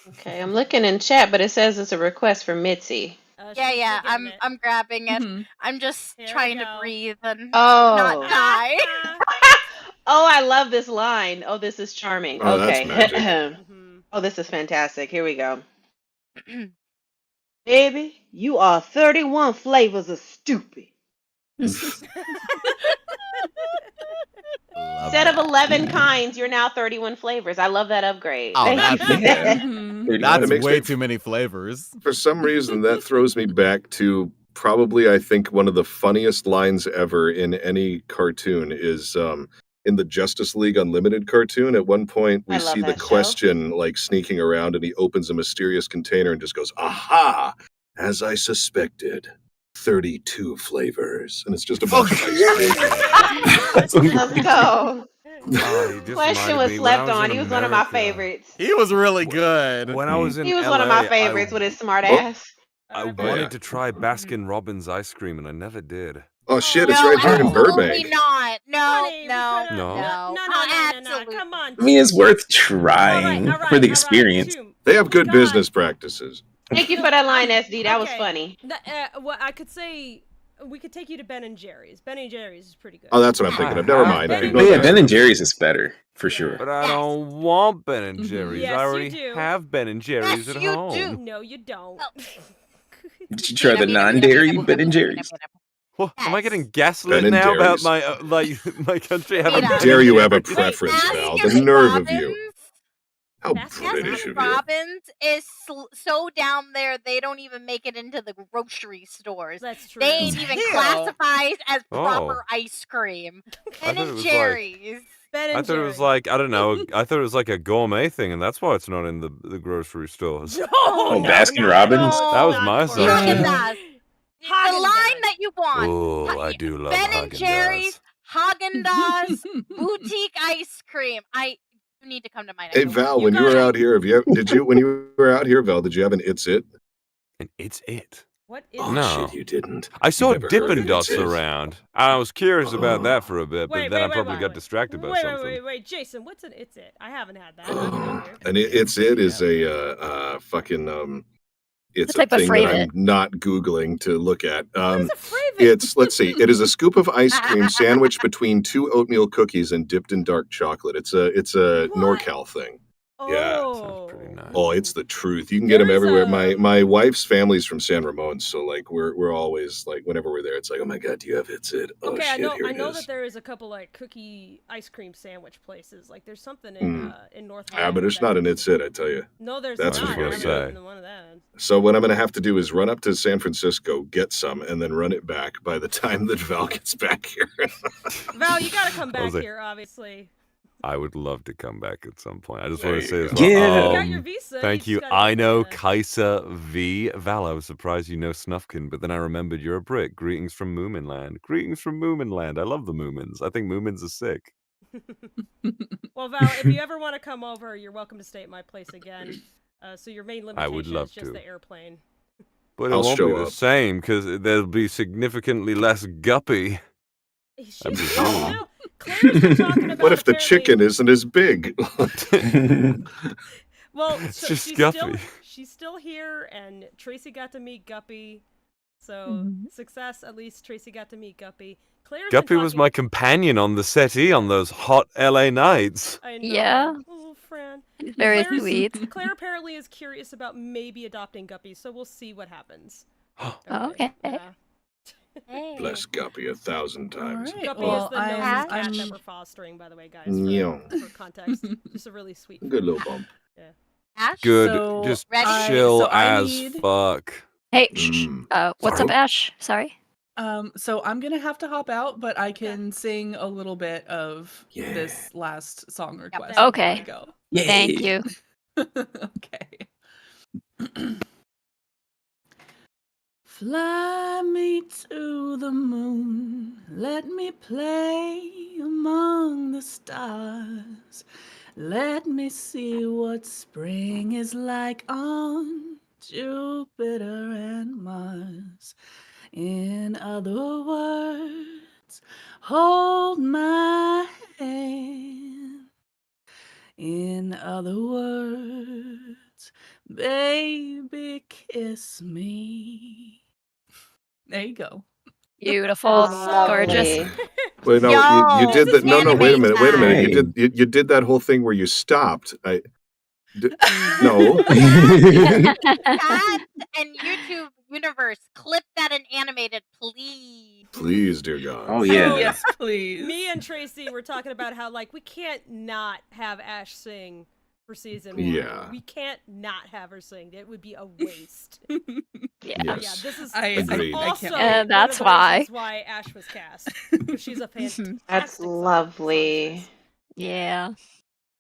Okay, I'm looking in chat, but it says it's a request for Mitzi. Yeah, getting it. I'm grabbing it. Mhm. I'm just Here we trying to go. breathe and Oh. not die. Oh, I love this line. Oh, this is charming. Oh, that's Okay. magic. Mhm. Oh, this is fantastic. Here we go. Baby, you are 31 flavors of stupid. Instead of 11 kinds, you're now 31 flavors. I love that upgrade. Oh, Thank that's, you. Mhm. that's It makes way me- too many flavors. For some reason, that throws me back to probably, I think, one of the funniest lines ever in any cartoon is in the Justice League Unlimited cartoon. At one point, we I love see the that show. Question like sneaking around, and he opens a mysterious container and just goes, "Aha! As I suspected, 32 flavors," and it's just a bunch of ice cream. Let's go. Oh, he just Question reminded was me when I slept was on. in He was one of my America- favorites. He was really good. When I was in He was LA, one of my favorites with his smart Oh. ass. I Alright, wanted yeah. to try Baskin Robbins ice cream, and I never did. Oh shit! It's No, right here in absolutely Burbank. not. No, Honey, we no, could've- No. no. No, Absolutely. come on. I mean, it's worth All trying right, for the experience. Choom. They have good God. business practices. Thank you for that line, SD. That was Okay. funny. Well, I could say we could take you to Ben and Jerry's. Ben and Jerry's is pretty good. Oh, that's what I'm thinking of. Never mind. Ben and Ignore But yeah, that. Ben and Jerry's is better for sure. But I Yes. don't want Ben and Mhm. Jerry's. Yes, I you already do. have Ben and Jerry's Yes, at you home. do. No, you don't. Did you try the non-dairy Ben and Jerry's? What, am I Yes. getting gaslit Ben and now about Jerry's. my my country having? How How Ben dare and you have a Jerry's? preference, Baskin Val? The nerve of you. Robbins- How Baskin British of you. Robbins is so down there they don't even make it into the grocery stores. That's true. They ain't even Damn. classified as proper Oh. ice cream. I Ben thought it and was like- Jerry's. Ben and I thought it was like, I don't know. I thought it was like a gourmet thing, and that's why it's not in the grocery stores. Oh, no, Baskin not Robbins? at all. That was Not my gourmet. assumption. Haagen-Dazs. The line that you want. Oh, I do love Ben and Haagen-Dazs. Jerry's, Haagen-Dazs, boutique ice cream. You need to come to my next Hey one. Val, when you were out here, when you were out here, Val, did you have an It's It? And it's it. What is Oh No. shit, you didn't. I saw never heard Dippin' of Dots It's It. around. I was curious about that for a bit, but Wait, then wait, I wait, probably wait, got wait. distracted by something. Wait, Jason, what's an It's It? I haven't had that. I don't know here. And It's It is a fucking it's A type a of thing that Fravit. I'm not googling to look at. What is a Fravit? It's let's see, it is a scoop of ice cream sandwiched between 2 oatmeal cookies and dipped in dark chocolate. It's a What? NorCal thing. Yeah. Oh. Sounds pretty nice. Oh, it's the truth. You can get them There is everywhere. a- My wife's family's from San Ramon, so like we're always like whenever we're there, it's like, oh my god, do you have It's It? Oh Okay, shit, here I it know is. that there is a couple like cookie ice cream sandwich places. Like there's something in North. Ah, but Hollywood there's that- not an It's It, I tell you. No, there's That's not. for sure. I haven't Say. been to one of them. So what I'm gonna have to do is run up to San Francisco, get some, and then run it back by the time that Val gets back here. Val, you gotta come back Jose. here, obviously. I would love to come back at some point. I just There want to say you as go. well. Yeah. You got your visa. Thank you. just gotta I get know the- Kaisa V. Val, I was surprised you know Snufkin, but then I remembered you're a Brit. Greetings from Moominland. Greetings from Moominland. I love the Moomins. I think Moomins are sick. Well, Val, if you ever want to come over, you're welcome to stay at my place again. So your main I limitation would love is just to. the airplane. But it I'll won't show be the up. same because there'll be significantly less guppy. She's I still, presume. Claire's still talking about. What if the apparently- chicken isn't as big? Well, It's so just she's Guppy. She's still here, and Tracy got to meet Guppy. So Mhm. success. At least Tracy got to meet Guppy. Claire's been Guppy was talking- my companion on the settee on those hot LA nights. I know. Yeah. Oh, friend. Very Claire's- sweet. Claire apparently is curious about maybe adopting Guppy, so we'll see what happens. Okay. Hey. Bless Guppy 1,000 times. All right. Guppy Well, is the nosy cat that I'm we're fostering, by the way, guys. Yeah. For context, just a really sweet. Good little bump. Yeah. Ash? Good, So just Ready? chill I as need- fuck. Hey, Mm. what's Sorry. up, Ash? Sorry. So I'm gonna have to hop out, but I can sing a little bit of Yeah. this last song request. that'd before I Okay. go. Thank you. Okay. Fly me to the moon, let me play among the stars. Let me see what spring is like on Jupiter and Mars. In other words, hold my hand. In other words, baby, kiss me. There you go. Beautiful. Gorgeous. Lovely. Wait, no, you did that. No, no, wait a minute, wait a minute. You did that whole thing where you stopped. No. Chat and YouTube universe, clip that and animate it, please. Please, dear God. Oh yeah. Yes, please. Me and Tracy were talking about how we can't not have Ash sing for season 1. Yeah. We can't not have her sing. It would be a waste. Yeah. Yeah, Yes. this is Agreed. also And that's one of the why. reasons why Ash was cast. 'Cause she's a fantastic That's lovely. Yeah.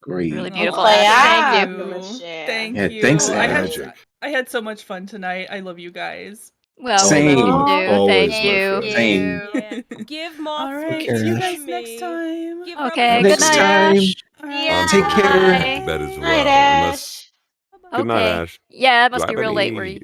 Great. Really Oh, beautiful. Play Ash. out. Thank you. Thank Yeah, you. thanks, I Ash. had so much fun tonight. I love you guys. Well, Same. we love you too. Always, Thank my you. friend. Same. Yeah. Give Moth All right. care. See you to guys me. next time. Give Okay. Rebel Good Next night, time. Ash. All Yeah. right. Take care. Bye. Bed as Night, well. Ash. Good night, Okay. Ash. Yeah, it must Do I be have real late. any- Where you?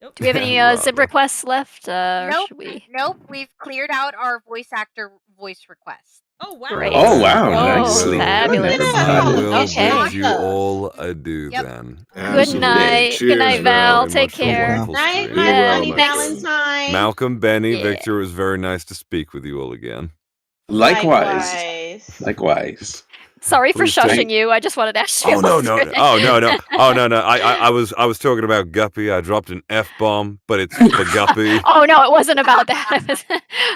Nope. Do we have any zip Rubber. requests left? Or Nope. should we? Nope. We've cleared out our voice actor voice requests. Oh wow. Great. Oh wow, Oh, nicely. fabulous. Never I mind. will Okay. bid you all adieu Yep. then. Good Absolutely. night. Cheers, Good night, Thank you Val. very Take much for a care. wonderful Night, stream. Be my well, bunny my friend. Valentine. Malcolm, Benny, Yeah. Victor, it was very nice to speak with you all again. Likewise. Likewise. Sorry for Please shushing take- you. I just wanted to ask you. Oh no no! Oh no no! Oh no no! I was talking about Guppy. I dropped an F-bomb, but it's for Guppy. Oh no, it wasn't about that.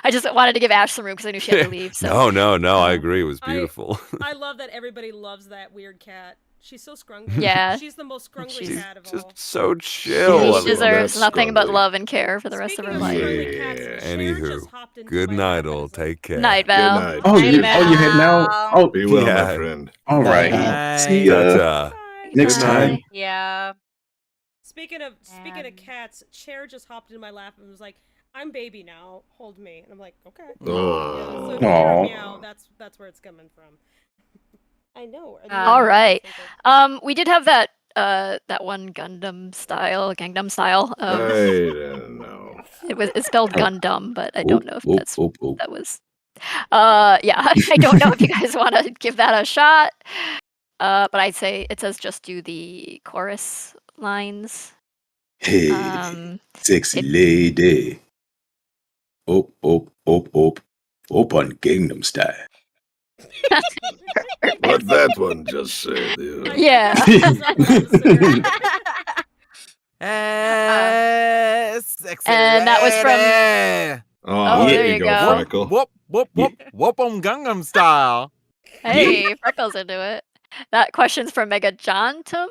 I just wanted to give Ash some room because I knew she had to leave. So. No. I agree. It was beautiful. I love that everybody loves that weird cat. She's so scrungly. Yeah. She's the most scrungly She's cat of all. just so chill. She deserves that nothing but scrungly. love and care for the rest of her life. Scrungly cats, Yeah. Cher just Anywho, hopped into good my night, lap and all. is like, Take care. Night, Good Val. night. Oh, you Night, heading out? Oh, Be well, my Yeah. friend. all right. Bye. See ya. Ta-ta. Next Good night. time. Yeah. Speaking of cats, Cher just hopped into my lap and was like, "I'm baby now. Hold me." And I'm like, "Okay." Oh. Yeah, so if you hear a Aw. meow, that's where it's coming from. I know. All right. We did have that one Gangnam Style. I don't know. It's spelled Gundam, but I don't know if Oop, that's oop, oop. that was. Yeah, I don't know if you guys want to give that a shot. But I'd say it says just do the chorus lines. Hey, sexy lady. Op, op, op, op. Op on Gangnam Style. What that one just said. Yeah. Sexy And that was from- lady. Oh, there there you you go, go. Freckle. Whoop, whoop, whoop, whoop on Gangnam Style. Hey, Freckle's into it. That question's from Mega Jontum.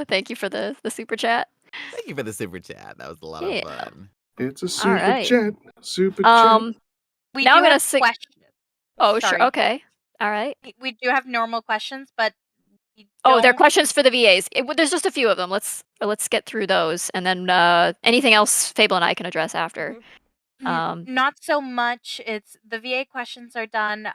Thank you for the super chat. Thank you for the super chat. That was a lot Yeah. of fun. It's a super right. chat. Super We Now do I'm gonna have sing- questions. Oh, Sorry. sure. Okay. All right. We do have normal questions, but we Oh, they're don't- questions for the VAs. There's just a few of them. Let's get through those, and then anything else Fable and I can address after. Not so much. It's the VA questions are done.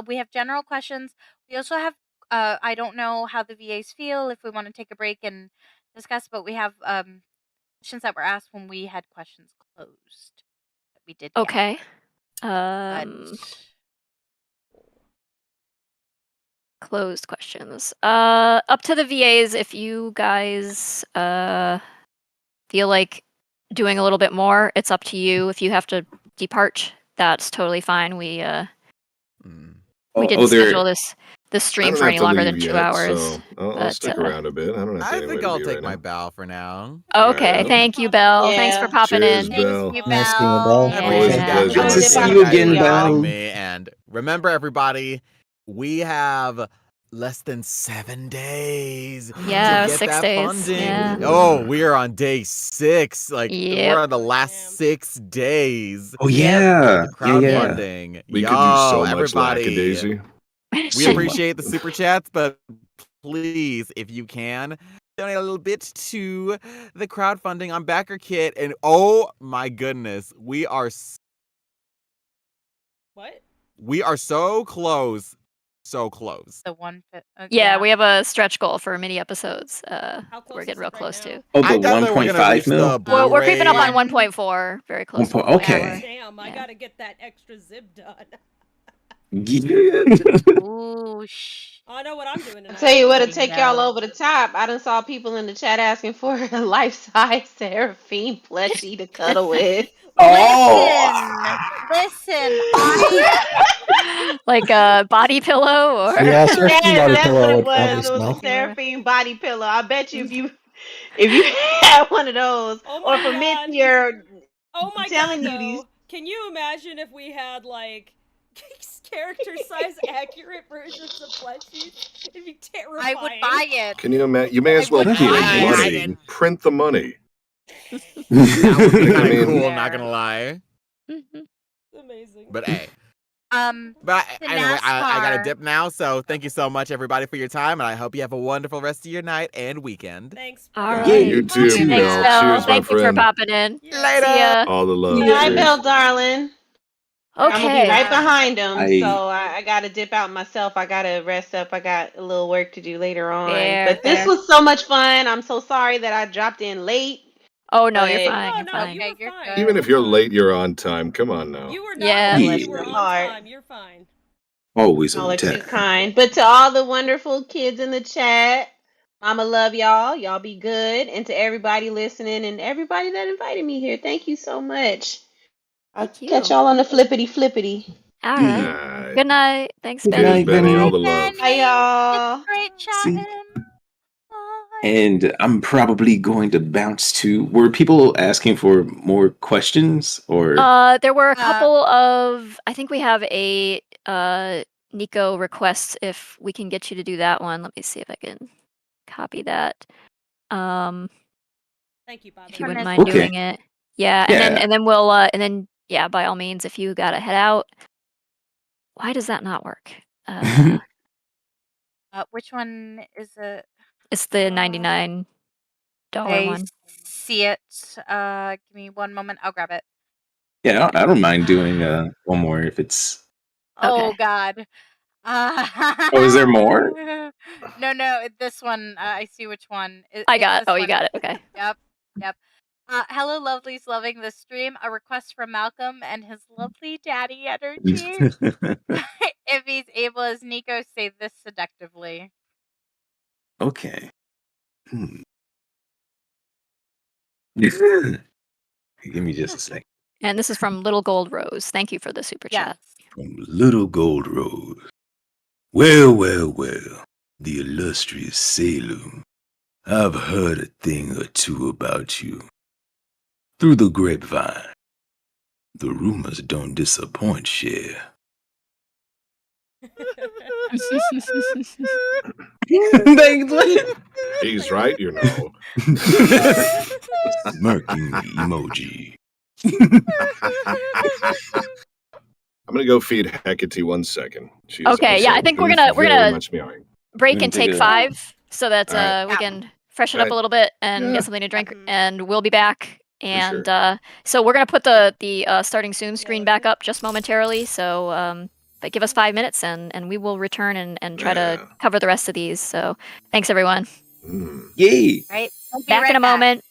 We have general questions. We also have. I don't know how the VAs feel if we want to take a break and discuss, but we have questions that were asked when we had questions closed. That we did. get. Okay. But Closed questions. Up to the VAs if you guys feel like doing a little bit more. It's up to you. If you have to depart, that's totally fine. We didn't schedule this the I stream don't for have any to longer leave than 2 yet, hours. so I'll but, stick around a bit. I don't have to I anywhere think to I'll be take right my now. bow for now. Okay, Yeah. thank you, Belle. Thanks for Yeah. popping Cheers, in. Belle. Thank you, Nice seeing you, Belle. Belle. Always a Yeah. pleasure, I'm my gonna to dip see out friend. you too, again, y'all. Belle. Me and remember, everybody, we have less than 7 days Yeah, to get 6 that days. funding. Yeah. Oh, we are on day 6. Like we're Yep. on the last 6 days Oh of yeah, the yeah, yeah. crowdfunding. We could do so much Everybody. Lackadaisy. We So appreciate the super chats, but please, if you can, donate a little bit to the crowdfunding on Backer Kit. And oh my goodness, we are so close, so close. The one. Yeah, we have a stretch goal for mini episodes. How close We're getting is real it right close now? to. Oh, the I doubt that we're gonna 1.5 reach mil. the Well, we're creeping up on Blu-ray. 1.4 very close. to 1.4. 1.4. Okay. Damn, I gotta get that extra zip done. Yeah. Ooh, I know what I'm doing I'll tonight. tell you what'll I take y'all know. over the top. I done saw people in the chat asking for a life-size Serafine plushie to cuddle with. Oh. Listen, I Like a body pillow or Yeah, Seraphine Yes, body that's what pillow it would was. probably It was a smell. Seraphine body pillow. I bet you if you had one of those, Oh or my for god. Mitzi, or Oh my I'm telling god, you these. though. Can you imagine if we had, like, character size accurate versions of plushies? It'd be terrifying. I would buy it. can you imagine? You may as well would print buy it. money. Print the money. That would be Like, I kind of mean- cool, not gonna lie. Amazing. But hey. The Anyway, I gotta NASCAR. dip now, so thank you so much, everybody, for your time, and I hope you have a wonderful rest of your night and weekend. Thanks. All Yeah, right. you too, Thanks, Belle. Belle. Cheers, my Thank you for friend. popping in. Later. See ya. All the love. Good night, Cheers. Belle, darling. I'm gonna be Okay. right behind them, I so I gotta dip out myself. I gotta rest up. I got a little work to do later on. Fair, But this fair. was so much fun. I'm so sorry that I dropped in late. Oh no, you're but fine. No, You're no, fine. you Okay, were you're fine. good. Even if you're late, you're on time. Come on now. You were not Yeah. late. Yeah. You were on Heart. time. You're fine. Always Y'all on are too time. kind. But to all the wonderful kids in the chat, Mama love y'all. Y'all be good. And to everybody listening and everybody that invited me here, thank you so much. I'll Thank you. catch y'all on the flippity flippity. All Yeah. right. Alright. Good night. Thanks, Good Cheers, Benny. night, Benny. All Benny. the love. Bye, y'all. It's great See. chatting. Bye. And I'm probably going to bounce to. Were people asking for more questions or? There were a couple of. I think we have a Nico request if we can get you to do that one. Let me see if I can copy that. Thank you, Bob. If you wouldn't mind Okay. doing it. Yeah, and then we'll yeah, by all means, if you gotta head out. Why does that not work? Which one is it? It's the $99 I one. see it. Give me one moment. I'll grab it. Yeah, I don't mind doing one more if it's. Oh Okay. God. Oh, is there more? No. This one. I see which one. I It's got. this Oh, you one. got it. Okay. Yep. Hello, lovelies, loving the stream. A request from Malcolm and his lovely daddy energy. If he's able, as Nico, say this seductively. Okay. Give me just a second. And this is from Little Gold Rose. Thank you for the super chat. From Little Gold Rose. Well, the illustrious sailor. I've heard a thing or two about you. Through the grapevine. The rumors don't disappoint, Cher. He's right, you know. Smirking emoji. I'm gonna go feed Hecate 1 second. She's Okay, yeah, I also think we're very gonna much meowing. break and take 5 so that Alright. we can freshen up a little bit and get something to drink, and we'll be back. And so we're gonna put the starting soon screen back up just momentarily. So but give us 5 minutes and we will return and try to cover the rest of these. So thanks everyone. Yay! Right. We'll be Back right in a moment.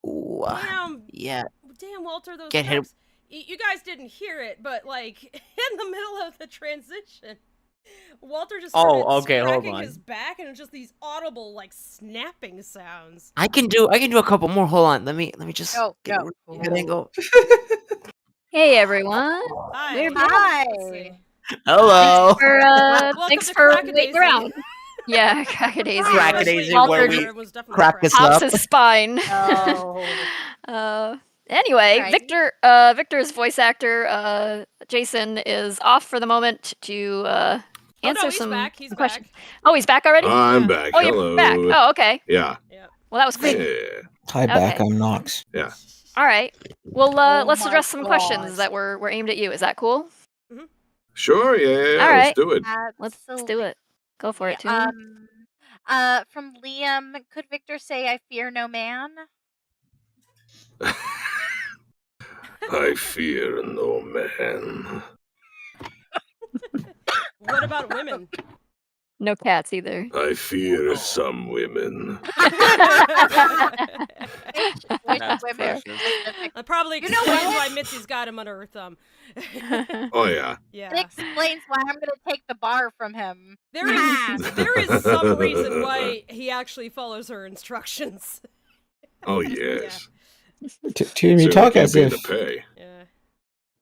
Ooh, Damn. yeah. Damn, Walter, those Get him. cups. You guys didn't hear it, but like in the middle of the transition, Walter just started okay, hold scratching on. his back, and it was just these audible like snapping sounds. I can do a couple more. Hold on. Let me just Go. get angle. Hey everyone. Hi. We're back. Hi. Let's see. Hello. Welcome Thanks to for Lackadaisy. waiting around. Yeah, Lackadaisy. Lackadaisy, Walter where we crack this pops up. his spine. Anyway, Alrighty. Victor's voice actor, Jason, is off for the moment to answer he's some back. He's questions. back. Oh, he's back already? I'm back. Oh, Hello. you're back. Oh, okay. Yeah. Well, that was quick. Yeah. Hi, back. Okay. I'm Nox. Yeah. All right. Well, let's my address some questions gosh. that were aimed at you. Is that cool? Sure. Yeah. All Let's right. do it. Let's do it. Go for it, too. From Liam, could Victor say I fear no man? I fear no man. What about women? No cats either. I fear some women. That probably explains why Mitzi's got him under her thumb. Oh yeah. Yeah. It explains why I'm gonna take the bar from him. There is some reason why he actually follows her instructions. Oh yes. Toon, you So talk can't as be in if. the pay.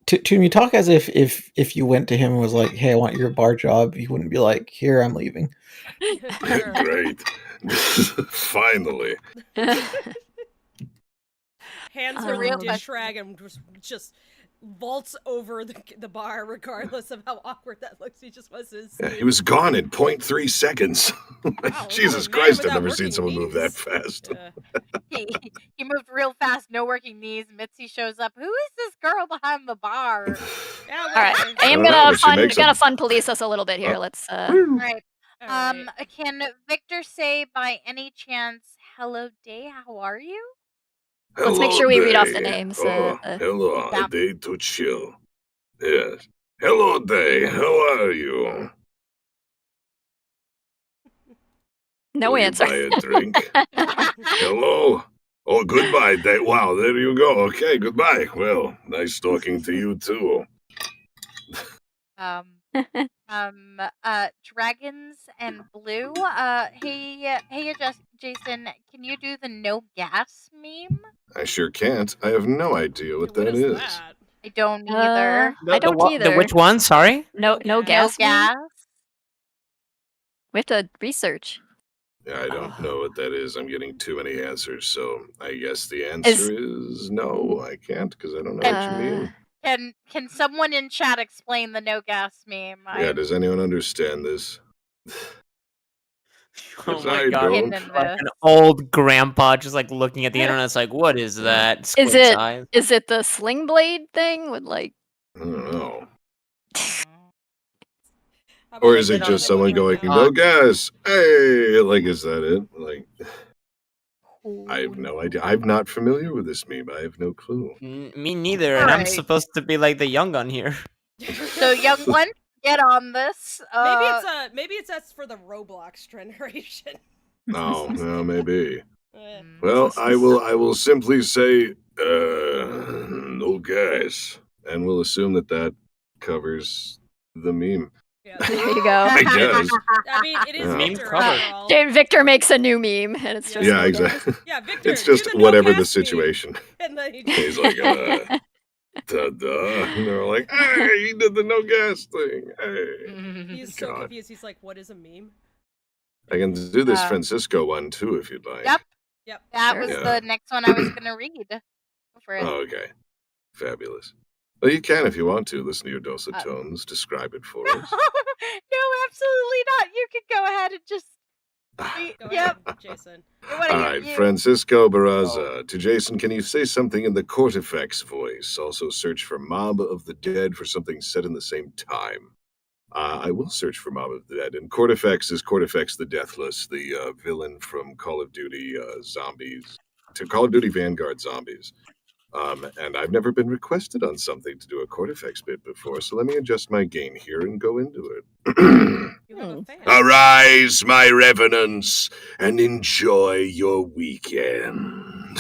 Toon, you talk as if you went to him and was like, "Hey, I want your bar job," he wouldn't be like, "Here, I'm leaving." Great. Finally. Hands her the dish rag and just vaults over the bar, regardless of how awkward that looks. He just was his. Yeah, he was gone in 0.3 seconds. Jesus Christ, I've never seen someone move that fast. He moved real fast, no working knees. Mitzi shows up. Who is this girl behind the bar? All right. I am gonna fun police us a little bit here. Let's. Right. Can Victor say by any chance, "Hello, Day, how are you"? Let's make sure we read off the names. Hello, a day to chill. Yes. Hello, Day. How are you? No Will answer. You buy a drink? Hello? Oh, goodbye, Day. Wow, there you go. Okay, goodbye. Well, nice talking to you, too. Dragons and Blue. Hey, Jason, can you do the no gas meme? I sure can't. I have no idea what that is. I don't either. I don't either. Which one? Sorry? No gas. No gas. We have to research. Yeah, I don't know what that is. I'm getting too many answers, so I guess the answer is no, I can't, because I don't know what you mean. Can someone in chat explain the no gas meme? Yeah, does anyone understand this? Oh my I god. don't. Like an old grandpa just like looking at the internet. It's like, what is that? Is Squint eyes. it the sling blade thing with like? I don't know. Or is it just someone going, no gas? Hey, like, is that it? Like, I have no idea. I'm not familiar with this meme. I have no clue. Me neither, and I'm supposed to be like the young gun here. So young one, get on this. Maybe it's that's for the Roblox generation. Oh, well, maybe. Well, I will simply say, no gas, and we'll assume that covers the meme. Yeah. There you go. I guess. I mean, it is Meme Victor cover. after all. Victor makes a new meme, and it's just Yeah, exactly. Yeah, Victor. It's just do the whatever no the cast meme. situation. And then he He's like, ta-da. And they're like, hey, he did the no gas thing. Hey. He's so God. confused. He's like, what is a meme? I can do this Francisco one, too, if you'd like. Yep. That was the next one I was going to read. Go for it. Oh, okay. Fabulous. Well, you can, if you want to, listen to your dulcet tones, describe it for us. No, absolutely not. You can go ahead and just. Yep, Jason. All right, Francisco Barraza. To Jason, can you say something in the Cortifex voice? Also search for Mob of the Dead for something set in the same time. I will search for Mob of the Dead. And Cortifex is Cortifex the Deathless, the villain from Call of Duty Zombies, to Call of Duty Vanguard Zombies. And I've never been requested on something to do a Cortifex bit before, so let me adjust my gain here and go into it. Arise, my revenants, and enjoy your weekend.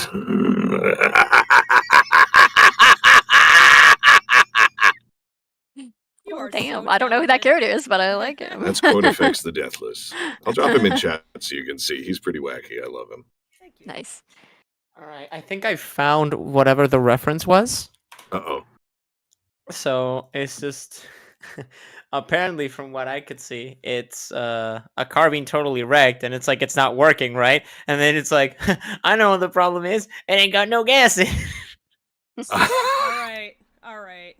Damn, I don't know who that character is, but I like him. That's Cortifex the Deathless. I'll drop him in chat so you can see. He's pretty wacky. I love him. Nice. All right, I think I found whatever the reference was. Uh-oh. So it's just apparently, from what I could see, it's a car being totally wrecked, and it's like it's not working, right? And then it's like, I know what the problem is. It ain't got no gas in. All right.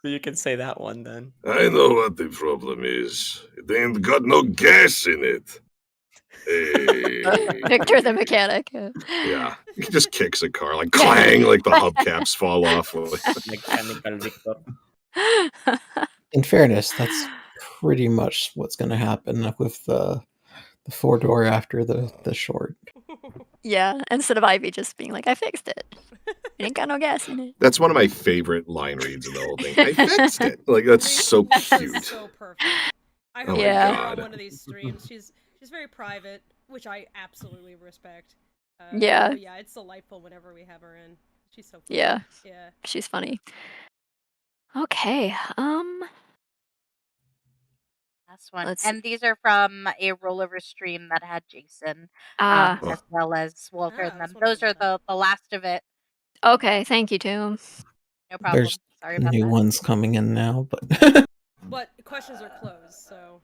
So you can say that one then. I know what the problem is. It ain't got no gas in it. Hey. Victor the mechanic. Yeah, he just kicks a car, like clang, like the hubcaps fall off. Mechanical Victor. In fairness, that's pretty much what's going to happen with the 4-door after the short. Yeah, instead of Ivy just being like, I fixed it. It ain't got no gas in it. That's one of my favorite line reads in the whole thing. I fixed it. Like, that's so cute. So perfect. I hope my her God. on one of these streams. She's very private, which I absolutely respect. Yeah. But yeah, it's delightful whenever we have her in. She's so funny. Yeah. Yeah. She's funny. Okay. Last one. And these are from a rollover stream that had Jason as well as Walter in them. Those are the last of it. Okay, thank you, Tom. No problem. There's Sorry about new that. ones coming in now, but But questions are closed, so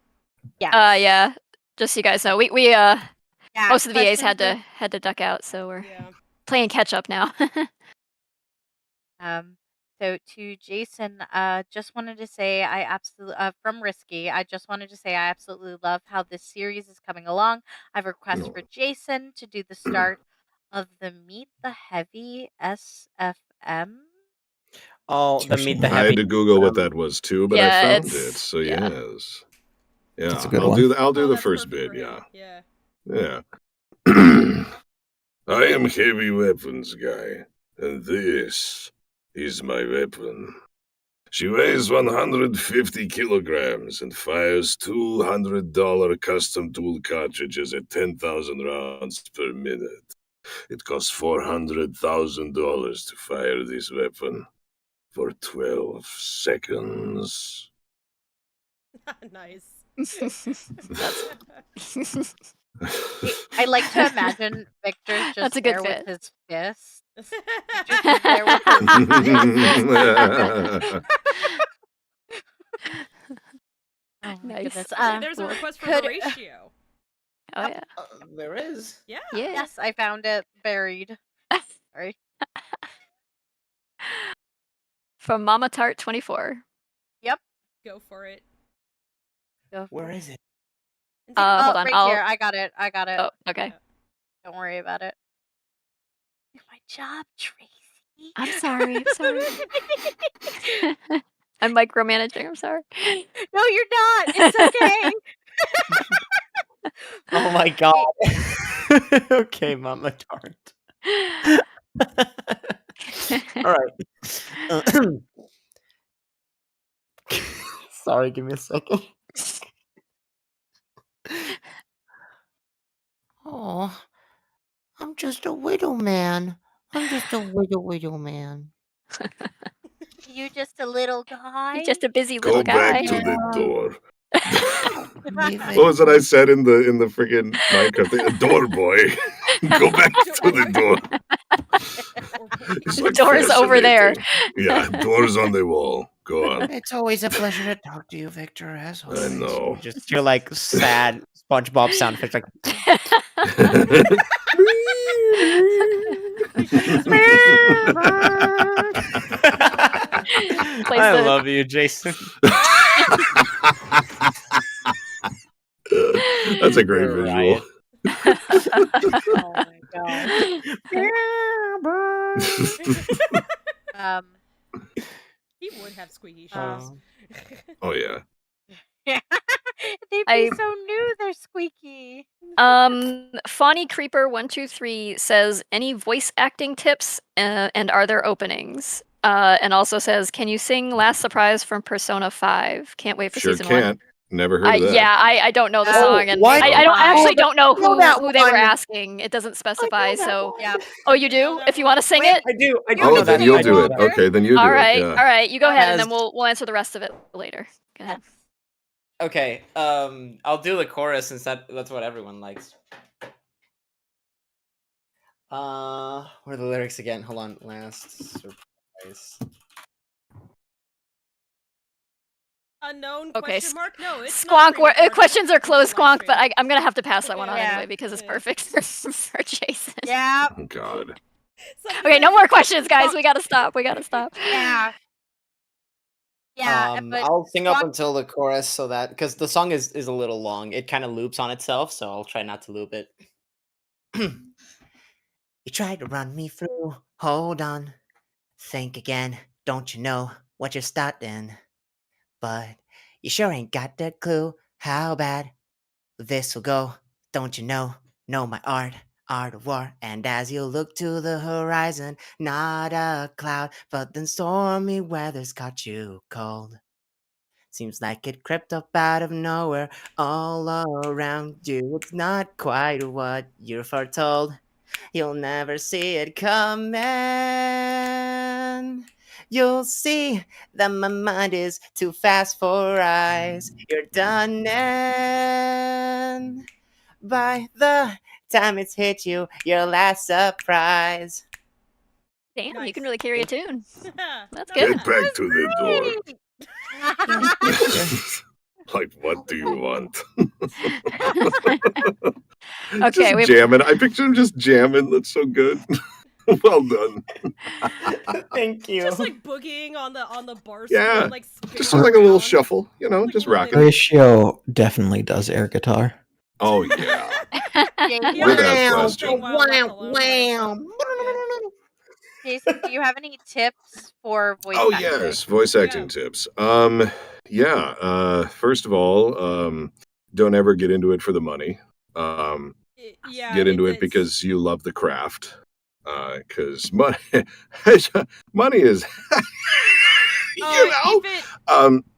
yeah. Just so you guys know, we most of the VAs questions had to duck out, so we're playing catch up now. So to Jason, just wanted to say I absolutely from Risky. I just wanted to say I absolutely love how this series is coming along. I have a request for Jason to do the start of the Meet the Heavy SFM. Oh, the Meet the I Heavy. had to Google what that was too, but Yeah, I found it's- it. So yeah. yes, yeah, That's a good I'll one. do the that's first perfect bit. for him. Yeah, Yeah. yeah. I am heavy weapons guy, and this is my weapon. She weighs 150 kilograms and fires $200 custom tool cartridges at 10,000 rounds per minute. It costs $400,000 to fire this weapon for 12 seconds. Nice. I like to imagine Victor just That's a good there fit. with his fist. Just there with his fist. Oh my Nice. goodness. There's a request for could- Horatio. Oh yeah. There is. Yeah. Yeah. Yes, I found it buried. Sorry. From Mama Tart 24. Yep. Go for it. Go for Where it. is it? Hold on. Right here. I got it. Oh, okay. Don't worry about it. Do my job, Tracy. I'm sorry. I'm sorry. I'm micromanaging. I'm sorry. No, you're not. It's okay. Oh my god. Okay, Mama Tart. All right. Sorry, give me a second. Oh, I'm just a widow man. I'm just a widow man. You just a little guy? He's just a busy Go little back guy. to the door. Hey, What was it I said in the freaking Minecraft thing? Door boy. Go back to the door. It's The door's over there. Yeah, doors on the wall. Go on. It's always a pleasure to talk to you, Victor, as always. I know. Just hear like sad SpongeBob sound effects, like. I love you, Jason. That's a great visual. Oh my god. He would have squeaky shoes. Oh yeah. They'd be so new, they're squeaky. Fawny Creeper 123 says, any voice acting tips, and are there openings? And also says, can you sing Last Surprise from Persona 5? Can't wait for Sure season can't. 1. Never heard of that. Yeah, I don't know the Oh, song, and what? I don't actually don't know who that they were one. asking. It doesn't specify, so. Yeah. Oh, you do? If you want to sing Wait, it? I do. I do Oh, know that. then you'll I do know it. that. Okay, then you do All it. right, Yeah. all right. You go ahead, and As- then we'll answer the rest of it later. Go ahead. Okay. I'll do the chorus since that's what everyone likes. What are the lyrics again? Hold on. Last surprise. Unknown Okay, question mark? No, it's Squonk, not questions are closed, live Squonk, but I'm gonna have to pass that one on Yeah. anyway because it's perfect for Jason. Yeah. Oh God. Okay, no more questions, guys. We gotta stop. Yeah. Yeah. But I'll sing up Squonk- until the chorus so that because the song is a little long. It kind of loops on itself, so I'll try not to loop it. You tried to run me through. Hold on. Think again. Don't you know what you're starting? But you sure ain't got the clue how bad this will go. Don't you know my art of war. And as you look to the horizon, not a cloud, but then stormy weather's got you cold. Seems like it crept up out of nowhere all around you. It's not quite what you're foretold. You'll never see it coming. You'll see that my mind is too fast for eyes. You're done. And by the time it's hit you, your last surprise. Damn, you can really carry a tune. That's Get good. back to the door. Like, what do you want? Okay, just jamming. I picture him just jamming. That's so good. Well done. Thank you. Just like boogieing on the bar Yeah. stool, like Just like a little shuffle, just rocking. Horatio definitely does air guitar. Oh yeah. Without question. Wow. Jason, do you have any tips for voice Oh acting? yes, voice acting tips. First of all, don't ever get into it for the money. Get into it because you love the craft. Because money is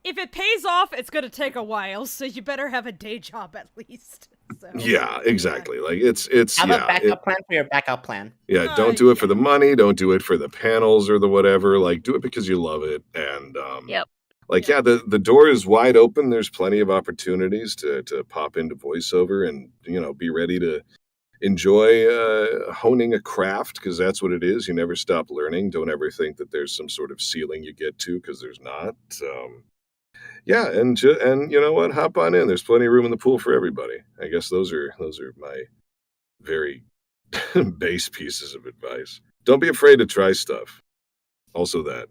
if it pays off, it's gonna take a while, so you better have a day job at least. So. Yeah, exactly. Like it's Have a backup plan for your backup plan. Yeah, don't do it for the money. Don't do it for the panels or the whatever. Like, do it because you love it. And the door is wide open. There's plenty of opportunities to pop into voiceover and be ready to enjoy honing a craft because that's what it is. You never stop learning. Don't ever think that there's some sort of ceiling you get to because there's not. And you know what? Hop on in. There's plenty of room in the pool for everybody. I guess those are my very base pieces of advice. Don't be afraid to try stuff. Also that.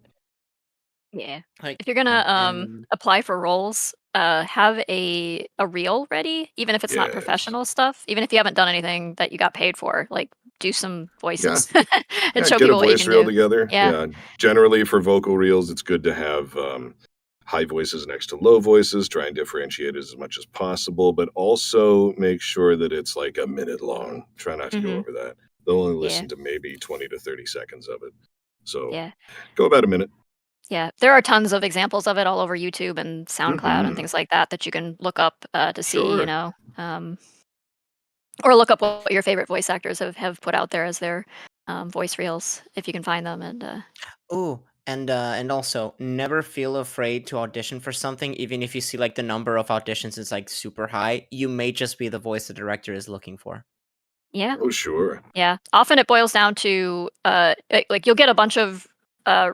Yeah. If you're gonna apply for roles, have a reel ready, even if it's not professional stuff. Even if you haven't done anything that you got paid for, like do some voices and show get a people what you voice can reel do. together. Yeah. Generally for vocal reels, it's good to have high voices next to low voices, try and differentiate it as much as possible, but also make sure that it's like a minute long. Try not to go over that. They'll only listen to maybe 20 to 30 seconds of it. So go about a minute. Yeah, there are tons of examples of it all over YouTube and SoundCloud and things like that that you can look up to see, you know, or look up what your favorite voice actors have put out there as their voice reels, if you can find them. And and also never feel afraid to audition for something, even if you see like the number of auditions is like super high. You may just be the voice the director is looking for. Yeah. Oh, sure. Yeah. Often it boils down to like you'll get a bunch of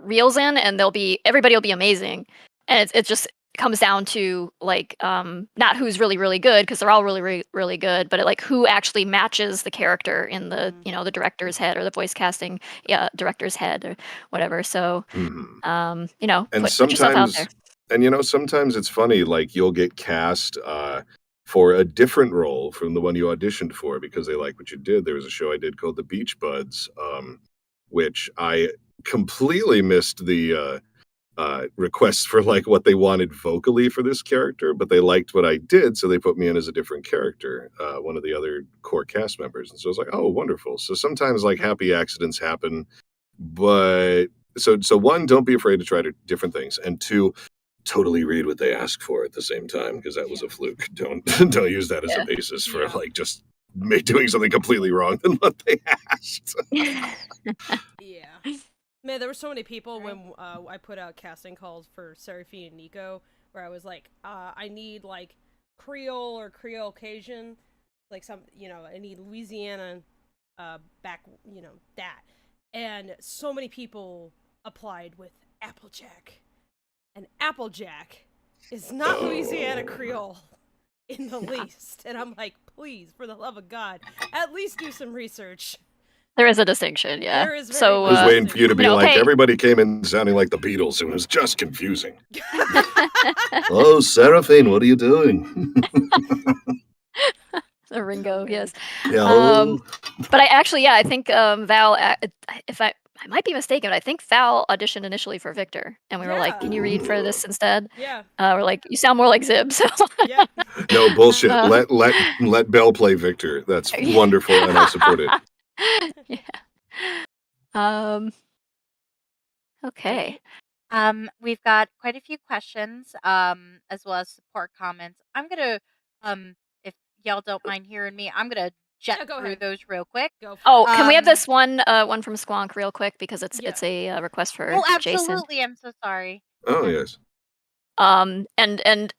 reels in, and everybody will be amazing, and it just comes down to like not who's really really good, because they're all really really good, but like who actually matches the character in the the director's head or the voice casting director's head or whatever. So and put yourself out there. And sometimes it's funny, like you'll get cast for a different role from the one you auditioned for because they like what you did. There was a show I did called The Beach Buds, which I completely missed the requests for like what they wanted vocally for this character, but they liked what I did, so they put me in as a different character, one of the other core cast members. And so I was like, oh, wonderful. So sometimes like happy accidents happen, but so one, don't be afraid to try different things, and two, totally read what they ask for at the same time, because that was a fluke. Don't use that as a basis for like just doing something completely wrong than what they asked. Man, there were so many people when I put out casting calls for Serafine and Nico, where I was like, I need like Creole or Creole Cajun, like some, I need Louisiana back, that. And so many people applied with Applejack. And Applejack is not Louisiana Creole in the least. And I'm like, please, for the love of God, at least do some research. There is a distinction, yeah. There is so I was waiting for you to be like, everybody came in sounding like the Beatles, and it was just confusing. Oh, Serafine, what are you doing? The Ringo, yes. Yeah. But I think Val, if I might be mistaken, but I think Val auditioned initially for Viktor, and we were like, "Can you read for this instead?" Yeah. We're like, "You sound more like Zib." So. Yeah. No bullshit. Let Belle play Viktor. That's wonderful, and I support it. Yeah. Okay. We've got quite a few questions, as well as support comments. I'm gonna, if y'all don't mind hearing me, I'm gonna jet through those real quick. Can we have this one from Squonk real quick, because it's a request for Jason. Absolutely. I'm so sorry. Oh yes. And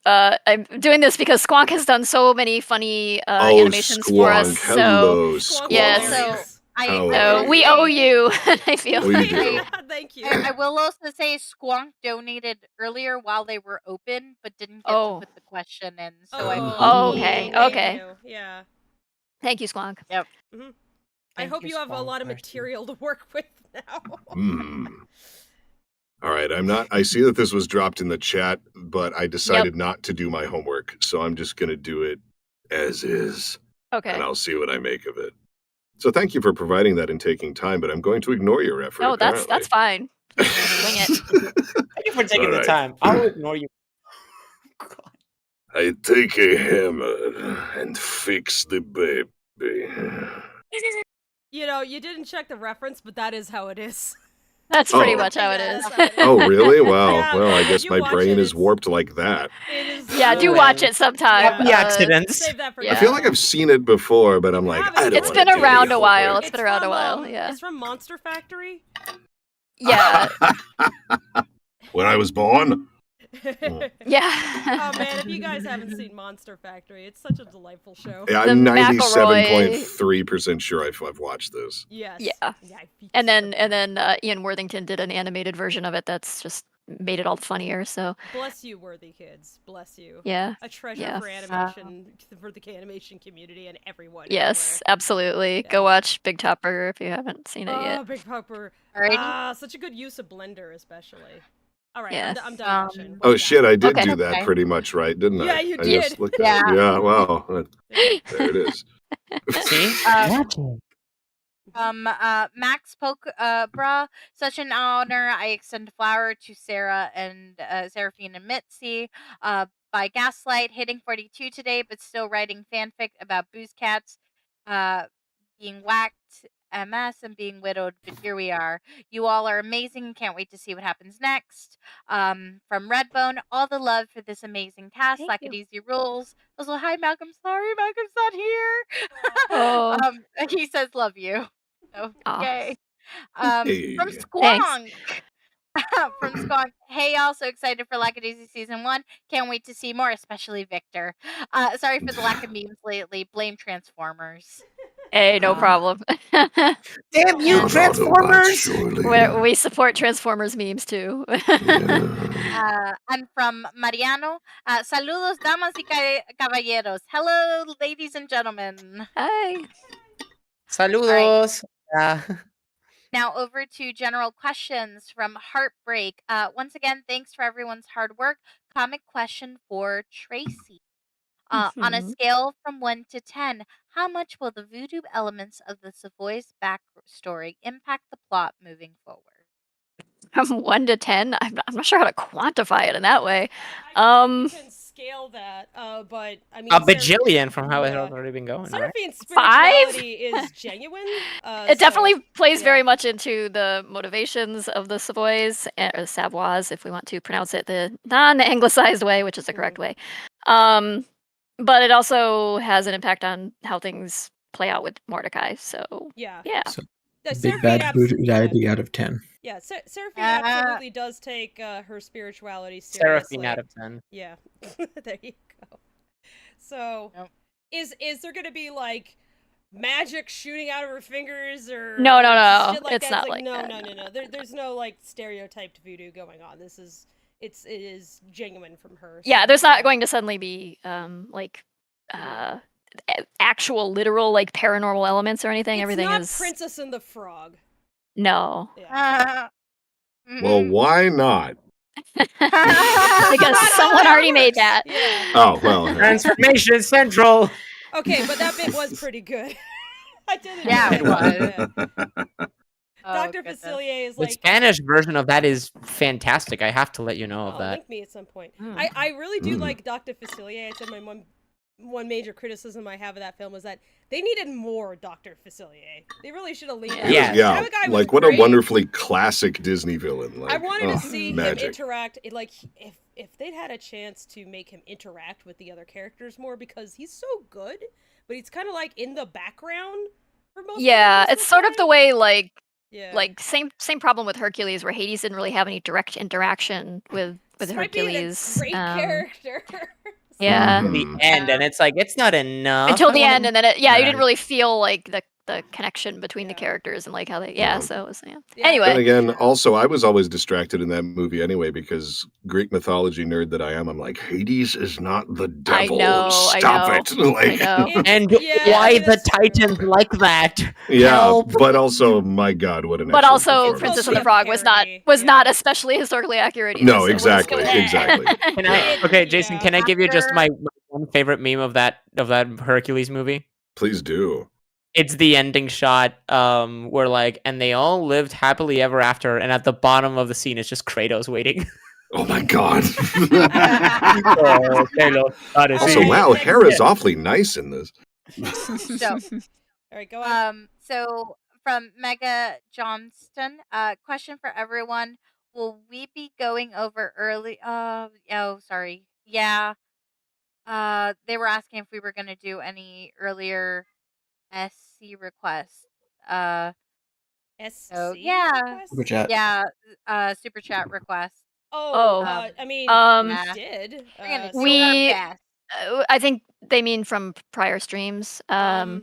I'm doing this because Squonk has done so many funny animations for us. Hello, so Squonk. We owe you. I feel. Thank you. I will also say Squonk donated earlier while they were open, but didn't get to put the question in. So okay. Yeah. Thank you, Squonk. Yep. Mm-hmm. I hope you have a lot of material to work with now. All right, I see that this was dropped in the chat, but I decided not to do my homework, so I'm just going to do it as is. Okay. And I'll see what I make of it. So thank you for providing that and taking time, but I'm going to ignore your effort. No, that's fine. Wing it. Thank you for taking the time. I'll ignore you. I take a hammer and fix the baby. You didn't check the reference, but that is how it is. That's pretty much how it is. Oh, really? Wow. Yeah, well, I guess my brain is it's warped like that. Yeah, do watch it sometime. Happy accidents. Save that for I feel like I've seen it before, but I'm like, I don't It's been around a while. It's been around a while. Yeah. It's from Monster Factory. Yeah. When I was born. Yeah. Oh man, if you guys haven't seen Monster Factory, it's such a delightful show. Yeah, I'm 97.3% sure I've watched this. Yes. Yeah. And then Ian Worthington did an animated version of it that's just made it all funnier. So bless you, worthy kids. Bless you. Yeah. A treasure for animation, for the animation community and everyone. Yes, absolutely. Yeah. Go watch Big Top Burger if you haven't seen it yet. Oh, Big Top Burger. Such a good use of Blender, especially. All right, yeah. I'm done watching. Oh shit, I did do that pretty much right, didn't I? Yeah, you I did. Just looked at it. Yeah, wow. There it is. See? Max Bra, such an honor. I extend a flower to Sarah and Serafine and Mitzi. By Gaslight, hitting 42 today, but still writing fanfic about booze cats being whacked, MS, and being widowed. But here we are. You all are amazing. Can't wait to see what happens next. From Redbone, all the love for this amazing cast. Lackadaisy rules. Also, hi Malcolm. Sorry, Malcolm's not here. Oh. He says love you. Okay. Hey. From Thanks. Squonk. From Squonk. Hey, y'all. So excited for Lackadaisy Season 1. Can't wait to see more, especially Viktor. Sorry for the lack of memes lately. Blame Transformers. Hey, no problem. Damn you, Not Transformers! Autobots, surely. We support Transformers memes too. And from Mariano. Saludos, damas y caballeros. Hello, ladies and gentlemen. Hi. Saludos. Now over to general questions from Heartbreak. Once again, thanks for everyone's hard work. Comic question for Tracy. On a scale from 1 to 10, how much will the voodoo elements of the Savoy's backstory impact the plot moving forward? From 1 to 10, I'm not sure how to quantify it in that way. You can scale that, but I mean, A bajillion from how it has already been going. Right? Seraphine's spirituality is genuine. It definitely plays very much into the motivations of the Savoys, or Savoys, if we want to pronounce it the non-anglicized way, which is the correct way. But it also has an impact on how things play out with Mordecai. So yeah. So, big bad voodoo daddy out of 10. Yeah, Seraphine absolutely does take her spirituality seriously. Seraphine out of 10. Yeah, there you go. So, is there gonna be like magic shooting out of her fingers or no? Shit like it's that? not It's like no, that. no. There's no like stereotyped voodoo going on. It is genuine from her. Yeah, there's not going to suddenly be actual literal like paranormal elements or anything. Everything not is Princess and the Frog. No. Well, why not? Because someone already made that. Yeah. Oh, well. Transformation Central. Okay, but that bit was pretty good. I did enjoy Yeah, it was. Dr. Facilier is The like... Spanish version of that is fantastic. I have to let you know of that. Link me at some point. I really do like Dr. Facilier. I said my one major criticism I have of that film was that they needed more Dr. Facilier. They really should have leaned out. Yeah, like what a wonderfully classic Disney villain. Like, I wanted to see magic. him interact. Like, if they'd had a chance to make him interact with the other characters more, because he's so good, but he's kind of like in the background for most. Yeah, it's sort of the way like same problem with Hercules, where Hades didn't really have any direct interaction with Hercules. Great character. Yeah. The end, and it's like it's not enough until the end, and then you didn't really feel like the connection between the characters and like how they so it was anyway. Then again, also I was always distracted in that movie anyway because Greek mythology nerd that I am, I'm like, Hades is not the devil. Stop it. Like, and why the Titans like that? Yeah, Help. but also, my God, what an But excellent also, performance. Princess and the Frog was not especially historically accurate either. No, so exactly. Okay, Jason, can I give you just my one favorite meme of that Hercules movie? Please do. It's the ending shot where like, and they all lived happily ever after, and at the bottom of the scene is just Kratos waiting. Oh my God. Also, wow, Hera's awfully nice in this. So, all right, go on. So from Mega Johnston, question for everyone: will we be going over early? Sorry. Yeah. They were asking if we were going to do any earlier SC requests. SC requests? Super chat. Yeah. Super chat requests. I mean, we did. I think they mean from prior streams. I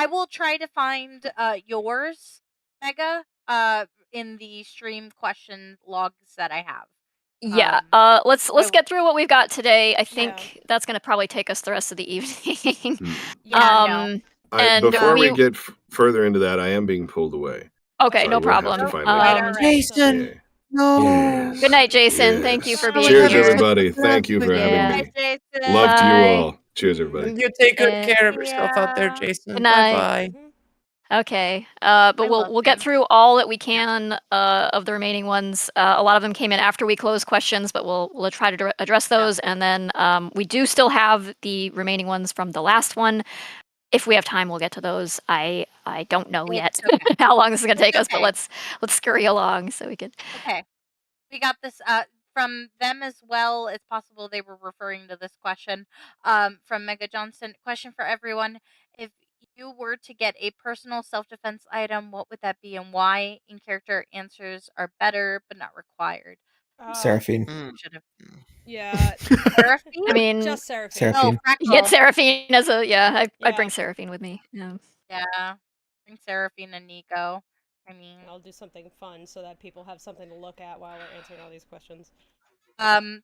will try to find yours, Mega, in the stream question logs that I have. Yeah. Let's get through what we've got today. I think that's going to probably take us the rest of the evening. Before we get further into that, I am being pulled away. Okay, so no problem. Jason. No. Yes. Good night, Jason. Thank you for being Cheers, here. everybody. Thank you for having me. Love to you all. Cheers, everybody. You take good care of yourself out there, Jason. Good night. Bye-bye. Okay. But I love we'll get names. through all that we can of the remaining ones. A lot of them came in after we closed questions, but we'll try to address those. And then we do still have the remaining ones from the last one. If we have time, we'll get to those. I don't know yet okay. how long this is gonna take us, but okay. let's scurry along so we can. Okay. We got this from them as well. It's possible they were referring to this question from Mega Johnson. Question for everyone. If you were to get a personal self-defense item, what would that be and why? In character answers are better but not required. Seraphine. Should have. Yeah. Seraphine? I mean, Just Seraphine. Seraphine. Oh, get Freckle. Seraphine as a Yeah. I'd bring Seraphine with me. Yeah. Yeah. Bring Seraphine and Nico. I mean, I'll do something fun so that people have something to look at while we're answering all these questions.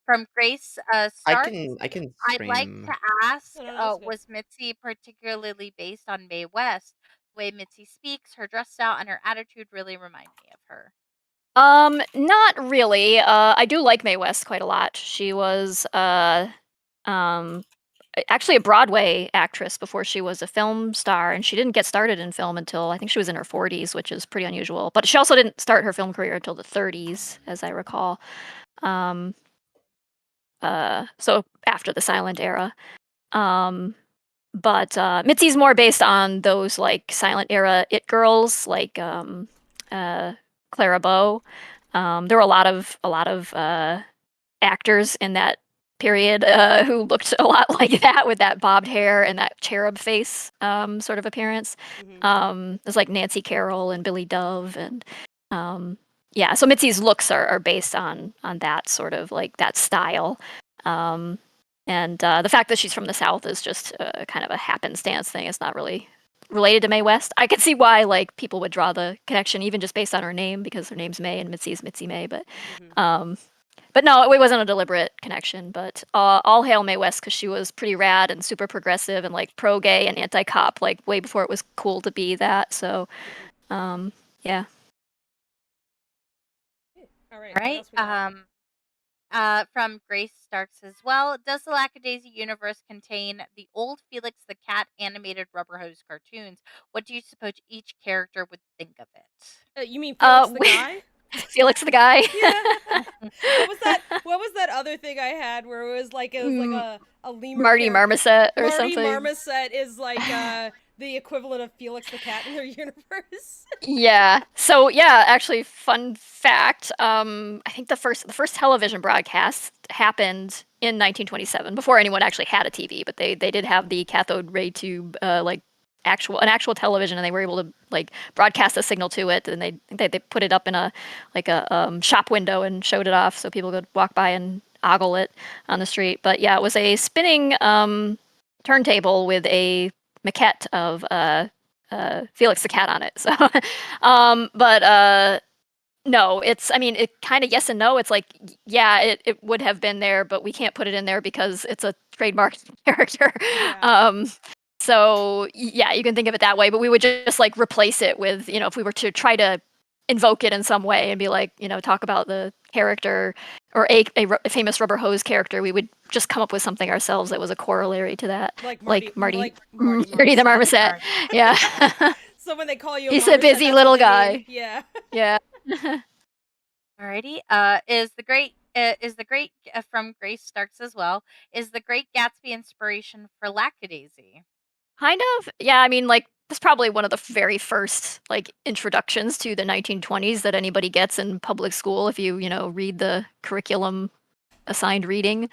from Grace I Stark. can I'd like stream. to ask, No, that's good. was Mitzi particularly based on Mae West? The way Mitzi speaks, her dress style, and her attitude really remind me of her. Not really. I do like Mae West quite a lot. She was actually a Broadway actress before she was a film star, and she didn't get started in film until I think she was in her 40s, which is pretty unusual. But she also didn't start her film career until the 30s, as I recall. So after the silent era. But Mitzi's more based on those like silent era it girls, like Clara Bow. There were a lot of actors in that period who looked a lot like that with that bobbed hair and that cherub face sort of appearance. There's like Nancy Carroll and Billy Dove and yeah. So Mitzi's looks are based on that sort of like that style. And the fact that she's from the South is just kind of a happenstance thing. It's not really related to Mae West. I could see why like people would draw the connection even just based on her name because her name's Mae and Mitzi's Mitzi Mae. But no, it wasn't a deliberate connection. But all hail Mae West because she was pretty rad and super progressive and like pro-gay and anti-cop like way before it was cool to be that. So yeah. All right. All right. From Grace Starks as well. Does the Lackadaisy universe contain the old Felix the Cat animated Rubber Hose cartoons? What do you suppose each character would think of it? You mean Felix the guy? Felix the guy. Yeah. What was that other thing I had where it was like a lemur? Marty Marmoset or Marty something. Marmoset is like the equivalent of Felix the Cat in their universe. Yeah. So yeah, actually, fun fact. I think the first television broadcast happened in 1927 before anyone actually had a TV, but they did have the cathode ray tube like an actual television, and they were able to like broadcast a signal to it, and they put it up in a shop window and showed it off so people could walk by and ogle it on the street. But yeah, it was a spinning turntable with a maquette of Felix the Cat on it. So, no, it kind of yes and no. It's like, yeah, it would have been there, but we can't put it in there because it's a trademark character. Yeah. So yeah, you can think of it that way, but we would just like replace it with, if we were to try to invoke it in some way and be like, talk about the character or a famous Rubber Hose character, we would just come up with something ourselves that was a corollary to that. Like Marty Marty the Marmoset. Yeah. So when they call you He's a busy little guy. Yeah. Yeah. Alrighty. Is the great from Grace Starks as well? Is the Great Gatsby inspiration for Lackadaisy? Kind of. Yeah, that's probably one of the very first introductions to the 1920s that anybody gets in public school if you read the curriculum assigned reading.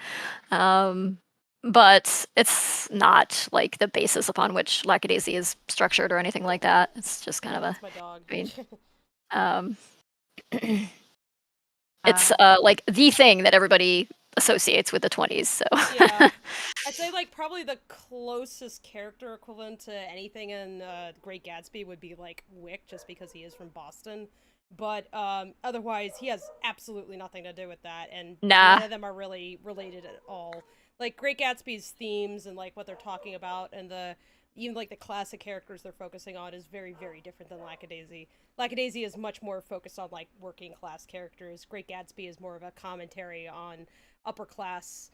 But it's not like the basis upon which Lackadaisy is structured or anything like that. It's just kind of That's my dog. It's the thing that everybody associates with the 20s. So yeah, I'd say probably the closest character equivalent to anything in Great Gatsby would be Wick, just because he is from Boston. But otherwise, he has absolutely nothing to do with that, and none of them are really related at all. Great Gatsby's themes and what they're talking about, and even the classic characters they're focusing on is very, very different than Lackadaisy. Lackadaisy is much more focused on working class characters. Great Gatsby is more of a commentary on upper class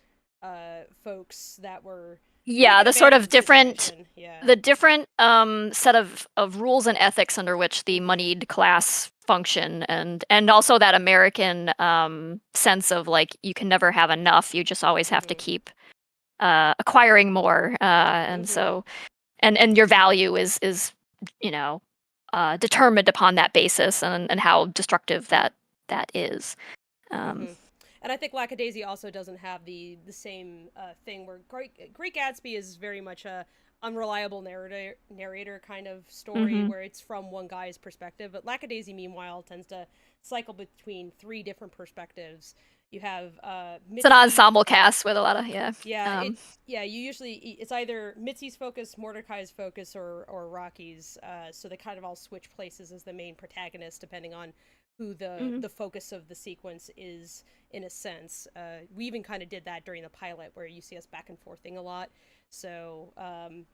folks that were Yeah, the sort of different, yeah. the different set of rules and ethics under which the moneyed class function, and also that American sense of like you can never have enough. You just always have to keep acquiring more, and so and your value is determined upon that basis, and how destructive that is. And I think Lackadaisy also doesn't have the same thing where Great Gatsby is very much a unreliable narrator kind of story where it's from one guy's perspective, but Lackadaisy meanwhile tends to cycle between 3 different perspectives. You have Mitzi, it's an ensemble cast with a lot of you usually it's either Mitzi's focus, Mordecai's focus, or Rocky's, so they kind of all switch places as the main protagonist depending on who the focus of the sequence is, in a sense. We even kind of did that during the pilot where you see us back and forthing a lot, so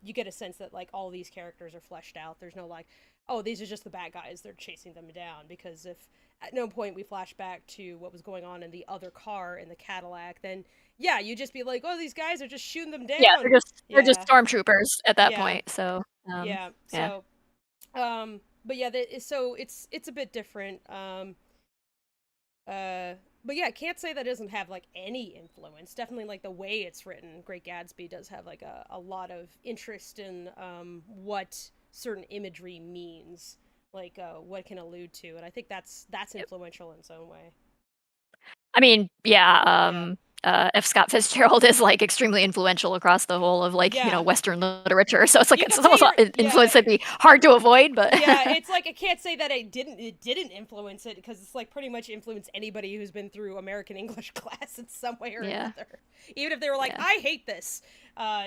you get a sense that like all these characters are fleshed out. There's no like, oh, these are just the bad guys, they're chasing them down, because if at no point we flash back to what was going on in the other car in the Cadillac, then yeah, you just be like, oh, these guys are just shooting them down. Yeah, they're just stormtroopers at that point. So but yeah, so it's a bit different. But yeah, I can't say that doesn't have like any influence. Definitely like the way it's written, Great Gatsby does have like a lot of interest in what certain imagery means, like what it can allude to, and I think that's influential in its own way. I mean, F. Scott Fitzgerald is like extremely influential across the whole of like Western literature, so it's like it's almost an influence that'd be hard to avoid. But it's like I can't say that it didn't influence it, because it's like pretty much influenced anybody who's been through American English class in some way or another. Even if they were like, I hate this,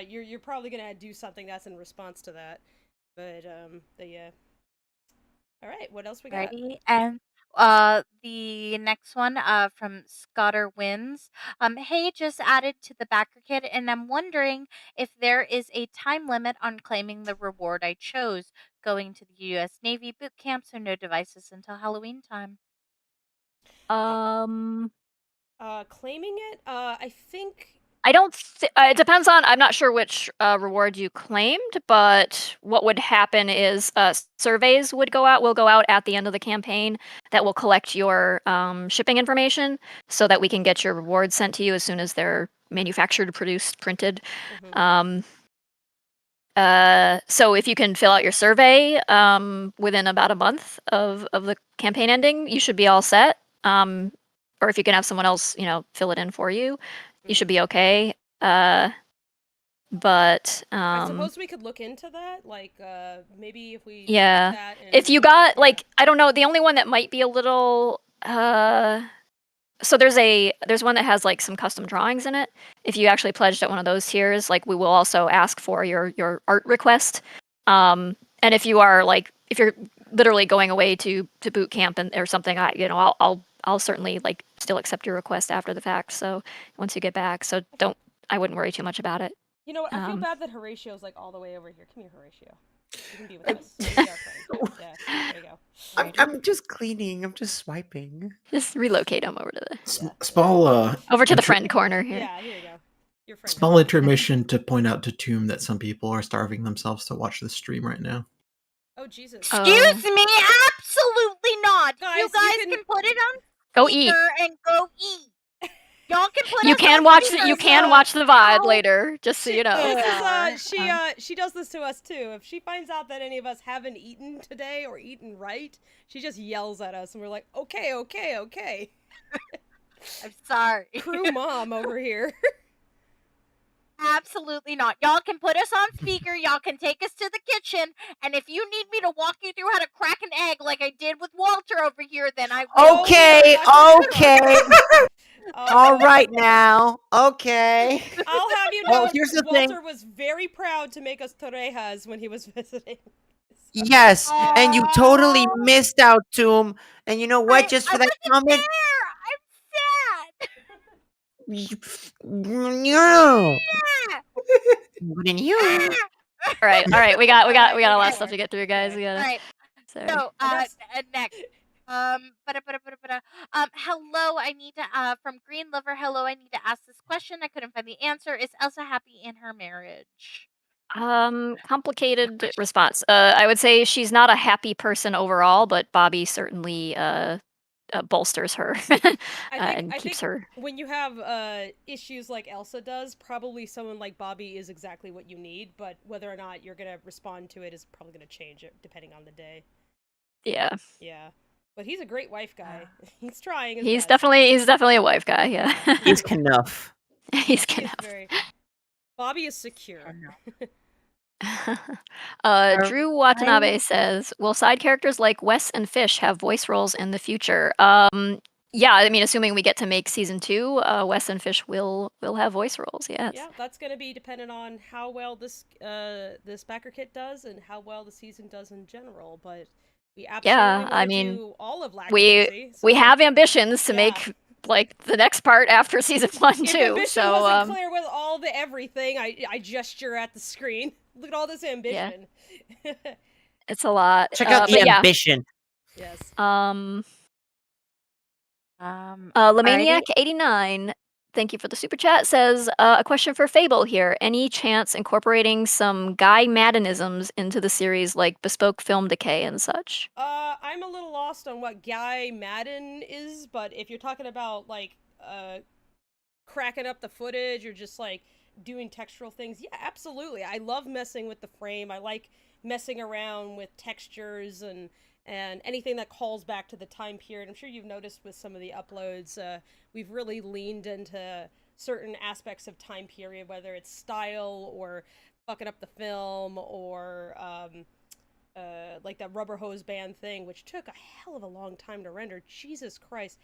you're probably gonna do something that's in response to that. But yeah. All right, what else we got? Ready? And the next one from Scotter Wins. Hey, just added to the backer kit, and I'm wondering if there is a time limit on claiming the reward I chose. Going to the U.S. Navy boot camp, so no devices until Halloween time. Claiming it? I think. I don't. It depends on. I'm not sure which reward you claimed, but what would happen is surveys would go out. Will go out at the end of the campaign that will collect your shipping information, so that we can get your rewards sent to you as soon as they're manufactured, produced, printed. So if you can fill out your survey within about a month of the campaign ending, you should be all set. Or if you can have someone else, fill it in for you, you should be okay. But I suppose we could look into that, like maybe if we that if you got like, I don't know, the only one that might be a little so there's one that has like some custom drawings in it. If you actually pledged at one of those tiers, like we will also ask for your art request. And if you're literally going away to boot camp or something, I'll certainly like still accept your request after the fact. So once you get back, so I wouldn't worry too much about it. You know what? I feel bad that Horatio's like all the way over here. Come here, Horatio. You can be with us. There you go. I'm just cleaning. I'm just swiping. Just relocate him over to the small over to the friend corner here. Yeah, here you go. Your friend. Small intermission to point out to Tomb that some people are starving themselves to watch the stream right now. Oh Jesus! Excuse me, absolutely not. You guys can put it on. Go eat and go eat. Y'all can put. You can watch the VOD later, just so you know. This is she does this to us too. If she finds out that any of us haven't eaten today or eaten right, she just yells at us, and we're like, okay. I'm sorry. Crew mom over here. Absolutely not. Y'all can put us on speaker. Y'all can take us to the kitchen. And if you need me to walk you through how to crack an egg like I did with Walter over here, then I will. Okay. All right now. Okay. I'll have you know, here's the Walter thing. was very proud to make us torrejas when he was visiting. Yes, and you totally missed out, Tomb. And you know what? Just for that comment. No. Wouldn't you? All right. We got a lot of stuff to get through, guys. We gotta. Right. Sorry. So next. Hello, I need to from Green Lover. Hello, I need to ask this question. I couldn't find the answer. Is Elsa happy in her marriage? Complicated response. I would say she's not a happy person overall, but Bobby certainly bolsters her and keeps her. When you have issues like Elsa does, probably someone like Bobby is exactly what you need, but whether or not you're gonna respond to it is probably gonna change it depending on the day. Yeah. Yeah. But he's a great wife guy. He's trying his He's best. definitely a wife guy, yeah. He's enough. He's He is enough. very... Bobby is secure. Drew Watanabe says, "Will side characters like Wes and Fish have voice roles in the future?" Yeah, I mean, assuming we get to make season 2, Wes and Fish will have voice roles. Yes. Yeah, that's going to be dependent on how well this backer kit does and how well the season does in general. But we absolutely want to do all of Lackadaisy. We have ambitions to make like the next part after season 1 if too. Ambition So wasn't clear with all the everything, I gesture at the screen. Look at all this ambition. Yeah. It's a lot. Check out the ambition. Yes. Lemaniac89, thank you for the super chat, says, a question for Fable here. Any chance incorporating some Guy Maddenisms into the series, like bespoke film decay and such? I'm a little lost on what Guy Madden is, but if you're talking about, like, cracking up the footage or just, like, doing textural things, yeah, absolutely. I love messing with the frame. I like messing around with textures and anything that calls back to the time period. I'm sure you've noticed with some of the uploads, we've really leaned into certain aspects of time period, whether it's style or fucking up the film or like that rubber hose band thing, which took a hell of a long time to render. Jesus Christ.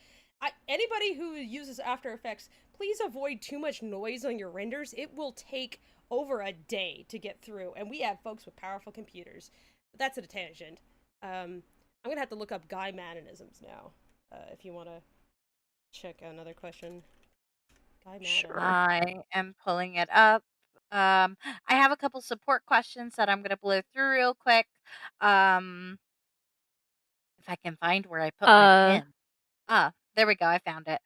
Anybody who uses After Effects, please avoid too much noise on your renders. It will take over a day to get through, and we have folks with powerful computers. But that's a tangent. I'm gonna have to look up Guy Maddenisms now, if you want to check another question. Guy Madden. Sure. I am pulling it up. I have a couple support questions that I'm gonna blow through real quick. If I can find where I put my pin. There we go. I found it.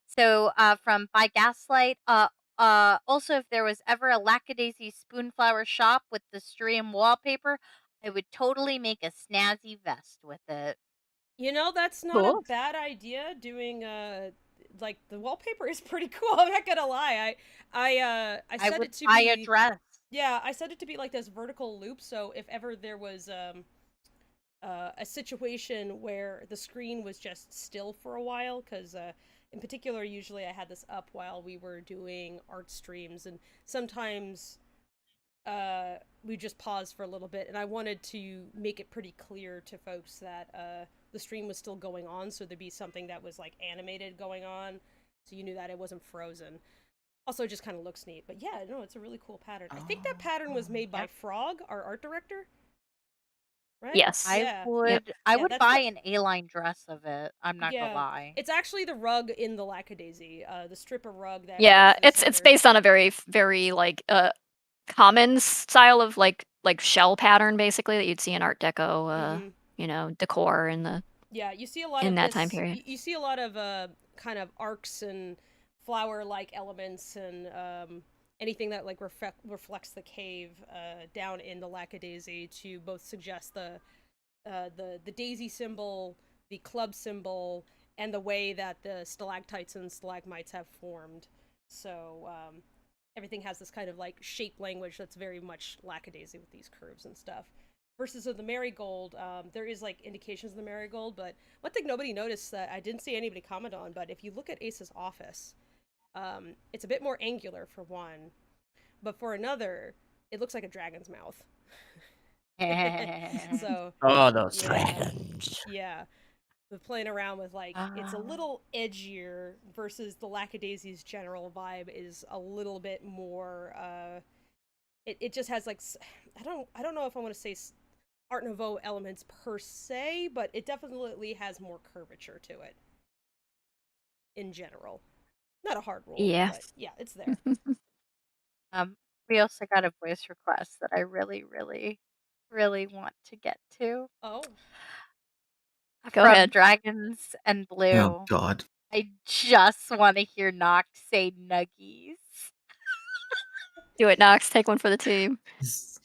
So from By Gaslight. Also, if there was ever a Lackadaisy Spoonflower shop with the stream wallpaper, I would totally make a snazzy vest with it. You know, that's not a bad idea. Doing like the wallpaper is pretty cool. I'm not gonna lie. I set it to buy be a dress. Yeah, I set it to be like this vertical loop. So if ever there was a situation where the screen was just still for a while, because in particular, usually I had this up while we were doing art streams, and sometimes we just paused for a little bit, and I wanted to make it pretty clear to folks that the stream was still going on, so there'd be something that was like animated going on, so you knew that it wasn't frozen. Also, it just kind of looks neat. But yeah, no, it's a really cool pattern. I think that pattern was made by Frog, our art director. Right? Yes. I would buy an A-line dress of it. I'm not gonna lie. It's actually the rug in the Lackadaisy, the stripper rug that. Yeah, it's based on a very like common style of like shell pattern basically that you'd see in Art Deco, you know, decor in the you see a lot in of that time period. You see a lot of kind of arcs and flower-like elements and anything that like reflects the cave down in the Lackadaisy to both suggest the daisy symbol, the club symbol, and the way that the stalactites and stalagmites have formed. So everything has this kind of like shape language that's very much Lackadaisy with these curves and stuff. Versus of the marigold, there is like indications of the marigold, but one thing nobody noticed that I didn't see anybody comment on, but if you look at Ace's office, it's a bit more angular for one, but for another, it looks like a dragon's mouth. So those dragons. Yeah. With playing around with like it's a little edgier versus the Lackadaisy's general vibe is a little bit more it just has like I don't know if I want to say Art Nouveau elements per se, but it definitely has more curvature to it in general. Not a hard rule. Yeah. But yeah, it's there. We also got a voice request that I really want to get to. Oh. Go from ahead. Dragons and Blue. Oh God. I just want to hear Nox say nuggies. Do it, Nox. Take one for the team.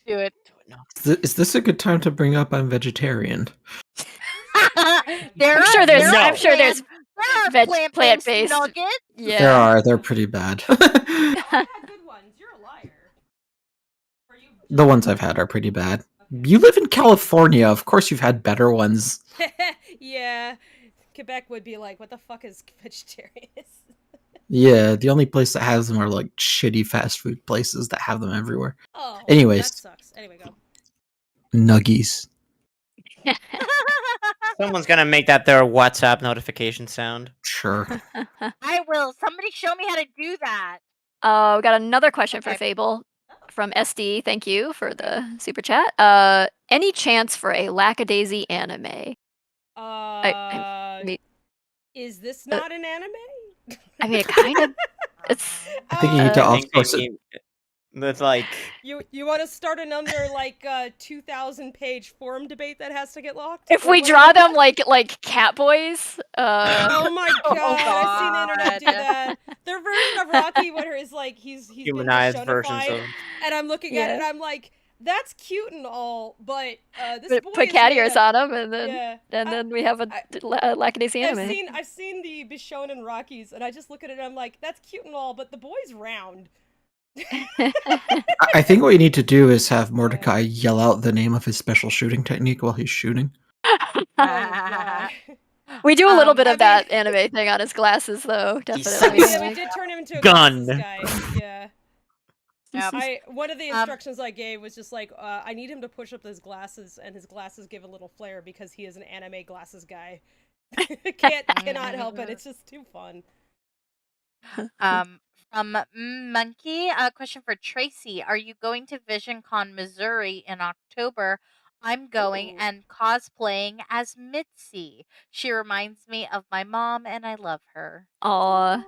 Do it. Is this a good time to bring up I'm vegetarian? I'm sure there's plant-based nuggets. Yeah. They're pretty bad. Good ones. You're a liar. The ones I've had are pretty bad. You live in California. Of course you've had better ones. Yeah. Quebec would be like, what the fuck is vegetarian? Yeah, the only place that has them are like shitty fast food places that have them everywhere. Oh, anyways, that sucks. Anyway, go. Nuggies. Someone's gonna make that their WhatsApp notification sound. Sure. I will. Somebody show me how to do that. We got another question for Fable from SD. Thank you for the super chat. Any chance for a Lackadaisy anime? Is this not an anime? I mean, it kind of. It's. I think you need to outsource it. That's like you want to start another like 2,000-page forum debate that has to get locked? If we draw them like cat boys. Oh my god! I've seen the internet do that. Their version of Rocky, where he's like he's humanized versions of. And I'm looking at it, and I'm like, that's cute and all, but this boy put cat ears on them, and then we have a Lackadaisy anime. I've seen the Bishonen Rockies, and I just look at it, and I'm like, that's cute and all, but the boy's round. I think what you need to do is have Mordecai yell out the name of his special shooting technique while he's shooting. We do a little bit of that anime thing on his glasses, though. Definitely. Yeah, we did turn him into a gun. Guy. Yeah. One of the instructions I gave was just like, I need him to push up his glasses, and his glasses give a little flare because he is an anime glasses guy. Cannot help it. It's just too fun. From Monkey, a question for Tracy. Are you going to VisionCon Missouri in October? I'm going and cosplaying as Mitzi. She reminds me of my mom, and I love her. I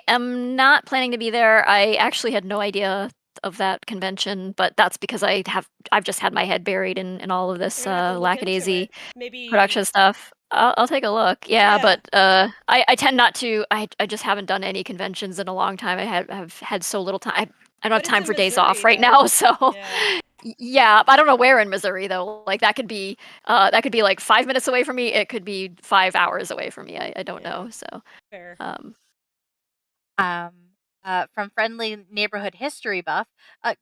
am not planning to be there. I actually had no idea of that convention, but that's because I've just had my head buried in all of this Lackadaisy production stuff. I'll take a look. Yeah. But I tend not to. I just haven't done any conventions in a long time. I have had so little time. I don't have time for days off right now. So yeah, I don't know where in Missouri though. Like that could be like 5 minutes away from me. It could be 5 hours away from me. I don't know. So fair. From Friendly Neighborhood History Buff.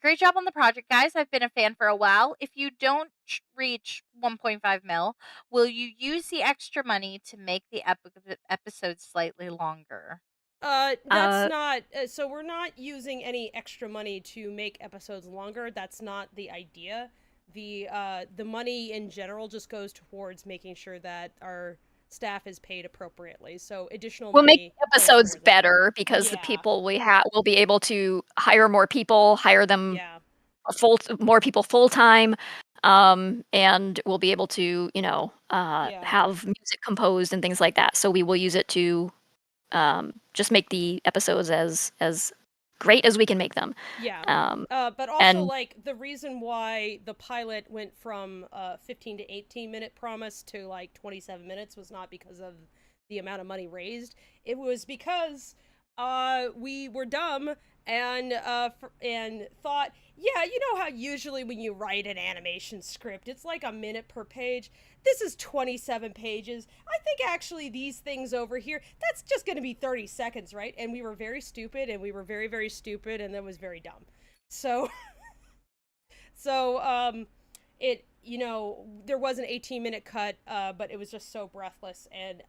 Great job on the project, guys. I've been a fan for a while. If you don't reach 1.5 mil, will you use the extra money to make the episodes slightly longer? That's not. So we're not using any extra money to make episodes longer. That's not the idea. The money in general just goes towards making sure that our staff is paid appropriately. So additional we'll money make episodes better because the people we have will be able to hire more people, hire them more people full time, and we'll be able to have music composed and things like that. So we will use it to just make the episodes as great as we can make them. But also like the reason why the pilot went from 15 to 18 minute promise to like 27 minutes was not because of the amount of money raised. It was because we were dumb and thought, yeah, you know how usually when you write an animation script, it's like a minute per page. This is 27 pages. I think actually these things over here, that's just going to be 30 seconds, right? And we were very stupid, and we were very, very stupid, and that was very dumb. So, it, there was an 18-minute cut, but it was just so breathless, and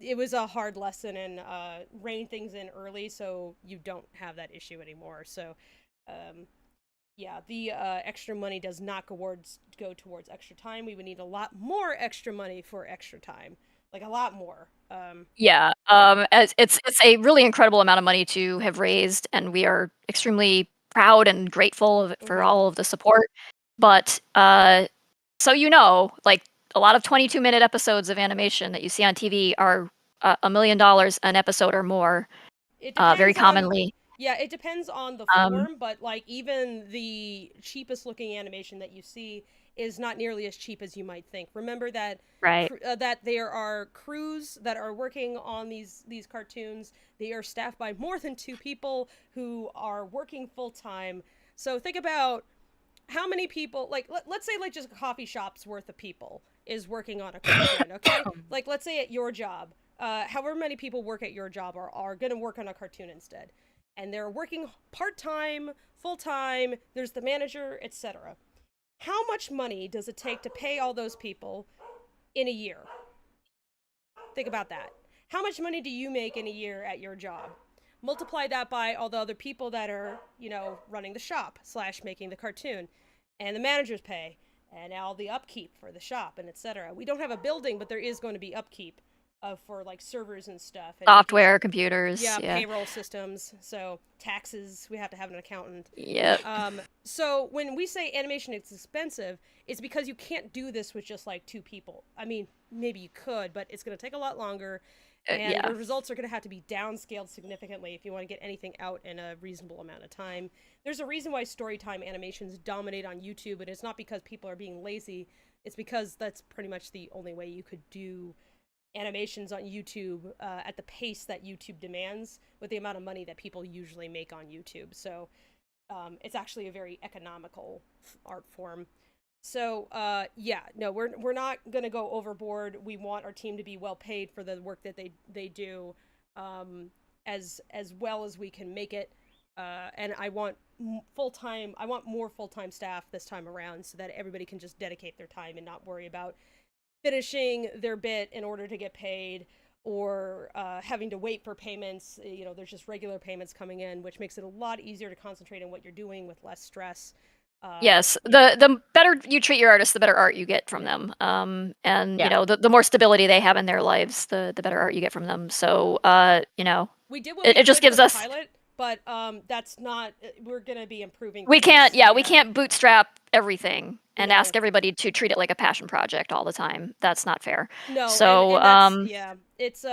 it was a hard lesson, and rein things in early so you don't have that issue anymore. So, the extra money does not go towards extra time. We would need a lot more extra money for extra time, like a lot more. It's a really incredible amount of money to have raised, and we are extremely proud and grateful for all of the support. But so like a lot of 22-minute episodes of animation that you see on TV are $1 million an episode or more, very commonly. Yeah, it depends on the form, but like even the cheapest looking animation that you see is not nearly as cheap as you might think. Remember that Right. that there are crews that are working on these cartoons. They are staffed by more than 2 people who are working full time. So think about how many people, like, let's say like just a coffee shop's worth of people is working on a cartoon, okay? Like, let's say at your job, however many people work at your job are going to work on a cartoon instead. And they're working part-time, full-time, there's the manager, etc. How much money does it take to pay all those people in a year? Think about that. How much money do you make in a year at your job? Multiply that by all the other people that are, you know, running the shop / making the cartoon, and the manager's pay, and all the upkeep for the shop, and etc. We don't have a building, but there is going to be upkeep for like servers and stuff. And Software, computers. Yeah, payroll systems. So taxes, we have to have an accountant. Yep. So when we say animation is expensive, it's because you can't do this with just like 2 people. I mean, maybe you could, but it's going to take a lot longer. And the results are going to have to be downscaled significantly if you want to get anything out in a reasonable amount of time. There's a reason why storytime animations dominate on YouTube, and it's not because people are being lazy. It's because that's pretty much the only way you could do animations on YouTube at the pace that YouTube demands with the amount of money that people usually make on YouTube. So it's actually a very economical art form. So no, we're not gonna go overboard. We want our team to be well paid for the work that they do, as well as we can make it. And I want full-time. I want more full-time staff this time around, so that everybody can just dedicate their time and not worry about finishing their bit in order to get paid, or having to wait for payments. You know, there's just regular payments coming in, which makes it a lot easier to concentrate on what you're doing with less stress. Yes, the better you treat your artists, the better art you get from them. And you know, the more stability they have in their lives, the better art you get from them. So you know, we did what it just gives us pilot, but that's not. We're gonna be improving. We can't. Yeah, we can't bootstrap everything and ask everybody to treat it like a passion project all the time. That's not fair. No. So it's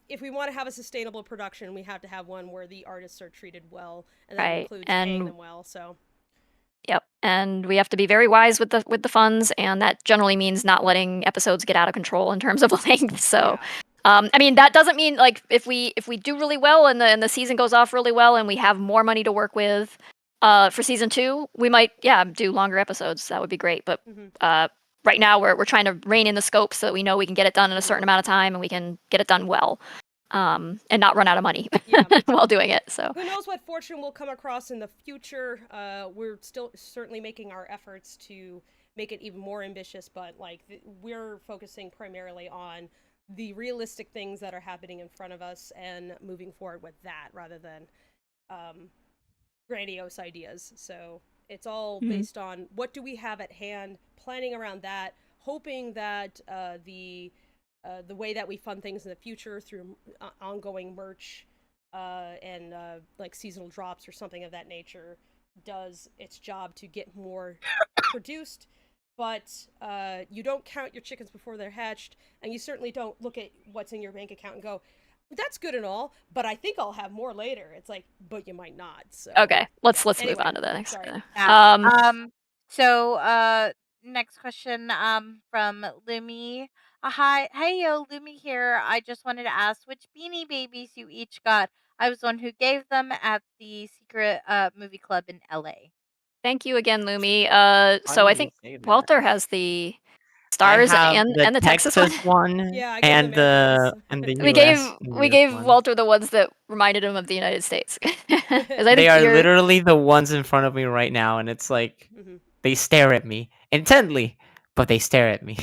if we want to have a sustainable production, we have to have one where the artists are treated well, and that includes paying them well. So. Yep, and we have to be very wise with the funds, and that generally means not letting episodes get out of control in terms of length. So, I mean, that doesn't mean like if we do really well and the season goes off really well and we have more money to work with for season 2, we might do longer episodes. That would be great. But right now we're trying to rein in the scope so that we know we can get it done in a certain amount of time and we can get it done well. And not run out of money while doing it. So who knows what fortune will come across in the future? We're still certainly making our efforts to make it even more ambitious, but like we're focusing primarily on the realistic things that are happening in front of us and moving forward with that rather than grandiose ideas. So it's all based on what do we have at hand, planning around that, hoping that the way that we fund things in the future through ongoing merch and like seasonal drops or something of that nature does its job to get more produced. But you don't count your chickens before they're hatched, and you certainly don't look at what's in your bank account and go, that's good and all, but I think I'll have more later. It's like, but you might not. So okay, let's move on to the next. So next question from Lumi. Hi, hey yo, Lumi here. I just wanted to ask which Beanie Babies you each got. I was the one who gave them at the secret movie club in LA. Thank you again, Lumi. So I think Walter has the stars and the Texas one. Yeah, and the we gave Walter the ones that reminded him of the United States. They are literally the ones in front of me right now, and it's like they stare at me intently, but they stare at me.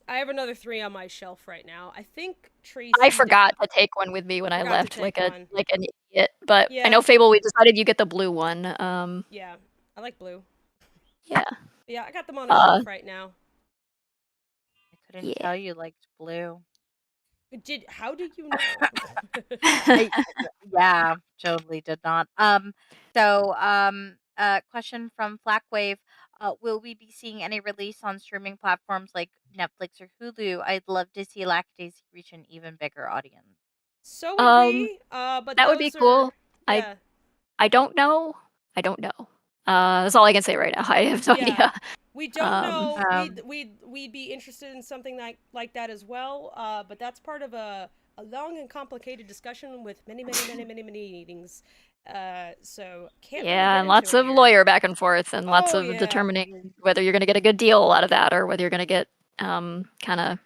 I have another 3 on my shelf right now. I think Tracy. I forgot to take one with me when I left, like an idiot. But I know Fable. We decided you get the blue one. Yeah, I like blue. Yeah. Yeah, I got them on the shelf right now. I couldn't tell you liked blue. How did you know? Yeah, totally did not. Question from Flackwave. Will we be seeing any release on streaming platforms like Netflix or Hulu? I'd love to see Lackadaisy reach an even bigger audience. So would we, but that would be cool. Yeah. I don't know. That's all I can say right now. I have no idea. We don't know. Um, We'd be interested in something like that as well. But that's part of a long and complicated discussion with many meetings. So can't really get and lots into it of here. lawyer back and forth, and lots Oh, of yeah. determining whether you're going to get a good deal out of that, or whether you're going to get kind of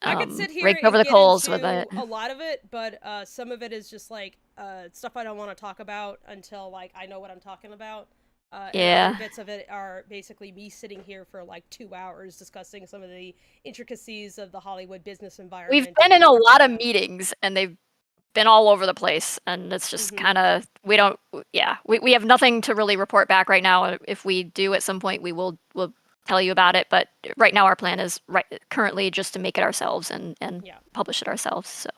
I could sit here raked and over the get coals with into it. a lot of it, but some of it is just like stuff I don't want to talk about until like I know what I'm talking about. And Yeah. other bits of it are basically me sitting here for like 2 hours discussing some of the intricacies of the Hollywood business environment. We've been in a lot of meetings, and they've been all over the place, and it's just kind of we have nothing to really report back right now. If we do at some point, we'll tell you about it. But right now, our plan is currently just to make it ourselves and publish it ourselves. So.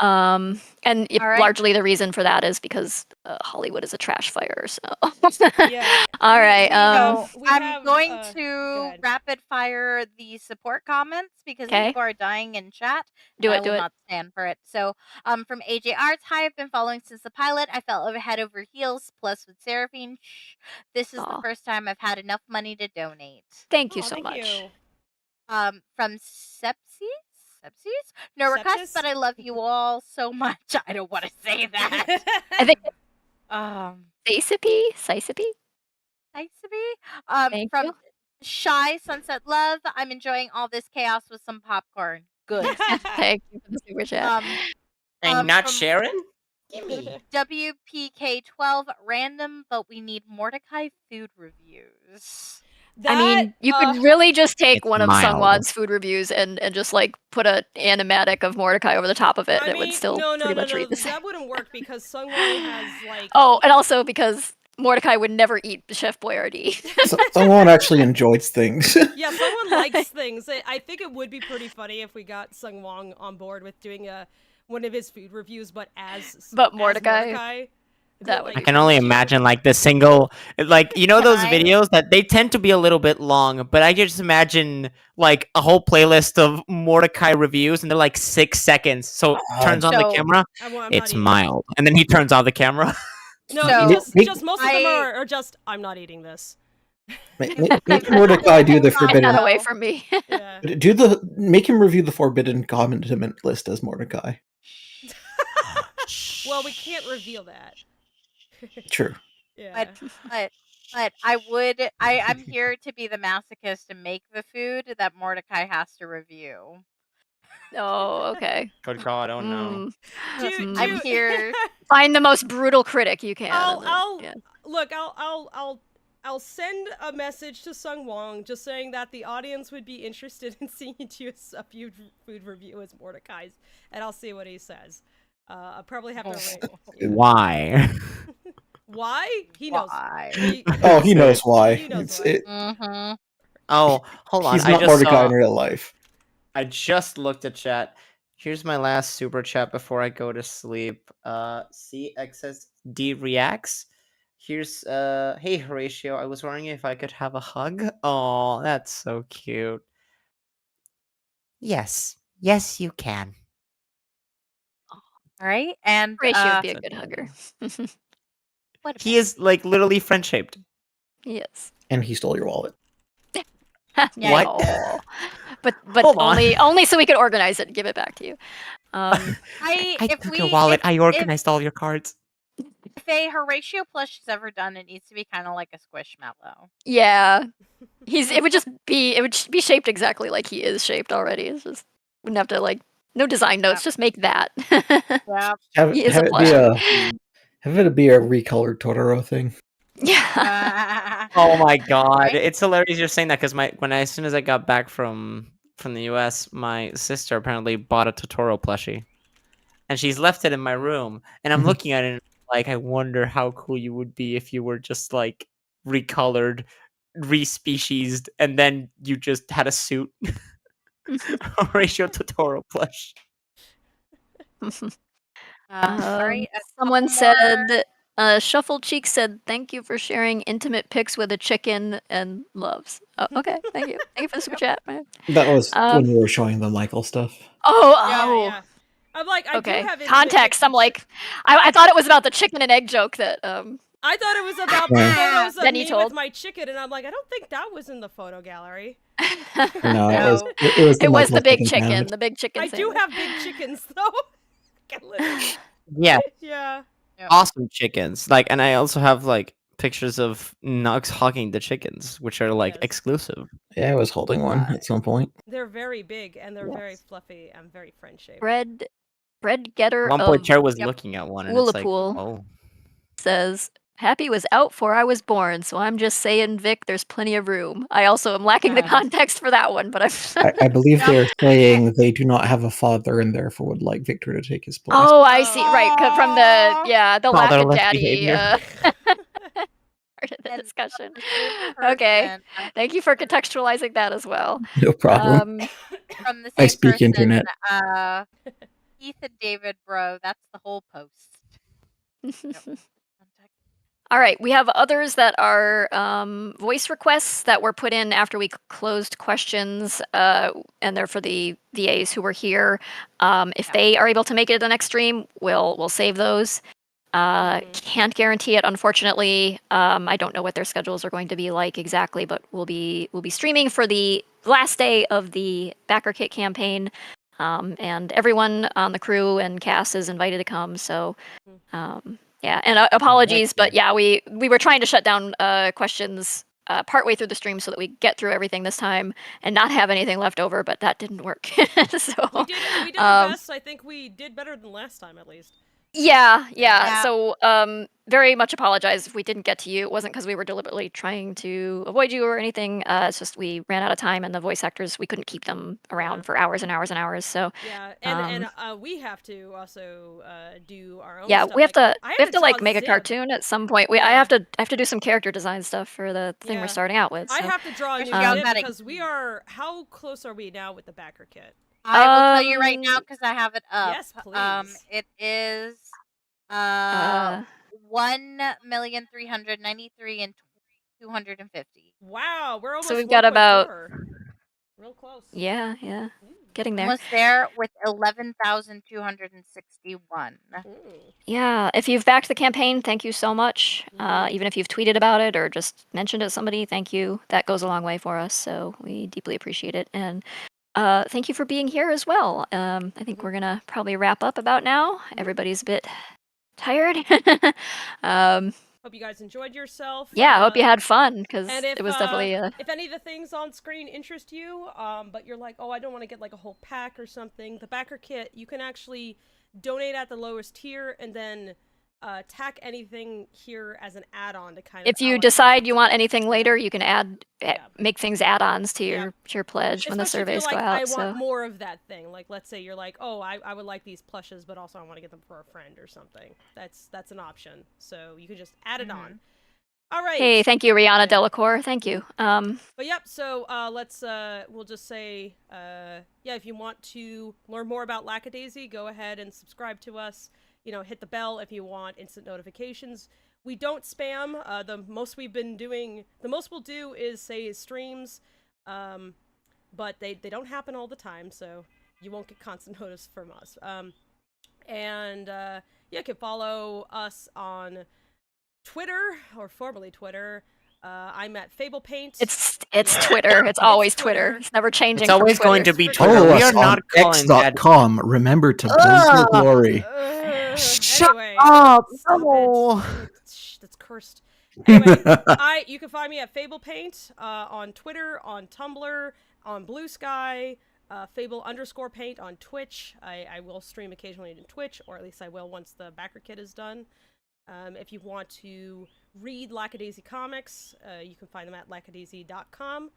And largely the reason for that is because Hollywood is a trash fire. So. Yeah. All right. I'm going to rapid fire the support comments because people are dying in chat. Do and it. I will not stand for it. So, from AJ Arts, hi, I've been following since the pilot. I fell head over heels. Plus, with Serafine, this is the first time I've had enough money to donate. Thank you so much. From Sepsis? No requests, but I love you all so much. I don't want to say that. I think. Saisapi? Thank From you. Shy Sunset Love, I'm enjoying all this chaos with some popcorn. Good. Thank you for the super chat. And not from Sharon? WPK12, random, but we need Mordecai food reviews. I mean, you could really just take one of mild. Sungwad's food reviews and just like put an animatic of Mordecai over the top of it, and it would still pretty much read the same. That wouldn't work because Sungwon has like. Oh, and also because Mordecai would never eat Chef Boyardee. Someone actually enjoys things. Yeah, someone likes things. I think it would be pretty funny if we got Sung Wong on board with doing one of his food reviews, but as Mordecai. That would I can only imagine like the single, like you know those videos that they tend to be a little bit long, but I just imagine like a whole playlist of Mordecai reviews, and they're like 6 seconds. So turns on the camera, it's mild, and then he turns on the camera. No, just most of them are just I'm not eating this. Make Mordecai do the forbidden. Not away from me. Make him review the forbidden condiment list as Mordecai. Well, we can't reveal that. True. Yeah. But I'm here to be the masochist and make the food that Mordecai has to review. Oh, okay. Good God, oh no. I'm here. Find the most brutal critic you can. I'll send a message to Sung Wong just saying that the audience would be interested in seeing you do a food review as Mordecai's, and I'll see what he says. I'll probably have to wait. Why? Why? He knows. He knows why. He knows why. Oh, hold on. He's not Mordecai in real life. I just looked at chat. Here's my last super chat before I go to sleep. CXSD reacts. Here's hey Horatio, I was wondering if I could have a hug. Oh, that's so cute. Yes, you can. All right, and Horatio would be a good hugger. He is like literally friend shaped. Yes. And he stole your wallet. What? No. But only so we could organize it and give it back to you. I took your wallet. I organized all your cards. If a Horatio plush is ever done, it needs to be kind of like a Squishmallow. Yeah. It would be shaped exactly like he is shaped already. It's just wouldn't have to like no design notes, just make that. Yeah. Have it be a recolored Totoro thing. Yeah. Oh my God, it's hilarious you're saying that because as soon as I got back from the US, my sister apparently bought a Totoro plushie, and she's left it in my room, and I'm looking at it and like I wonder how cool you would be if you were just like recolored, respeciesed, and then you just had a suit. Horatio Totoro plush. Someone said, Shuffle Cheek said, "Thank you for sharing intimate pics with a chicken and loves." Oh, okay, thank you. Thank you for the super chat. Man. That was when you were showing the Michael stuff. Oh. I'm like, I do have context. I'm like, I thought it was about the chicken and egg joke that I thought it was about photos of me with my chicken, and I'm like, I don't think that was in the photo gallery. No, it was the big chicken. The big chicken. I do have big chickens though. Yeah. Yeah. Awesome chickens. And I also have pictures of Nux hugging the chickens, which are exclusive. Yeah, I was holding one at some point. They're very big and they're very fluffy and very friend shaped. Bread getter. At one point, Cher was looking at one, and it's like, Woolapool oh. Says, Happy was out before I was born, so I'm just saying, Vic, there's plenty of room. I also am lacking the context for that one, but I believe they're saying they do not have a father and therefore would like Victor to take his place. Oh, I see. Right, from the Fatherless Lackadaisy behavior. part of the discussion. Okay, thank you for contextualizing that as well. No problem. From the same I speak person, internet. Keith and David, bro, that's the whole post. All right, we have others that are voice requests that were put in after we closed questions, and they're for the VAs who were here. If they are able to make it to the next stream, we'll save those. Can't guarantee it, unfortunately. I don't know what their schedules are going to be like exactly, but we'll be streaming for the last day of the Backer Kit campaign, and everyone on the crew and cast is invited to come. So. Yeah, and apologies, but yeah, we were trying to shut down questions partway through the stream so that we get through everything this time and not have anything left over, but that didn't work. So we did our best. I think we did better than last time, at least. Yeah. So very much apologize if we didn't get to you. It wasn't because we were deliberately trying to avoid you or anything. It's just we ran out of time, and the voice actors, we couldn't keep them around for hours and hours and hours. So yeah, and we have to also do our own. Yeah, stuff. we have to draw make a Zib. cartoon at some point. I have to do some character design stuff for the thing we're starting out with. So. I have to draw a new Zib because we are. How close are we now with the Backer Kit? I will tell you right now because I have it up. Yes, please. It is 1,393,250. Wow, we're almost. So we've got about. 4. Real close. Yeah, getting there. Almost there with 11,261. Yeah, if you've backed the campaign, thank you so much. Even if you've tweeted about it or just mentioned it to somebody, thank you. That goes a long way for us, so we deeply appreciate it. And thank you for being here as well. I think we're gonna probably wrap up about now. Everybody's a bit tired. Hope you guys enjoyed yourself. Yeah, I hope you had fun because it was definitely. If any of the things on screen interest you, but you're like, oh, I don't want to get like a whole pack or something, the Backer Kit, you can actually donate at the lowest tier and then tack anything here as an add-on to kind of. If you decide you want anything later, you can make things add-ons to your pledge when the surveys go out. I want more of that thing. Like, let's say you're like, oh, I would like these plushes, but also I want to get them for a friend or something. That's an option. So you can just add it on. All right. Hey, thank you, Rihanna Delacour. Thank you. But yep. So let's we'll just say if you want to learn more about Lackadaisy, go ahead and subscribe to us. Hit the bell if you want instant notifications. We don't spam. The most we'll do is say streams, but they don't happen all the time, so you won't get constant notice from us. You can follow us on Twitter, or formerly Twitter. I'm at Fable Paint. It's Twitter. It's always Twitter. It's never changing. It's always going to be Twitter. Follow We us are not on calling that. X.com. Remember to blink your glory. Shut Anyway, up! stop No. it. That's cursed. Anyway, you can find me at Fable Paint on Twitter, on Tumblr, on Blue Sky, Fable_Paint on Twitch. I will stream occasionally on Twitch, or at least I will once the Backer Kit is done. If you want to read Lackadaisy comics, you can find them at lackadaisy.com.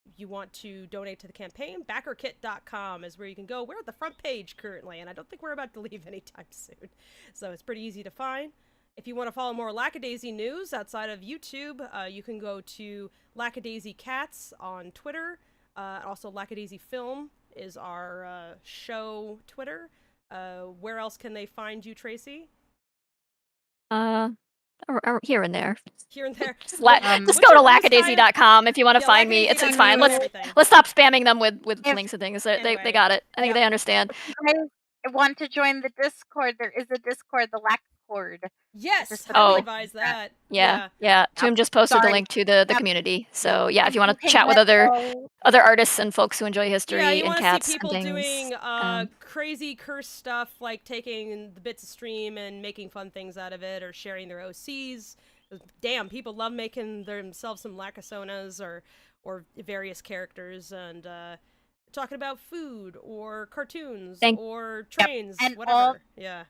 If you want to donate to the campaign, backerkit.com is where you can go. We're at the front page currently, and I don't think we're about to leave anytime soon. So it's pretty easy to find. If you want to follow more Lackadaisy news outside of YouTube, you can go to Lackadaisy Cats on Twitter. Also, Lackadaisy Film is our show Twitter. Where else can they find you, Tracy? Or here and there. Here and there. Just go to lackadaisy.com if you want to find me. It's fine. Let's stop spamming them with links and things. They got it. I think they understand. want to join the Discord, there is a Discord, the Lackcord. Yes, Just put a Oh. link advise in the chat. that. Yeah. Yeah. Toom just posted the Sorry. link to the Yep. community. So yeah, if you want You to can chat with get other all- artists and folks who enjoy history Yeah, you and want to cats see people and things. doing crazy curse stuff like taking the bits of stream and making fun things out of it, or sharing their OCs. Damn, people love making themselves some Lackasonas or various characters, and talking about food or cartoons or trains, and whatever.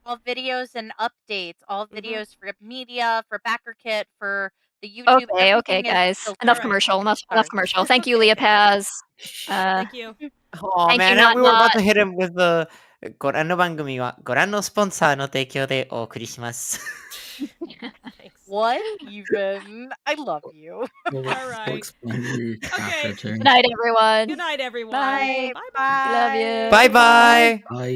all videos and updates, all Mm-hmm. videos for media, for BackerKit, for the YouTube. Okay, everything is guys. filtered Enough through commercial. Enough stars. commercial. Thank you, Leah Paz. Thank you. Oh Thank you, man, Not we were about Not. to hit him with the ご覧の番組はご覧のスポンサーの提供でお送りします。What even? I love you. All right. Okay. Good night, everyone. Good night, everyone. Bye. Bye. Love you. Bye bye. Bye.